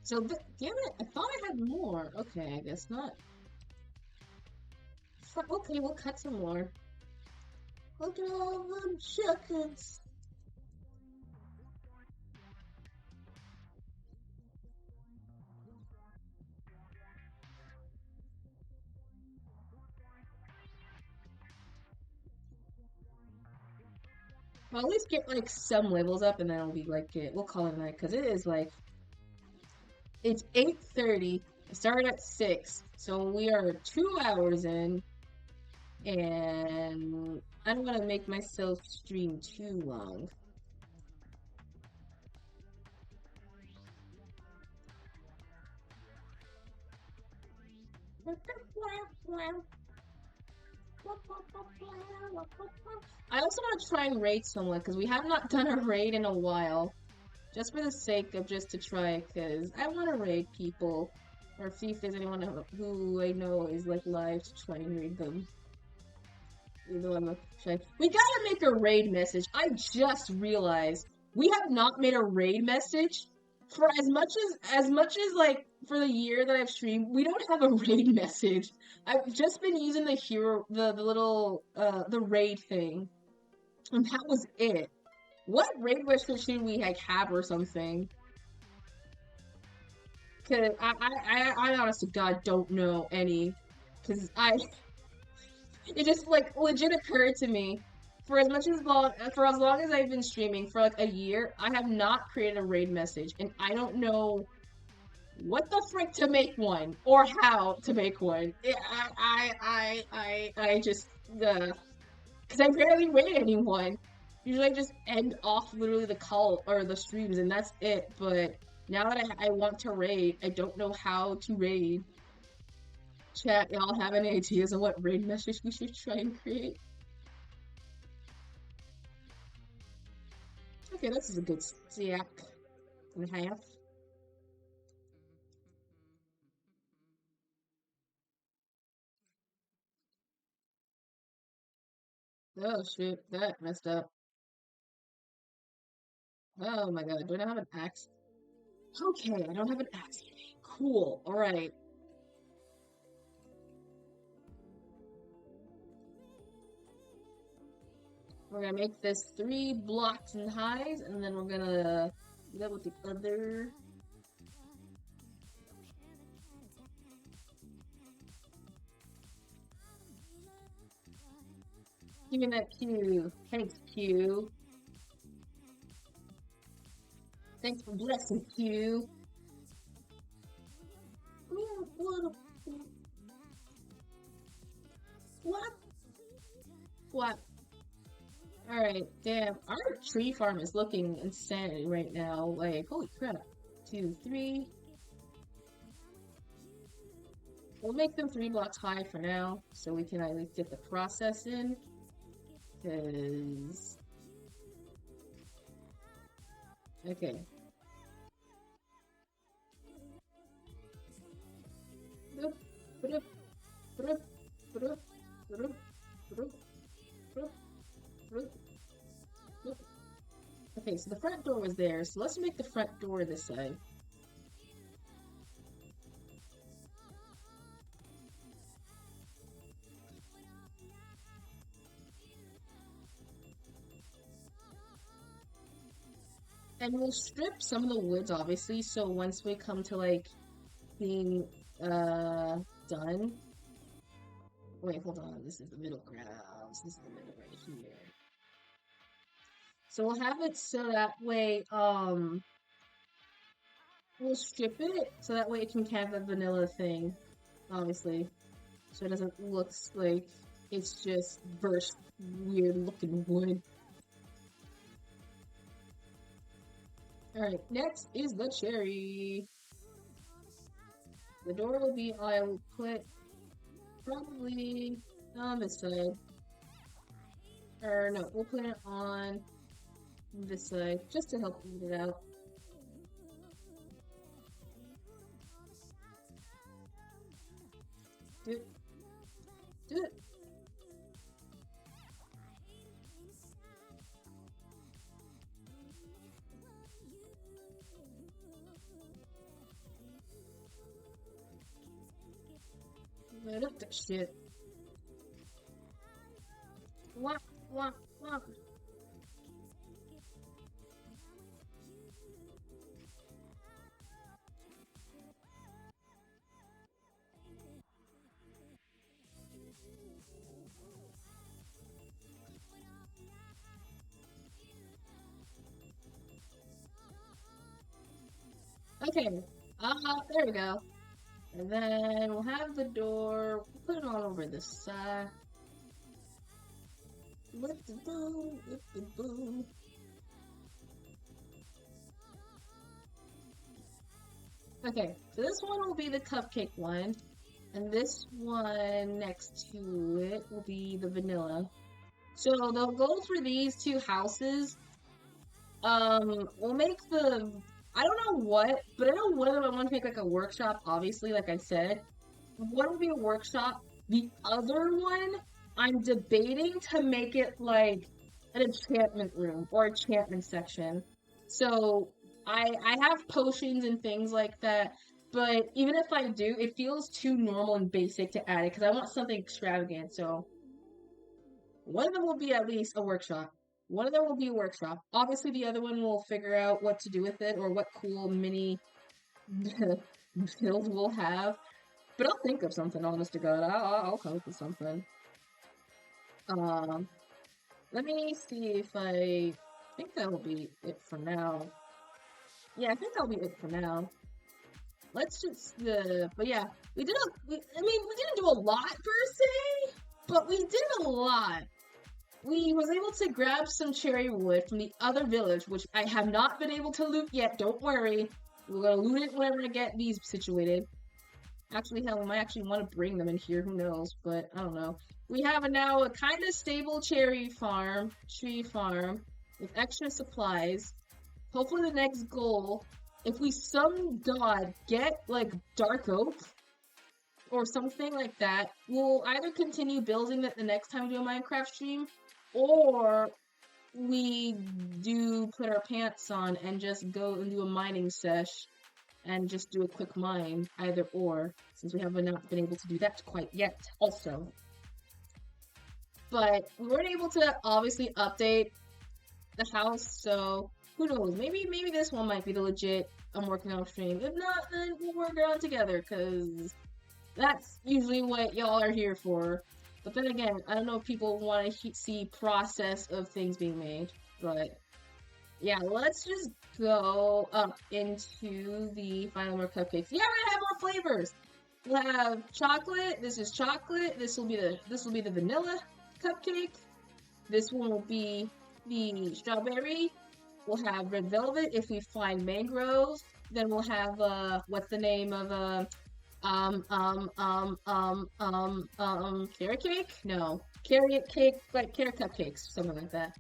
So damn it, I thought I had more. Okay, I guess not. Okay, we'll cut some more. Look at all them chickens. Well, at least get like some levels up and then it'll be like it. We'll call it night because it is like it's 8:30. I started at 6, so we are 2 hours in, and I don't want to make myself stream too long. I also want to try and raid someone because we have not done a raid in a while. Just for the sake of just to try, because I want to raid people. Or see if there's anyone who I know is like live to try and raid them. Even though I'm not trying. We gotta make a raid message. I just realized we have not made a raid message for as much as like for the year that I've streamed. We don't have a raid message. I've just been using the hero, the little the raid thing, and that was it. What raid message should we like have or something? Cause I honest to God don't know any. Cause it just like legit occurred to me for as long as I've been streaming for like a year, I have not created a raid message, and I don't know what the frick to make one or how to make one. I just because I barely raid anyone. Usually I just end off literally the call or the streams and that's it. But now that I want to raid, I don't know how to raid. Chat, y'all have any ideas on what raid message we should try and create? Okay, this is a good stack and a half. Oh shoot, that messed up. Oh my god, do I not have an axe? Okay, I don't have an axe. Cool, alright. We're gonna make this 3 blocks in height, and then we're gonna do that with the other. Give me that Q. Thanks, Q. Thanks for blessing, Q. What? What? Alright, damn. Our tree farm is looking insane right now. Like, holy crap. 2, 3. We'll make them 3 blocks high for now, so we can at least get the process in. Because... Okay. Okay, so the front door was there, so let's make the front door this side. And we'll strip some of the woods, obviously, so once we come to, like, being, done... Wait, hold on, this is the middle ground. This is the middle right here. So we'll have it so that way, we'll strip it, so that way it can have a vanilla thing, obviously. So it doesn't look like it's just burst weird looking wood. Alright, next is the cherry. The door will be, I will put probably on this side. Or no, we'll put it on this side, just to help eat it out. Do it. Do it. Let up that shit. Wah, wah, wah. Okay, there we go. And then we'll have the door, we'll put it on over this side. With the boo, with the boo. Okay, so this one will be the cupcake one. And this one next to it will be the vanilla. So they'll go for these two houses. We'll make I don't know what, but I know one of them I want to make like a workshop, obviously, like I said. One will be a workshop. The other one, I'm debating to make it like an enchantment room or enchantment section. So I have potions and things like that, but even if I do, it feels too normal and basic to add it because I want something extravagant. So one of them will be at least a workshop. One of them will be a workshop. Obviously, the other one will figure out what to do with it or what cool mini build we'll have. But I'll think of something, honest to God. I'll come up with something. Um, Let me see if I think that will be it for now. Yeah, I think that'll be it for now. Let's just, but yeah, I mean, we didn't do a lot per se, but we did a lot. We was able to grab some cherry wood from the other village, which I have not been able to loot yet. Don't worry. We're gonna loot it whenever I get these situated. Actually, hell, we might actually want to bring them in here. Who knows? But I don't know. We have now a kind of stable tree farm, with extra supplies. Hopefully, the next goal, if we some god get like dark oak or something like that, we'll either continue building it the next time we do a Minecraft stream, or we do put our pants on and just go and do a mining sesh and just do a quick mine, either or, since we have not been able to do that quite yet, also. But we weren't able to obviously update the house, so who knows? Maybe this one might be the legit I'm working on stream. If not, then we'll work it out together, because that's usually what y'all are here for. But then again, I don't know if people want to see process of things being made, but yeah, let's just go up into the final more cupcakes. Yeah, we're gonna have more flavors. We'll have chocolate. This is chocolate. This will be the vanilla cupcake. This one will be the strawberry. We'll have red velvet if we find mangroves. Then we'll have what's the name of carrot cake? No, carrot cake, like carrot cupcakes, something like that.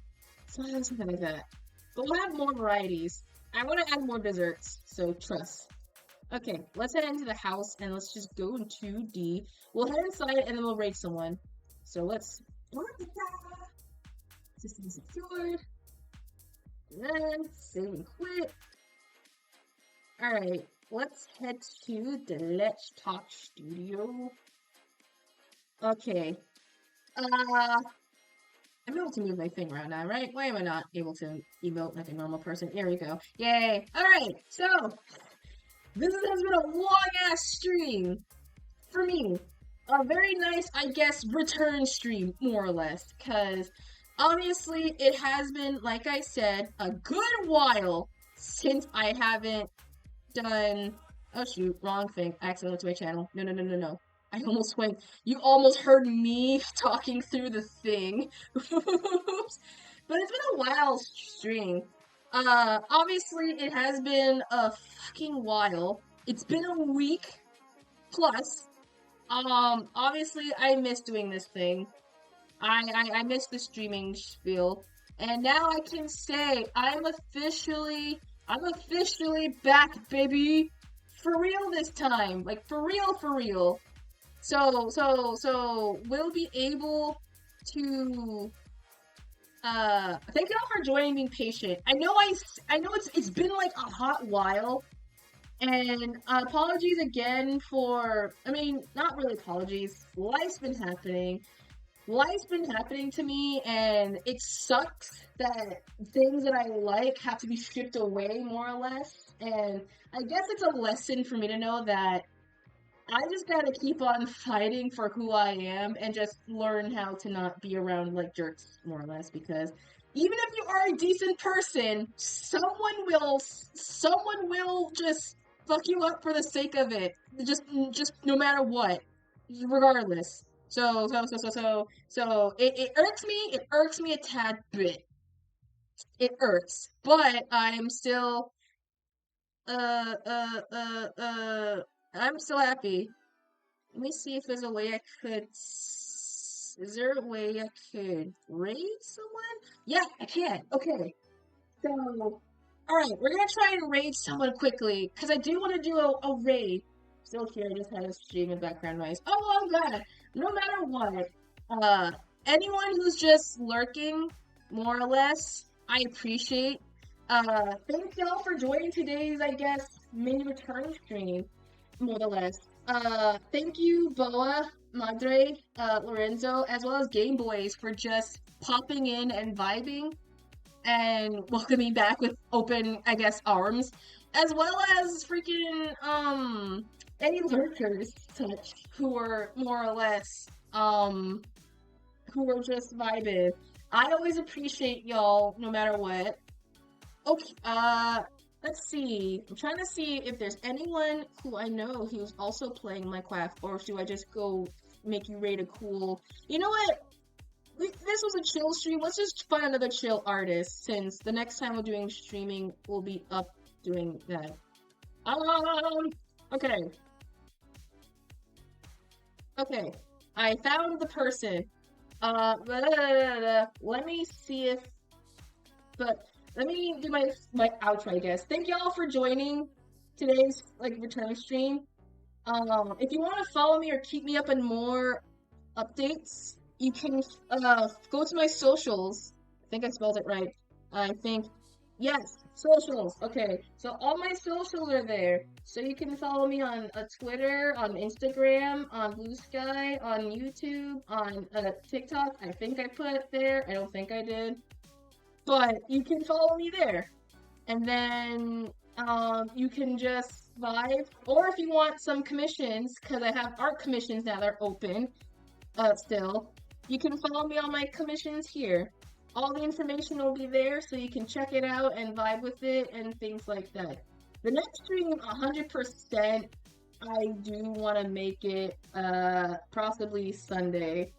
Something like that. But we'll have more varieties. I want to add more desserts, so trust. Okay, let's head into the house and let's just go into D. We'll head inside and then we'll raid someone. So let's system secured. And then save and quit. Alright, let's head to the Let's Talk studio. Okay. I'm able to move my thing around now, right? Why am I not able to emote like a normal person? There we go. Yay! Alright, so this has been a long-ass stream for me. A very nice, I guess, return stream, more or less. Because, obviously, it has been, like I said, a good while since I haven't done... Oh shoot, wrong thing. I accidentally went to my channel. No. I almost went... You almost heard me talking through the thing. Oops. But it's been a while stream. Obviously, it has been a fucking while. It's been a week plus. Obviously, I miss doing this thing. I miss the streaming spiel. And now I can say I'm officially back, baby. For real this time. Like, for real. So, we'll be able to, thank you all for joining, being patient. I know it's been like a hot while, and apologies again for, I mean, not really apologies. Life's been happening. Life's been happening to me, and it sucks that things that I like have to be stripped away, more or less. And I guess it's a lesson for me to know that I just gotta keep on fighting for who I am and just learn how to not be around like jerks, more or less, because even if you are a decent person, someone will just fuck you up for the sake of it. Just no matter what. Regardless. So it irks me a tad bit. It irks. But I'm still uh uh uh uh I'm still happy. Let me see if there's a way I could. Is there a way I could raid someone? Yeah, I can. Okay. So, alright, we're gonna try and raid someone quickly, because I do want to do a raid. Still here, I just had a stream in background noise. Oh, I'm glad. No matter what, uh, anyone who's just lurking, more or less, I appreciate. Thank y'all for joining today's, I guess, mini return stream, more or less. Thank you, Boa, Madre, Lorenzo, as well as Game Boys for just popping in and vibing and welcoming back with open, I guess, arms, as well as freaking any lurkers such who are more or less who are just vibing. I always appreciate y'all no matter what. Okay, let's see. I'm trying to see if there's anyone who I know who's also playing Minecraft, or do I just go make you rate a cool. You know what? This was a chill stream. Let's just find another chill artist, since the next time we're doing streaming, we'll be up doing that. Okay. Okay. I found the person. Let me see if, but let me do my outro, I guess. Thank y'all for joining today's, like, return stream. If you want to follow me or keep me up on more updates, you can go to my socials. I think I spelled it right. I think, yes, socials. Okay, so all my socials are there. So you can follow me on Twitter, on Instagram, on Blue Sky, on YouTube, on TikTok. I think I put it there. I don't think I did. But you can follow me there. And then you can just vibe. Or if you want some commissions, because I have art commissions now that are open still, you can follow me on my commissions here. All the information will be there, so you can check it out and vibe with it and things like that. The next stream, 100%, I do want to make it possibly Sunday.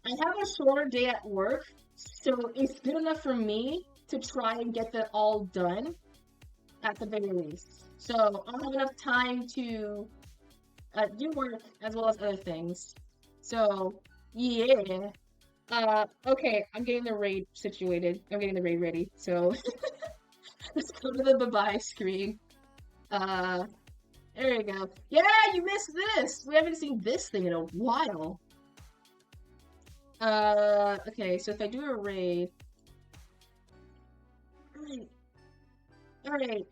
I have a shorter day at work, so it's good enough for me to try and get that all done at the very least. So I'll have enough time to do work as well as other things. So, yeah. Okay, I'm getting the raid situated. I'm getting the raid ready. So, let's go to the bye-bye screen. There we go. Yeah, you missed this! We haven't seen this thing in a while. Okay, so if I do a raid... Alright,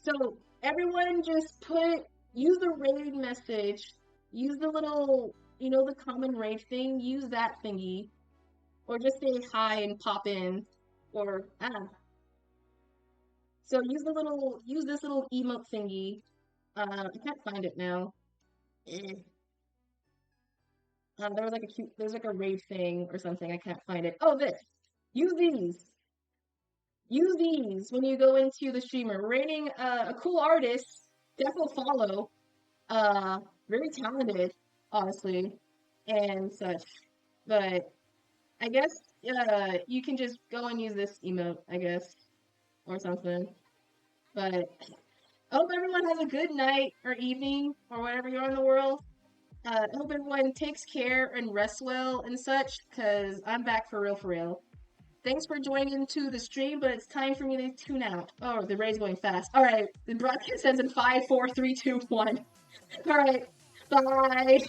so everyone just use the raid message, use the little, you know, the common raid thing, use that thingy, or just say hi and pop in, or, So use this little emote thingy. I can't find it now. There's like a raid thing or something, I can't find it. Oh, this! Use these! Use these when you go into the streamer. Rating a cool artist, definitely follow. Very talented, honestly, and such. But I guess you can just go and use this emote, I guess, or something. But I hope everyone has a good night or evening or whatever you're in the world. I hope everyone takes care and rests well and such, because I'm back for real, for real. Thanks for joining into the stream, but it's time for me to tune out. Oh, the raid's going fast. Alright, the broadcast ends in 5, 4, 3, 2, 1. Alright, bye!